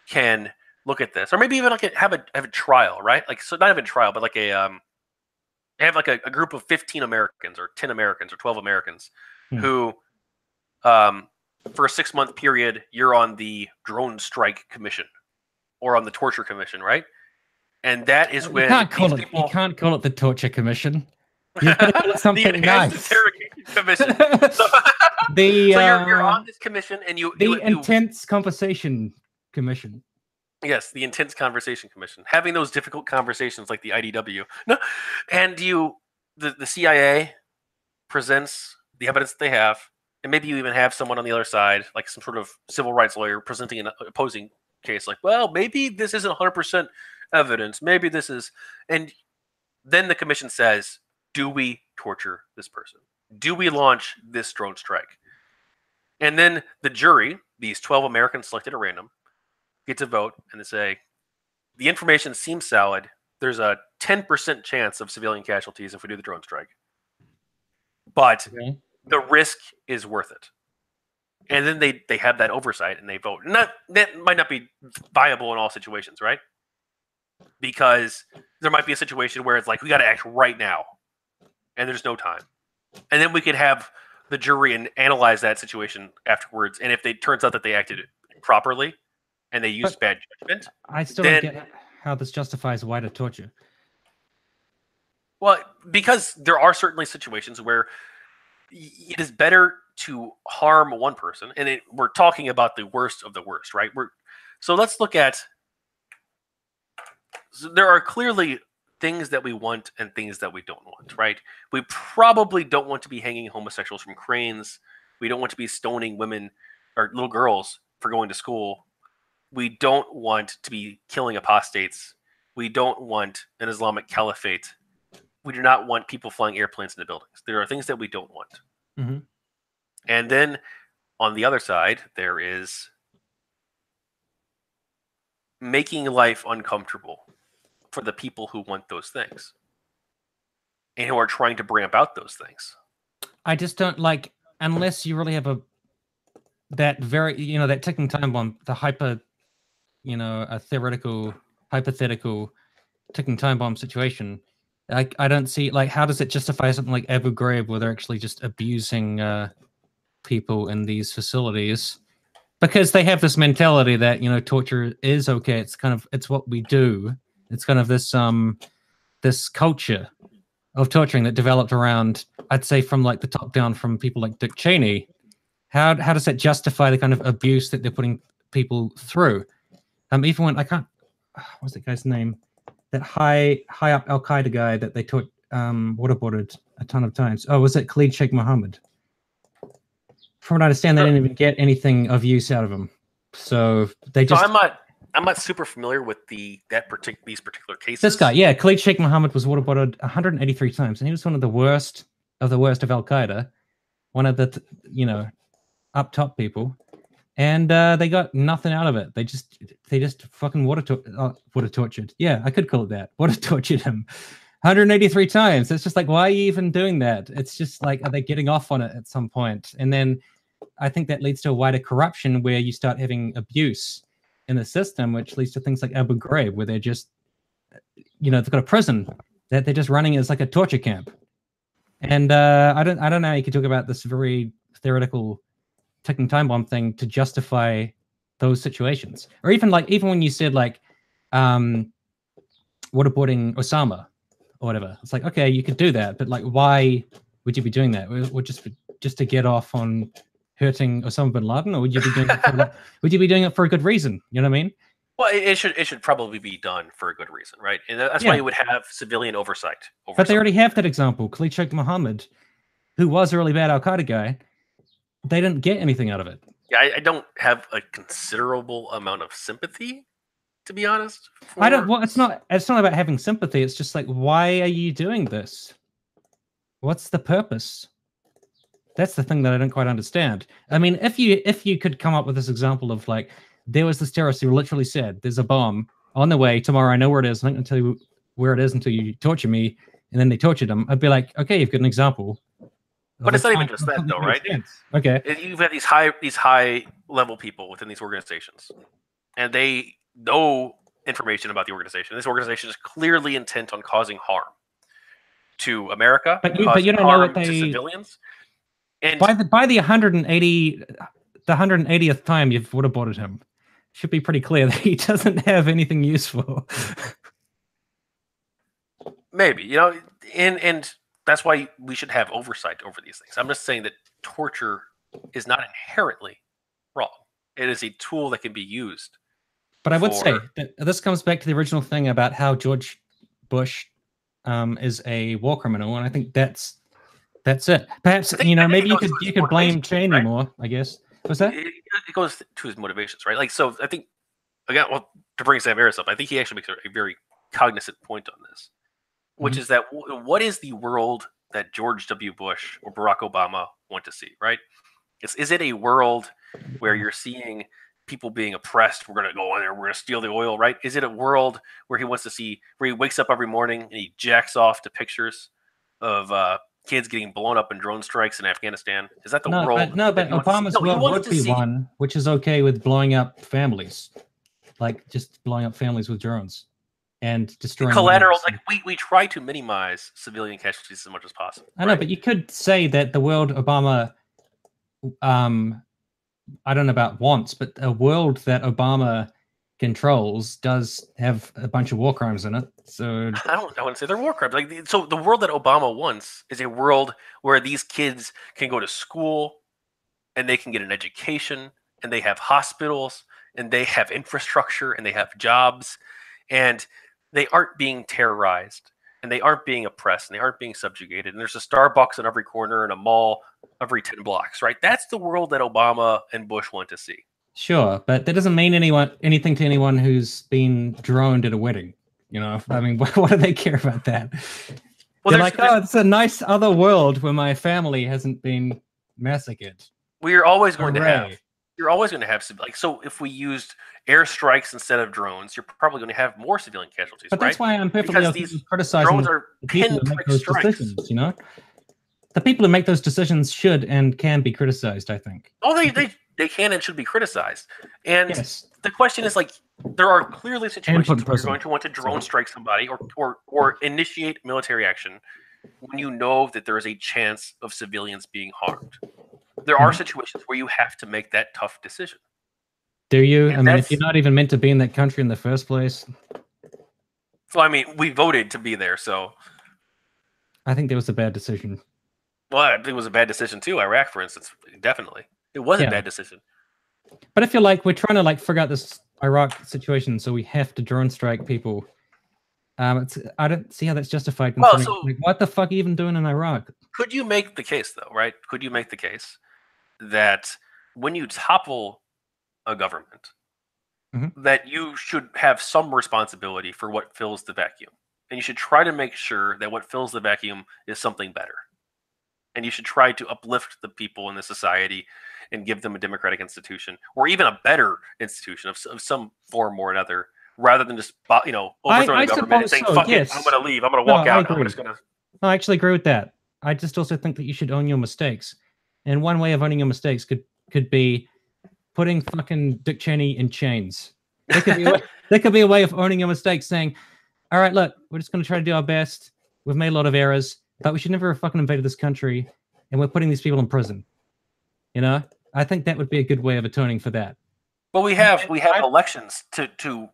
can look at this, or maybe even like have a trial, right? Like, so not even trial, but like have like a group of 15 Americans or 10 Americans or 12 Americans who, for a 6-month period, you're on the drone strike commission or on the torture commission, right? And that is when you can't call it the torture commission. You've got to call it something nice. Interrogation commission. So, you're on this commission, and intense conversation commission. Yes, the intense conversation commission, having those difficult conversations like the IDW. No, and the CIA presents the evidence that they have, and maybe you even have someone on the other side, like some sort of civil rights lawyer, presenting an opposing case, like, well, maybe this isn't 100% evidence, maybe this is, and then the commission says, do we torture this person? Do we launch this drone strike? And then the jury, these 12 Americans selected at random, get to vote, and they say, the information seems solid. There's a 10% chance of civilian casualties if we do the drone strike. But the risk is worth it. And then they have that oversight and they vote. And that might not be viable in all situations, right? Because there might be a situation where it's like, we got to act right now, and there's no time. And then we could have the jury and analyze that situation afterwards. And if it turns out that they acted properly and they used bad judgment, I still don't get how this justifies wider torture. Well, because there are certainly situations where it is better to harm one person, and we're talking about the worst of the worst, right? So let's look at. So there are clearly things that we want and things that we don't want, right? We probably don't want to be hanging homosexuals from cranes. We don't want to be stoning women or little girls for going to school. We don't want to be killing apostates. We don't want an Islamic caliphate. We do not want people flying airplanes into buildings. There are things that we don't want. Mm-hmm. And then on the other side, there is making life uncomfortable for the people who want those things and who are trying to bring about those things. I just don't like, unless you really have that ticking time bomb, the a theoretical, hypothetical ticking time bomb situation. I don't see, like, how does it justify something like Abu Ghraib where they're actually just abusing people in these facilities? Because they have this mentality that, torture is okay. It's what we do. It's kind of this culture of torturing that developed around, I'd say, from like the top down, from people like Dick Cheney. How does that justify the kind of abuse that they're putting people through? Even when what's that guy's name? That high up Al Qaeda guy that they waterboarded a ton of times. Oh, was it Khalid Sheikh Mohammed? From what I understand, they didn't even get anything of use out of him. So they just. So I'm not super familiar with these particular cases. This guy, yeah, Khalid Sheikh Mohammed was waterboarded 183 times, and he was one of the worst of Al Qaeda, one of the up top people, and they got nothing out of it. They just fucking water tortured. Yeah, I could call it that. Water tortured him 183 times. It's just like, why are you even doing that? It's just like, are they getting off on it at some point? And then I think that leads to a wider corruption where you start having abuse in the system, which leads to things like Abu Ghraib, where they're just, they've got a prison that they're just running as like a torture camp. And I don't know how you could talk about this very theoretical ticking time bomb thing to justify those situations, or even when you said like waterboarding Osama or whatever. It's like, okay, you could do that, but like, why would you be doing that? Or just to get off on hurting Osama bin Laden, or would you be doing it for a good reason? You know what I mean? Well, it should probably be done for a good reason, right? And that's why you would have civilian oversight. But they already have that example, Khalid Sheikh Mohammed, who was a really bad Al Qaeda guy. They didn't get anything out of it. Yeah, I don't have a considerable amount of sympathy, to be honest. I don't. Well, it's not about having sympathy. It's just like, why are you doing this? What's the purpose? That's the thing that I don't quite understand. I mean, if you could come up with this example of like, there was this terrorist who literally said, "There's a bomb on the way tomorrow. I know where it is. I'm not going to tell you where it is until you torture me." And then they tortured him. I'd be like, okay, you've got an example. But it's not even just that, though, right? Okay. You've got these high level people within these organizations, and they know information about the organization. This organization is clearly intent on causing harm to America, but you don't know what they to civilians. And by the 180th time you've waterboarded him, it should be pretty clear that he doesn't have anything useful. Maybe, and that's why we should have oversight over these things. I'm just saying that torture is not inherently wrong. It is a tool that can be used. But I would say that this comes back to the original thing about how George Bush is a war criminal, and I think that's it. Perhaps maybe you could blame Cheney more. I guess. What's that? It goes to his motivations, right? Like, so I think again, to bring Sam Harris up, I think he actually makes a very cognizant point on this, which is that what is the world that George W. Bush or Barack Obama want to see, right? Is it a world where you're seeing people being oppressed? We're going to go in there, we're going to steal the oil, right? Is it a world where he wants to see, where he wakes up every morning and he jacks off to pictures of kids getting blown up in drone strikes in Afghanistan? Is that the world? No, but Obama's world would be one which is okay with blowing up families, like just blowing up families with drones. And destroying collateral, like we try to minimize civilian casualties as much as possible. I know, but you could say that the world Obama, I don't know about wants, but a world that Obama controls does have a bunch of war crimes in it. So I wouldn't say they're war crimes. Like, so the world that Obama wants is a world where these kids can go to school and they can get an education and they have hospitals and they have infrastructure and they have jobs and they aren't being terrorized and they aren't being oppressed and they aren't being subjugated. And there's a Starbucks in every corner and a mall every 10 blocks, right? That's the world that Obama and Bush want to see. sure, but that doesn't mean anything to anyone who's been droned at a wedding. You know, I mean, what do they care about that? Well, They're like, oh, it's a nice other world where my family hasn't been massacred. We're always going to have. You're always going to have, like, so if we used airstrikes instead of drones, you're probably going to have more civilian casualties. But right? That's why I'm perfectly okay with criticizing drones are the people who make those strikes. decisions. You know, the people who make those decisions should and can be criticized, I think. Oh, they can and should be criticized. And yes. The question is, like, there are clearly situations where you're going to want to drone strike somebody or initiate military action when you know that there is a chance of civilians being harmed. There are situations where you have to make that tough decision. Do you? And I mean, if you're not even meant to be in that country in the first place. Well, I mean, we voted to be there, so. I think that was a bad decision. Well, I think it was a bad decision too. Iraq, for instance, definitely. It was a bad decision. But if you're like, we're trying to like figure out this Iraq situation, so we have to drone strike people. I don't see how that's justified. Well, so, like, what the fuck are you even doing in Iraq? Could you make the case, though, right? Could you make the case that when you topple a government, that you should have some responsibility for what fills the vacuum? And you should try to make sure that what fills the vacuum is something better. And you should try to uplift the people in the society and give them a democratic institution or even a better institution of some form or another, rather than just, overthrowing the government and saying, fuck it, I'm going to leave, I'm going to walk out. I'm just going to... No, I actually agree with that. I just also think that you should own your mistakes. And one way of owning your mistakes could be putting fucking Dick Cheney in chains. There could be a way of owning your mistakes, saying, all right, look, we're just going to try to do our best. We've made a lot of errors, but we should never have fucking invaded this country, and we're putting these people in prison. You know? I think that would be a good way of atoning for that. Well, we have elections to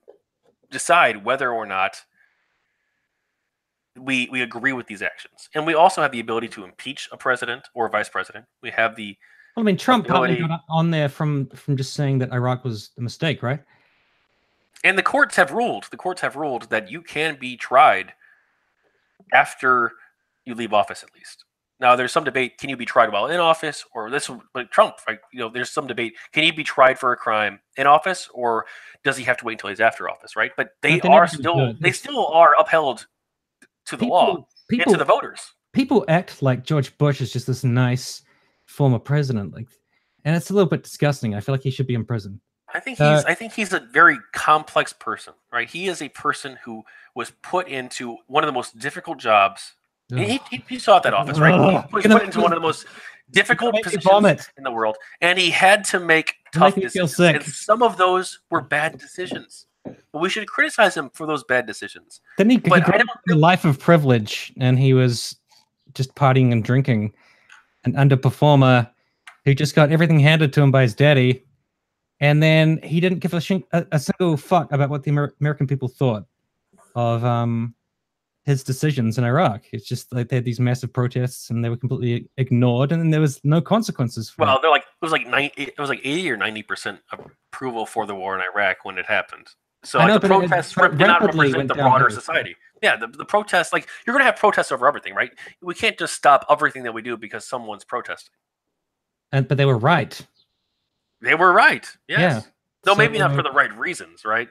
decide whether or not we agree with these actions. And we also have the ability to impeach a president or a vice president. We have the Trump probably got on there from just saying that Iraq was a mistake, right? And the courts have ruled that you can be tried after you leave office, at least. Now, there's some debate: can you be tried while in office, or this? Like Trump, right? There's some debate: can he be tried for a crime in office, or does he have to wait until he's after office? Right? But they still are upheld to the law and to the voters. People act like George Bush is just this nice former president, and it's a little bit disgusting. I feel like he should be in prison. I think he's a very complex person, right? He is a person who was put into one of the most difficult jobs. He saw that office, right? He was put into one of the most difficult positions in the world, and he had to make tough decisions. And some of those were bad decisions. But we should criticize him for those bad decisions. Then he grew up a life of privilege, and he was just partying and drinking, an underperformer who just got everything handed to him by his daddy, and then he didn't give a single fuck about what the American people thought of his decisions in Iraq. It's just like they had these massive protests and they were completely ignored, and then there was no consequences for it. They're like it was like 80 or 90% approval for the war in Iraq when it happened. So the protests did not represent the broader society. Yeah, the protests, like, you're going to have protests over everything, right? We can't just stop everything that we do because someone's protesting. But they were right. They were right. Yes. Yeah. Though maybe not for the right reasons, right?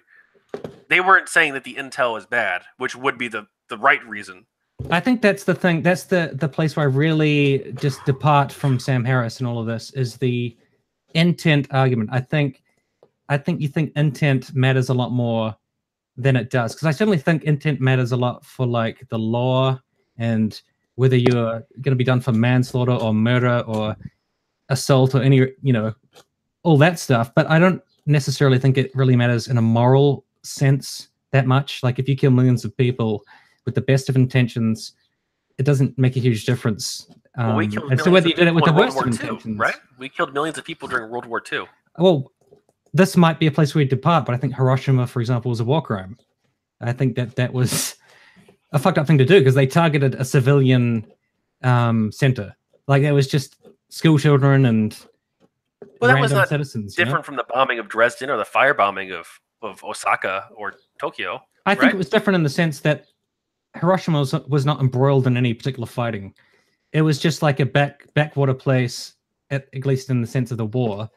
They weren't saying that the intel is bad, which would be the right reason. I think that's the thing. That's the place where I really just depart from Sam Harris and all of this, is the intent argument. I think you think intent matters a lot more than it does, because I certainly think intent matters a lot for like the law and whether you're going to be done for manslaughter or murder or assault or any, all that stuff. But I don't necessarily think it really matters in a moral sense that much. Like, if you kill millions of people with the best of intentions, it doesn't make a huge difference. We killed and so whether you did it with the worst of intentions, intentions, right? We killed millions of people during World War II. Well, this might be a place where we depart, but I think Hiroshima, for example, was a war crime. I think that was a fucked up thing to do because they targeted a civilian center. Like it was just school children and that was random not citizens. different from the bombing of Dresden or the firebombing of Osaka or Tokyo. I think it was different in the sense that Hiroshima was not embroiled in any particular fighting. It was just like a backwater place, at least in the sense of the war,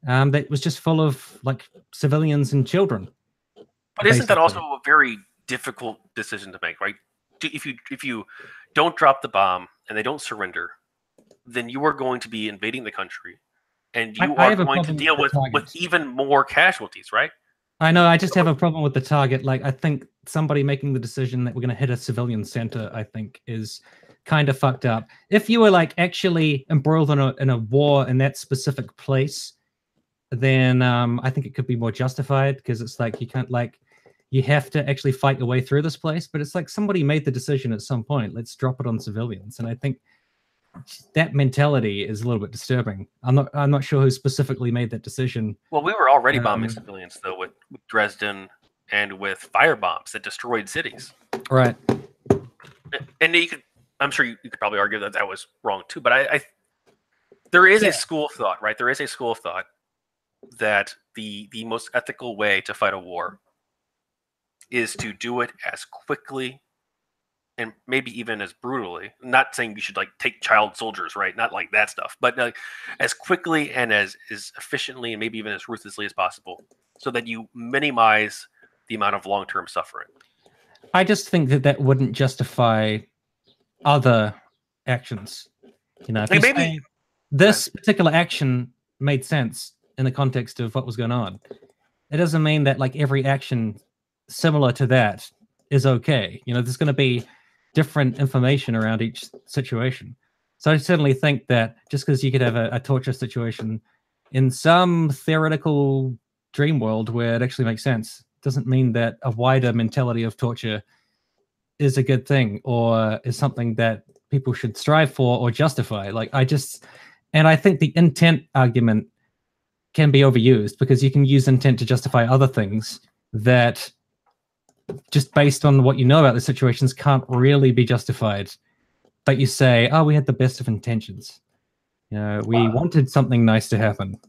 that was just full of like civilians and children. But isn't that also a very difficult decision to make, right? If you don't drop the bomb and they don't surrender, then you are going to be invading the country, and you are going to deal with even more casualties, right? I know. I just have a problem with the target. Like, I think somebody making the decision that we're going to hit a civilian center, I think, is kind of fucked up. If you were like actually embroiled in a war in that specific place, then I think it could be more justified because it's like you have to actually fight your way through this place. But it's like somebody made the decision at some point. Let's drop it on civilians, and I think that mentality is a little bit disturbing. I'm not sure who specifically made that decision. Well, we were already bombing civilians though with Dresden and with firebombs that destroyed cities. Right. And I'm sure you could probably argue that that was wrong too. But there is a school of thought, right? There is a school of thought that the most ethical way to fight a war is to do it as quickly and maybe even as brutally. I'm not saying you should like take child soldiers, right? Not like that stuff, but as quickly and as efficiently and maybe even as ruthlessly as possible, so that you minimize the amount of long-term suffering. I just think that wouldn't justify other actions. You know, if maybe this particular action made sense in the context of what was going on, it doesn't mean that like every action similar to that is okay. You know, there's going to be different information around each situation. So I certainly think that just because you could have a torture situation in some theoretical dream world where it actually makes sense, doesn't mean that a wider mentality of torture is a good thing or is something that people should strive for or justify. And I think the intent argument can be overused because you can use intent to justify other things that just based on what you know about the situations can't really be justified. But you say, oh, we had the best of intentions. You know, we wanted something nice to happen.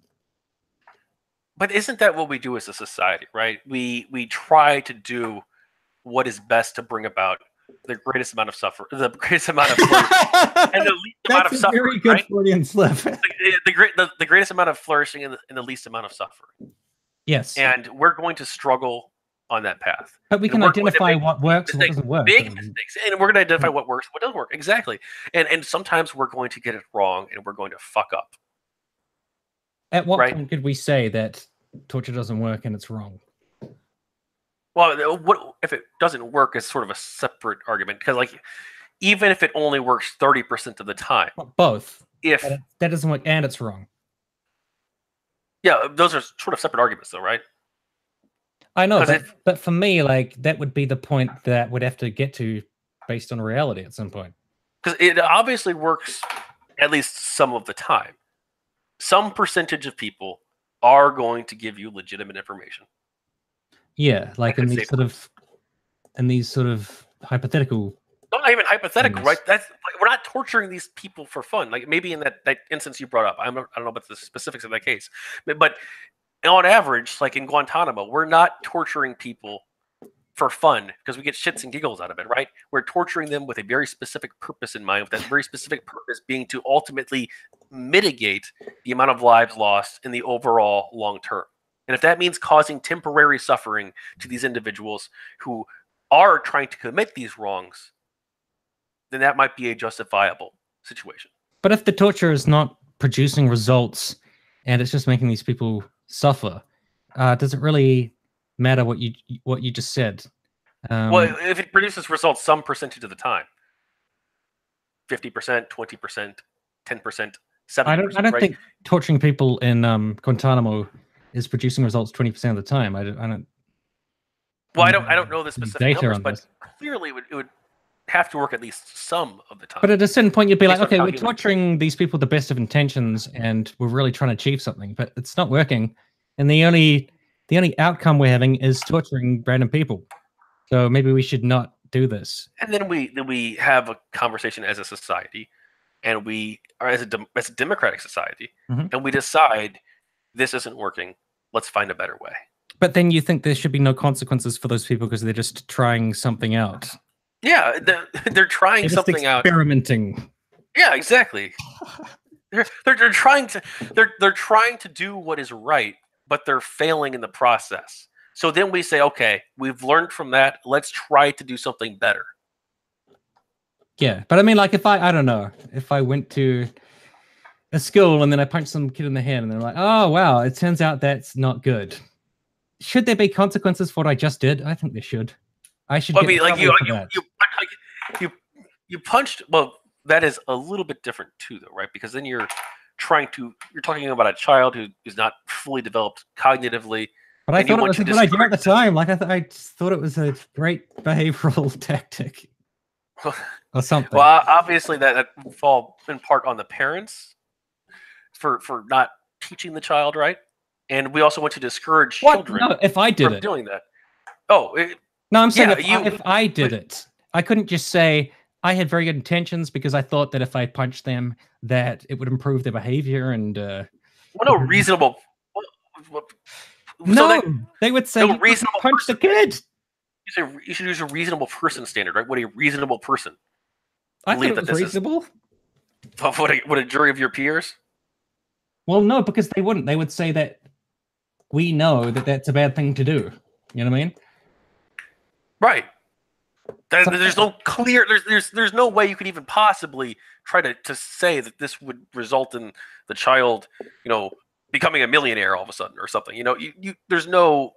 But isn't that what we do as a society, right? We try to do what is best to bring about the greatest amount of suffering, the greatest amount of flourishing, and the least amount of suffering. Very good, right? Freudian slip. the greatest amount of flourishing and the least amount of suffering. Yes. And we're going to struggle on that path. But we can identify what works and what doesn't work. Big mistakes. And we're going to identify what works, what doesn't work. Exactly. And sometimes we're going to get it wrong and we're going to fuck up. At what point could we say that torture doesn't work and it's wrong? Well, what if it doesn't work is sort of a separate argument, because like even if it only works 30% of the time. Both. If that doesn't work and it's wrong. Yeah, those are sort of separate arguments though, right? I know, but for me, like that would be the point that would have to get to based on reality at some point. Because it obviously works at least some of the time. Some percentage of people are going to give you legitimate information. Yeah, like in these sort of hypothetical. Not even hypothetical, right? That's like, we're not torturing these people for fun. Like maybe in that instance you brought up, I don't know about the specifics of that case, but on average, like in Guantanamo, we're not torturing people for fun because we get shits and giggles out of it, right? We're torturing them with a very specific purpose in mind, with that very specific purpose being to ultimately mitigate the amount of lives lost in the overall long term. And if that means causing temporary suffering to these individuals who are trying to commit these wrongs, then that might be a justifiable situation. But if the torture is not producing results and it's just making these people suffer, does it really matter what you just said? Well, if it produces results some percentage of the time, 50%, 20%, 10%, 7%. I don't think torturing people in Guantanamo is producing results 20% of the time. I don't. Well, I don't know the specific numbers, but clearly it would have to work at least some of the time. But at a certain point, you'd be like, okay, we're torturing these people with the best of intentions, and we're really trying to achieve something, but it's not working. and the only outcome we're having is torturing random people. So maybe we should not do this. And then we have a conversation as a society, and we are as a democratic society, and we decide this isn't working. Let's find a better way. But then you think there should be no consequences for those people because they're just trying something out. Yeah, they're trying something out. Experimenting. Yeah, exactly. they're trying to do what is right, but they're failing in the process. So then we say, okay, we've learned from that. Let's try to do something better. Yeah, but I mean, like, if I don't know, if I went to a school and then I punched some kid in the head and they're like, oh, wow, it turns out that's not good. Should there be consequences for what I just did? I think there should. I should. Well, I mean, like you punched. Well, that is a little bit different too, though, right? Because then you're talking about a child who is not fully developed cognitively. But I thought it was a good idea at the time. Like I thought it was a great behavioral tactic or something. Well, obviously that would fall in part on the parents for not teaching the child right, and we also want to discourage children. No, if I did from doing that. Oh, no, I'm saying if I did it, I couldn't just say I had very good intentions because I thought that if I punched them, that it would improve their behavior and. Well, no reasonable. No, they would say you punch the kid. You should use a reasonable person standard, right? What a reasonable person. I think it was reasonable. What a jury of your peers? Well, no, because they wouldn't. They would say that we know that that's a bad thing to do. You know what I mean? Right. There's no clear. There's no way you could even possibly try to say that this would result in the child, becoming a millionaire all of a sudden or something. There's no.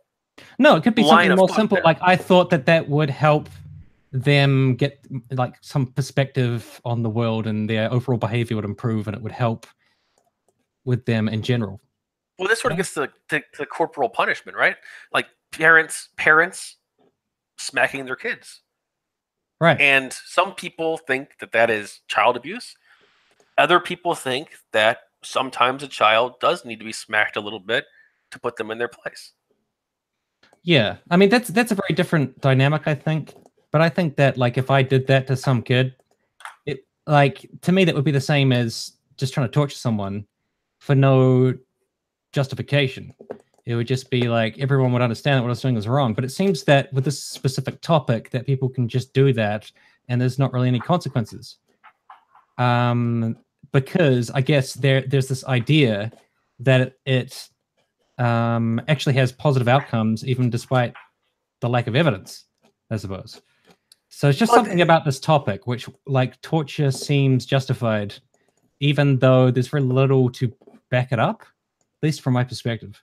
No, it could be something more simple. Like I thought that would help them get like some perspective on the world and their overall behavior would improve and it would help with them in general. Well, this sort of gets to corporal punishment, right? Like parents smacking their kids. Right. And some people think that is child abuse. Other people think that sometimes a child does need to be smacked a little bit to put them in their place. Yeah. I mean, that's a very different dynamic, I think. But I think that, like, if I did that to some kid, to me, that would be the same as just trying to torture someone for no justification. It would just be like everyone would understand that what I was doing was wrong. But it seems that with this specific topic that people can just do that and there's not really any consequences. Because I guess there's this idea that it actually has positive outcomes even despite the lack of evidence, I suppose. So it's just something about this topic which, like, torture seems justified even though there's very little to back it up, at least from my perspective.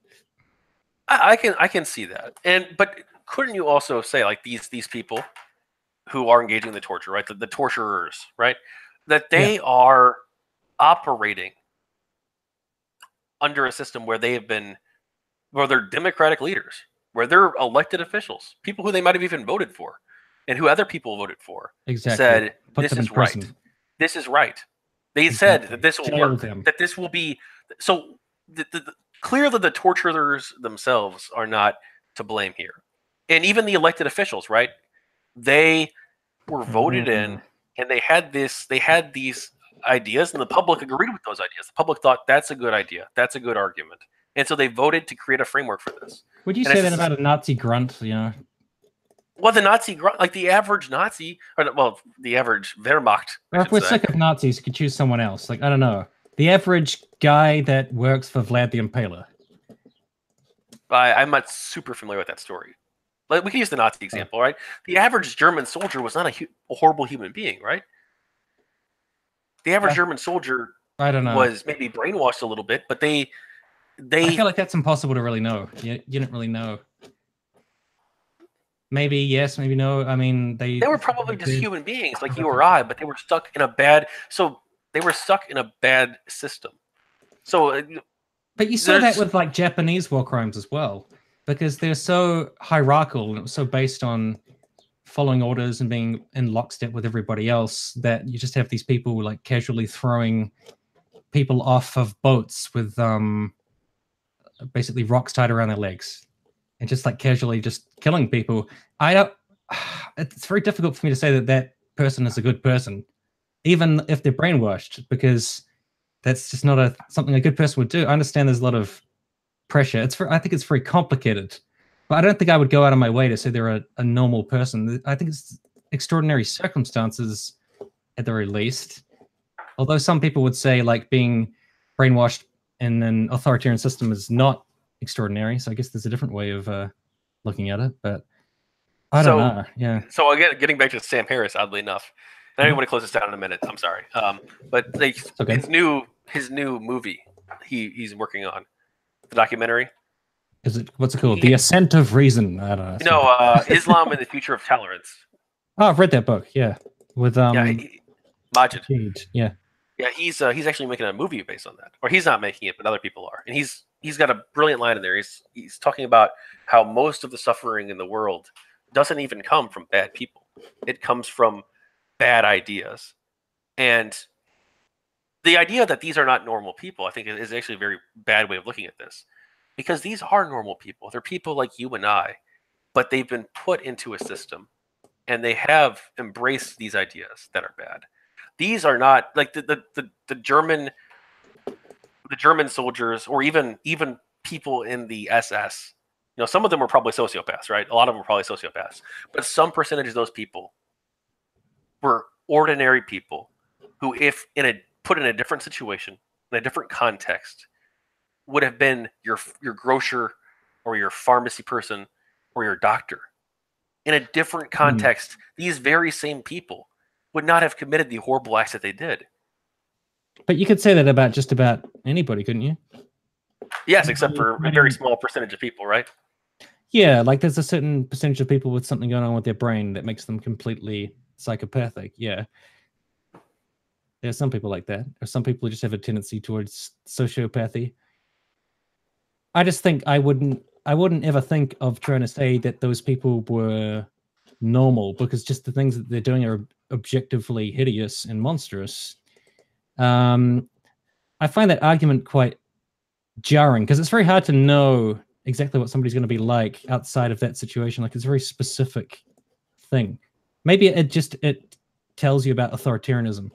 I can see that, but couldn't you also say, like, these people who are engaging in the torture, right? The torturers, right? That they are operating under a system where they're democratic leaders, where they're elected officials, people who they might have even voted for, and who other people voted for. Exactly. Said this is right. This is right. They said that this will work. That this will be so. Clearly, the torturers themselves are not to blame here, and even the elected officials, right? They were voted in, and they had these ideas, and the public agreed with those ideas. The public thought that's a good idea, that's a good argument, and so they voted to create a framework for this. Would you say that about a Nazi grunt? Well, the Nazi grunt, like the average Nazi, the average Wehrmacht. Or if we're sick of Nazis, could choose someone else. Like, I don't know. The average guy that works for Vlad the Impaler. I'm not super familiar with that story. Like, we can use the Nazi example, right? The average German soldier was not a horrible human being, right? The average German soldier, I don't know, was maybe brainwashed a little bit, but they. I feel like that's impossible to really know. You didn't really know. Maybe yes, maybe no. I mean, they were probably just human beings like you or I, but they were stuck in a bad. So they were stuck in a bad system. So, but you saw that with like Japanese war crimes as well, because they're so hierarchical and it was so based on following orders and being in lockstep with everybody else that you just have these people like casually throwing people off of boats with basically rocks tied around their legs and just like casually just killing people. I don't. It's very difficult for me to say that that person is a good person, even if they're brainwashed, because that's just not something a good person would do. I understand there's a lot of pressure. I think it's very complicated, but I don't think I would go out of my way to say they're a normal person. I think it's extraordinary circumstances at the very least. Although some people would say like being brainwashed in an authoritarian system is not extraordinary. So I guess there's a different way of looking at it, but I don't know. Yeah. So again, getting back to Sam Harris, oddly enough, and I want to close this down in a minute. I'm sorry, but his new movie he's working on, the documentary. What's it called? The Ascent of Reason. I don't know. No, Islam and the Future of Tolerance. Oh, I've read that book. Yeah, with Majid. Yeah. Yeah, he's actually making a movie based on that, or he's not making it, but other people are, and he's got a brilliant line in there. He's talking about how most of the suffering in the world doesn't even come from bad people; it comes from bad ideas, and the idea that these are not normal people, I think, is actually a very bad way of looking at this, because these are normal people. They're people like you and I, but they've been put into a system, and they have embraced these ideas that are bad. These are not like the German soldiers, or even people in the SS. You know, some of them were probably sociopaths, right? A lot of them were probably sociopaths, but some percentage of those people were ordinary people who, if put in a different situation, in a different context, would have been your grocer or your pharmacy person or your doctor. In a different context, these very same people would not have committed the horrible acts that they did. But you could say that about just about anybody, couldn't you? Yes, except for a very small percentage of people, right? Yeah, like there's a certain percentage of people with something going on with their brain that makes them completely psychopathic. Yeah. There's some people like that. Or some people who just have a tendency towards sociopathy. I just think I wouldn't ever think of trying to say that those people were normal, because just the things that they're doing are objectively hideous and monstrous. I find that argument quite jarring, because it's very hard to know exactly what somebody's going to be like outside of that situation. Like, it's a very specific thing. Maybe it tells you about authoritarianism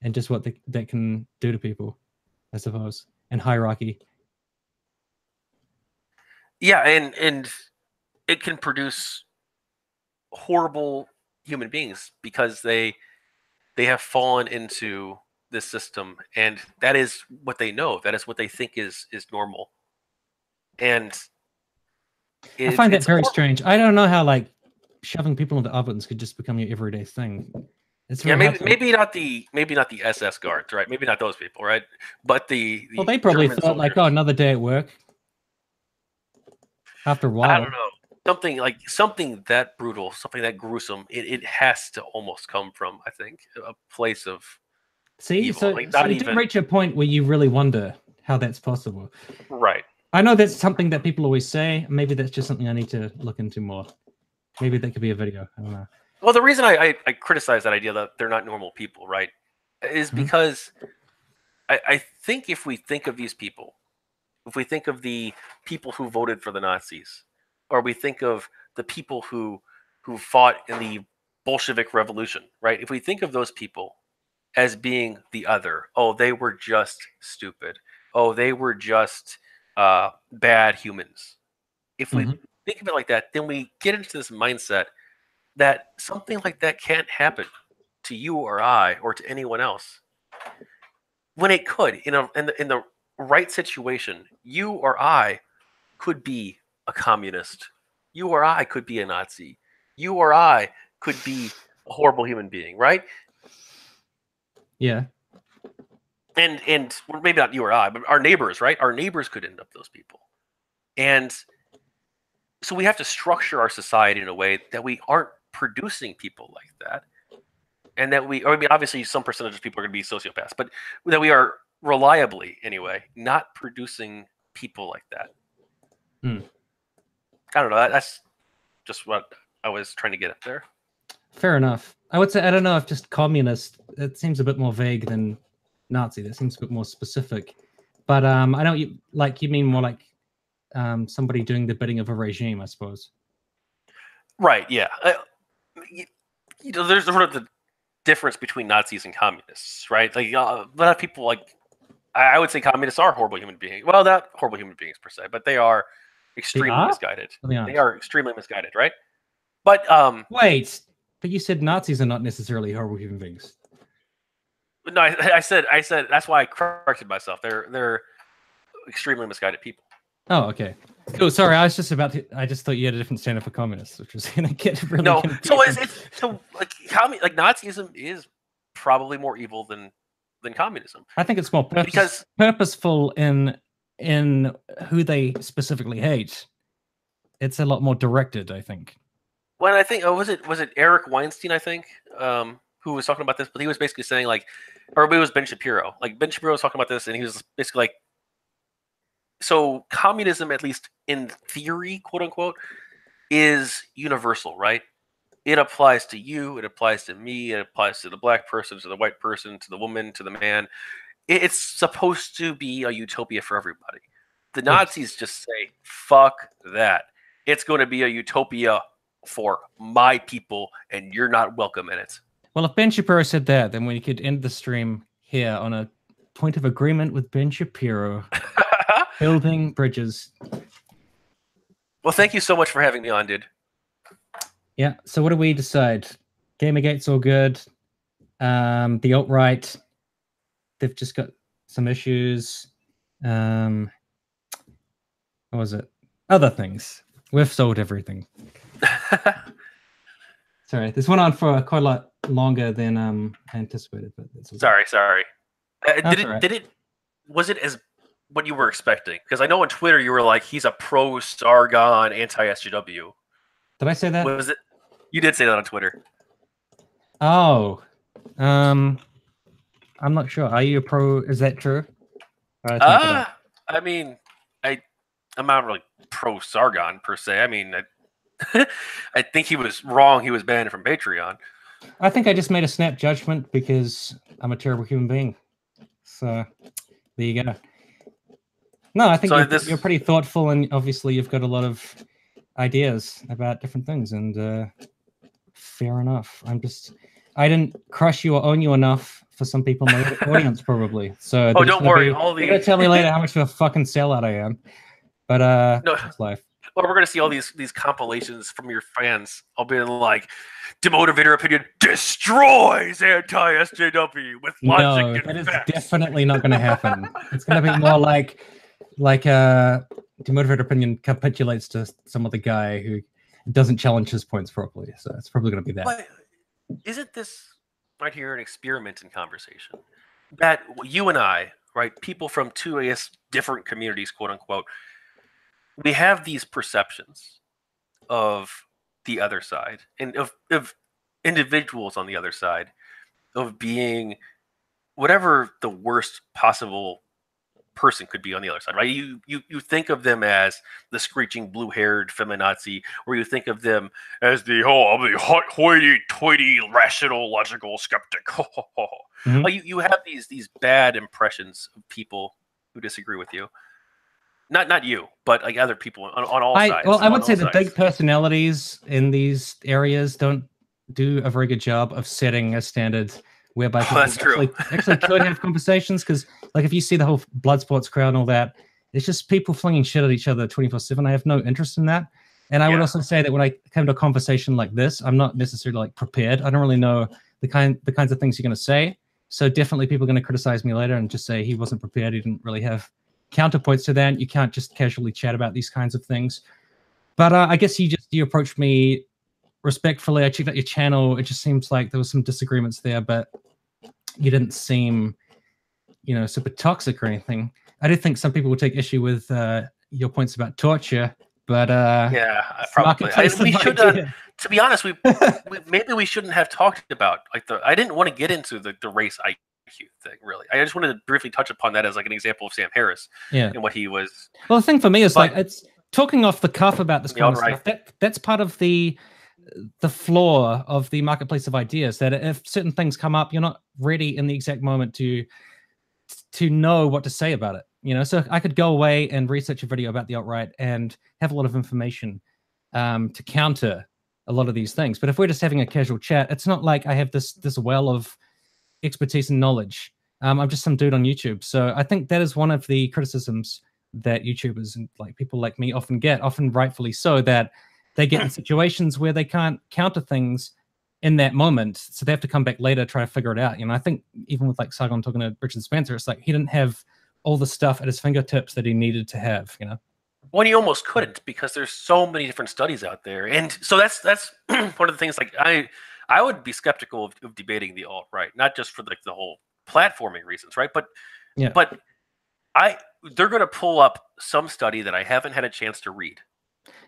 and just what that can do to people, I suppose, and hierarchy. Yeah, and it can produce horrible human beings because they have fallen into this system, and that is what they know. That is what they think is normal. And I find that very strange. I don't know how like shoving people into ovens could just become your everyday thing. It's maybe not the SS guards, right? Maybe not those people, right? But well, they probably thought soldiers, like, oh, another day at work. After a while, I don't know, something that brutal, something that gruesome. It has to almost come from, I think, a place of evil. So you do reach a point where you really wonder how that's possible, right? I know that's something that people always say. Maybe that's just something I need to look into more. Maybe that could be a video. I don't know. Well, the reason I criticize that idea that they're not normal people, right, is because I think if we think of these people, if we think of the people who voted for the Nazis, or we think of the people who fought in the Bolshevik Revolution, right? If we think of those people as being the other, oh, they were just stupid. Oh, they were just bad humans. If we think of it like that, then we get into this mindset that something like that can't happen to you or I or to anyone else. When it could, in the right situation, you or I could be a communist. You or I could be a Nazi. You or I could be a horrible human being, right? Yeah. And maybe not you or I, but our neighbors, right? Our neighbors could end up those people. And so we have to structure our society in a way that we aren't producing people like that. And that obviously some percentage of people are going to be sociopaths, but that we are reliably, anyway, not producing people like that. I don't know. That's just what I was trying to get at there. Fair enough. I would say, I don't know if just communist, it seems a bit more vague than Nazi. That seems a bit more specific. But I know you mean more like somebody doing the bidding of a regime, I suppose. Right? Yeah. There's sort of the difference between Nazis and communists, right? Like a lot of people, like I would say, communists are horrible human beings. Well, not horrible human beings per se, but they are extremely misguided. They are extremely misguided, right? But wait, but you said Nazis are not necessarily horrible human beings. No, I said that's why I corrected myself. They're extremely misguided people. Oh, okay. Cool. Sorry, I was just about to. I just thought you had a different standard for communists, which was gonna get really confusing. So like Nazism is probably more evil than communism. I think it's more purposeful in who they specifically hate. It's a lot more directed, I think. When I think, was it Eric Weinstein? I think who was talking about this, but he was basically saying like, or maybe it was Ben Shapiro. Like Ben Shapiro was talking about this, and he was basically like, so communism, at least in theory, quote unquote, is universal, right? It applies to you, it applies to me, it applies to the black person, to the white person, to the woman, to the man. It's supposed to be a utopia for everybody. The Nazis just say, fuck that. It's going to be a utopia for my people, and you're not welcome in it. Well, if Ben Shapiro said that, then we could end the stream here on a point of agreement with Ben Shapiro. Building bridges. Well, thank you so much for having me on, dude. Yeah, so what do we decide? Gamergate's all good. The alt-right, they've just got some issues. What was it? Other things. We've sold everything. Sorry, this went on for quite a lot longer than anticipated. But sorry. Was it as what you were expecting? Because I know on Twitter you were like, he's a pro Sargon, anti SJW. Did I say that? Was it? You did say that on Twitter. Oh, I'm not sure. Are you a pro? Is that true? I mean, I'm not really pro Sargon per se. I mean, I think he was wrong. He was banned from Patreon. I think I just made a snap judgment because I'm a terrible human being. So there you go. No, I think you're pretty thoughtful, and obviously you've got a lot of ideas about different things, and fair enough. I didn't crush you or own you enough for some people in my audience, probably. So don't worry. You're gonna tell me later how much of a fucking sellout I am. But no, it's life. Well, we're gonna see all these compilations from your fans. I'll be like, Demotivator opinion destroys anti-SJW with logic. No, that is definitely not going to happen. It's going to be more like Demotivator opinion capitulates to some other guy who doesn't challenge his points properly. So it's probably going to be that. But isn't this right here an experiment in conversation that you and I, right, people from two, I guess, different communities, quote unquote, we have these perceptions of the other side and of individuals on the other side of being whatever the worst possible person could be on the other side, right? You think of them as the screeching blue-haired feminazi, or you think of them as the hoity-toity rational logical skeptic. Mm-hmm. Like you have these bad impressions of people who disagree with you. Not you, but like other people on all sides. Well, I would say the big personalities in these areas don't do a very good job of setting a standard whereby people actually could have conversations. Because, like, if you see the whole blood sports crowd and all that, it's just people flinging shit at each other 24/7. I have no interest in that. And I would also say that when I come to a conversation like this, I'm not necessarily like prepared. I don't really know the kinds of things you're going to say. So definitely people are going to criticize me later and just say he wasn't prepared. He didn't really have counterpoints to that. You can't just casually chat about these kinds of things. But I guess you approached me respectfully. I checked out your channel. It just seems like there was some disagreements there, but you didn't seem, super toxic or anything. I do think some people will take issue with your points about torture, but probably. We should, to be honest, maybe we shouldn't have talked about I didn't want to get into the race IQ thing, really. I just wanted to briefly touch upon that as like an example of Sam Harris and what he was. Well, the thing for me is it's talking off the cuff about this kind of stuff. That's part of the flaw of the marketplace of ideas, that if certain things come up, you're not ready in the exact moment to know what to say about it. You know, so I could go away and research a video about the alt-right and have a lot of information to counter a lot of these things. But if we're just having a casual chat, it's not like I have this well of expertise and knowledge. I'm just some dude on YouTube. So I think that is one of the criticisms that YouTubers and like people like me often get, often rightfully so, that they get in situations where they can't counter things in that moment, so they have to come back later, try to figure it out. You know, I think even with like Sargon talking to Richard Spencer, it's like he didn't have all the stuff at his fingertips that he needed to have, you know. Well, you almost couldn't, because there's so many different studies out there, and so that's one of the things. Like I would be skeptical of debating the alt-right, not just for like the whole platforming reasons, right? But Yeah. but they're going to pull up some study that I haven't had a chance to read.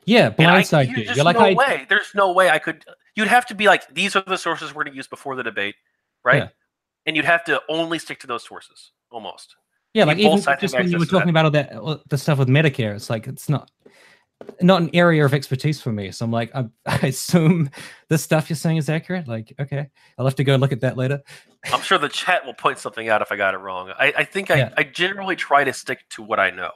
Yeah, blindside you. You're like, no way. There's no way I could. You'd have to be like, these are the sources we're going to use before the debate, right? Yeah. And you'd have to only stick to those sources, almost. Yeah, like even just when you were talking about all the stuff with Medicare, it's like it's not an area of expertise for me. So I'm like, I assume the stuff you're saying is accurate. Like, okay, I'll have to go look at that later. I'm sure the chat will point something out if I got it wrong. I think I generally try to stick to what I know.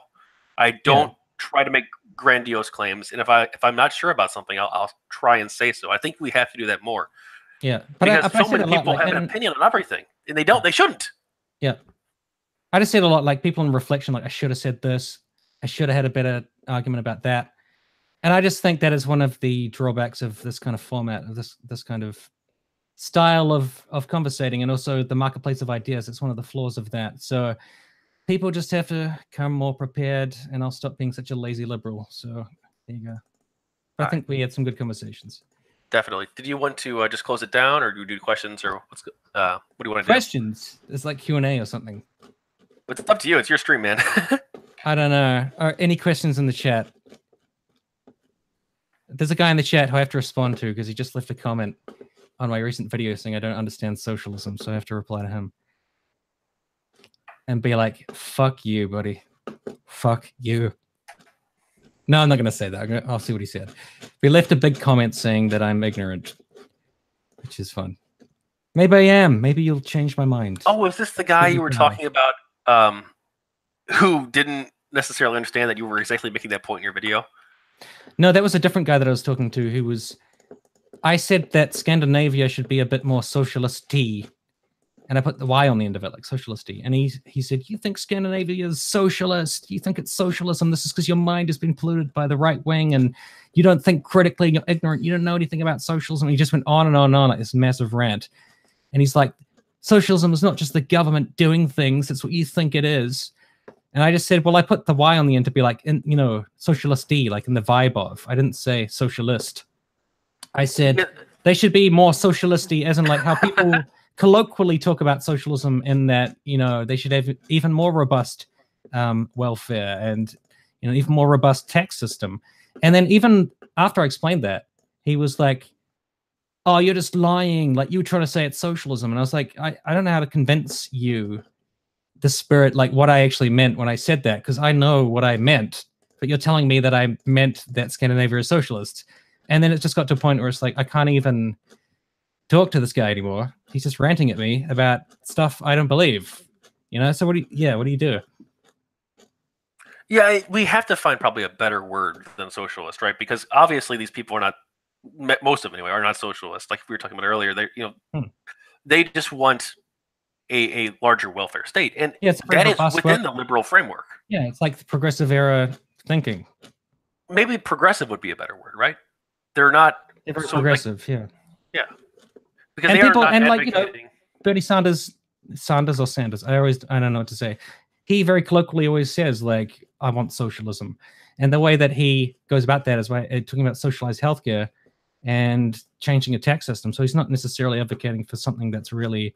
I don't try to make grandiose claims, and if I'm not sure about something, I'll try and say so. I think we have to do that more. Yeah, because so many people have an opinion on everything, and they don't. They shouldn't. Yeah, I just said a lot. Like people in reflection, like I should have said this. I should have had a better argument about that. And I just think that is one of the drawbacks of this kind of format, of this kind of style of conversating, and also the marketplace of ideas. It's one of the flaws of that. So people just have to come more prepared, and I'll stop being such a lazy liberal. So there you go. But I think we had some good conversations. Definitely. Did you want to just close it down, or do you do questions, or what do you want to do? Questions? It's like Q&A or something. It's up to you. It's your stream, man. I don't know. Any questions in the chat? There's a guy in the chat who I have to respond to because he just left a comment on my recent video saying I don't understand socialism, so I have to reply to him and be like, fuck you, buddy. Fuck you. No, I'm not going to say that. I'll see what he said. He left a big comment saying that I'm ignorant, which is fun. Maybe I am. Maybe you'll change my mind. Oh, is this the guy you were talking about who didn't necessarily understand that you were exactly making that point in your video? No, that was a different guy that I was talking to who was... I said that Scandinavia should be a bit more socialist-y. And I put the Y on the end of it, like socialist-y. And he said, you think Scandinavia is socialist? You think it's socialism? This is because your mind has been polluted by the right wing and you don't think critically, you're ignorant, you don't know anything about socialism. And he just went on and on and on like this massive rant. And he's like, socialism is not just the government doing things, it's what you think it is. And I just said, well, I put the Y on the end to be like, you know, socialist-y, like in the vibe of. I didn't say socialist. I said they should be more socialist-y, as in like how people colloquially talk about socialism, in that, you know, they should have even more robust welfare and, you know, even more robust tax system. And then even after I explained that, he was like, oh, you're just lying. Like, you were trying to say it's socialism. And I was like, I don't know how to convince you the spirit, like what I actually meant when I said that, because I know what I meant, but you're telling me that I meant that Scandinavia is socialist. And then it just got to a point where it's like, I can't even talk to this guy anymore. He's just ranting at me about stuff I don't believe, you know? So what do you do? Yeah, we have to find probably a better word than socialist, right? Because obviously these people are not, most of them anyway, are not socialists. Like we were talking about earlier, they, you know, they just want a larger welfare state, and that is within the liberal framework. Yeah, it's like the progressive era thinking. Maybe progressive would be a better word, right? They're not so progressive, like, yeah. Because and they people, are not and like, you know, Bernie Sanders, I don't know what to say. He very colloquially always says, like, I want socialism. And the way that he goes about that is by talking about socialized healthcare and changing a tax system. So he's not necessarily advocating for something that's really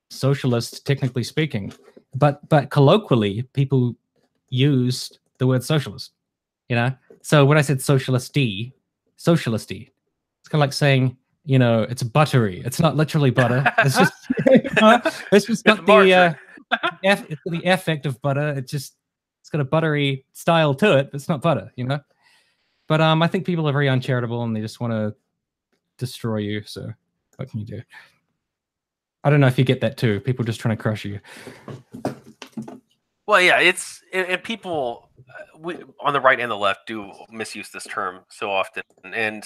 socialist, technically speaking. But colloquially, people use the word socialist, you know? So when I said socialist-y, it's kind of like saying, you know, it's buttery. It's not literally butter. It's just, it's just got the effect of butter. It's got a buttery style to it, but it's not butter, you know? But I think people are very uncharitable and they just want to destroy you. So what can you do? I don't know if you get that too. People just trying to crush you. Well, yeah, and people on the right and the left do misuse this term so often, and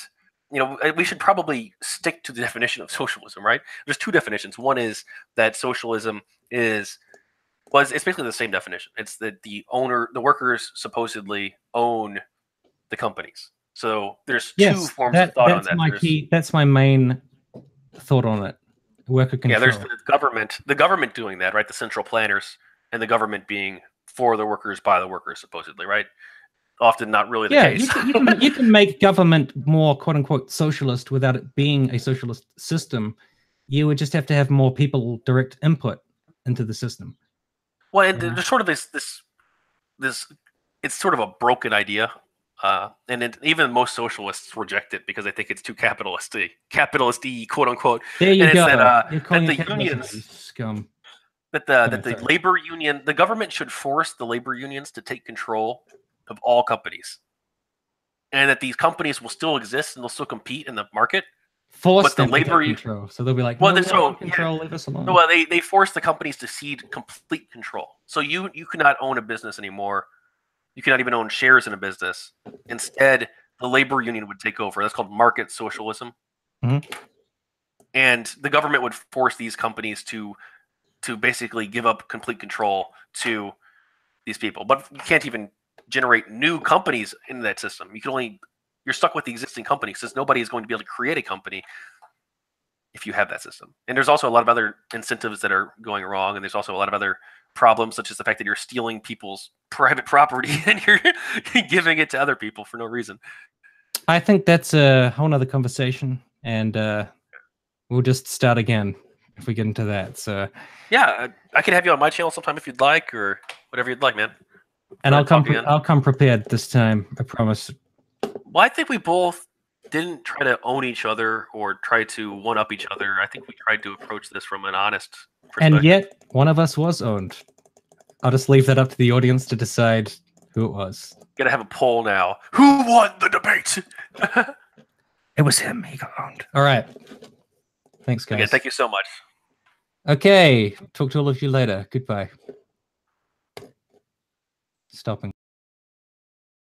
we should probably stick to the definition of socialism, right? There's two definitions. One is that socialism is it's basically the same definition. It's that the workers supposedly own the companies. So there's two Yes, forms of thought on that's that. my key. That's my main thought on it. Worker control. Yeah, there's the government doing that, right? The central planners and the government being for the workers by the workers, supposedly, right? Often not really the case. You can make government more quote unquote socialist without it being a socialist system. You would just have to have more people direct input into the system. Well, and there's sort of this it's sort of a broken idea. And even most socialists reject it because they think it's too capitalisty, quote unquote. There you go. That the unions, scum. that the labor union, the government should force the labor unions to take control of all companies, and that these companies will still exist and they'll still compete in the market. Force them to take control, so they'll be like, well, control, leave us alone. Well, they force the companies to cede complete control. So you cannot own a business anymore. You cannot even own shares in a business. Instead, the labor union would take over. That's called market socialism. Mm-hmm. And the government would force these companies to basically give up complete control to these people. But you can't even generate new companies in that system. You're stuck with the existing companies since nobody is going to be able to create a company if you have that system. And there's also a lot of other incentives that are going wrong, and there's also a lot of other problems, such as the fact that you're stealing people's private property and you're giving it to other people for no reason. I think that's a whole nother conversation, and we'll just start again if we get into that. So yeah, I can have you on my channel sometime if you'd like, or whatever you'd like, man. And I'll come prepared this time, I promise. Well, I think we both didn't try to own each other or try to one-up each other. I think we tried to approach this from an honest perspective. And yet, one of us was owned. I'll just leave that up to the audience to decide who it was. Gotta have a poll now. Who won the debate? It was him. He got owned. All right. Thanks, guys. Okay, thank you so much. Okay. Talk to all of you later. Goodbye. Stopping.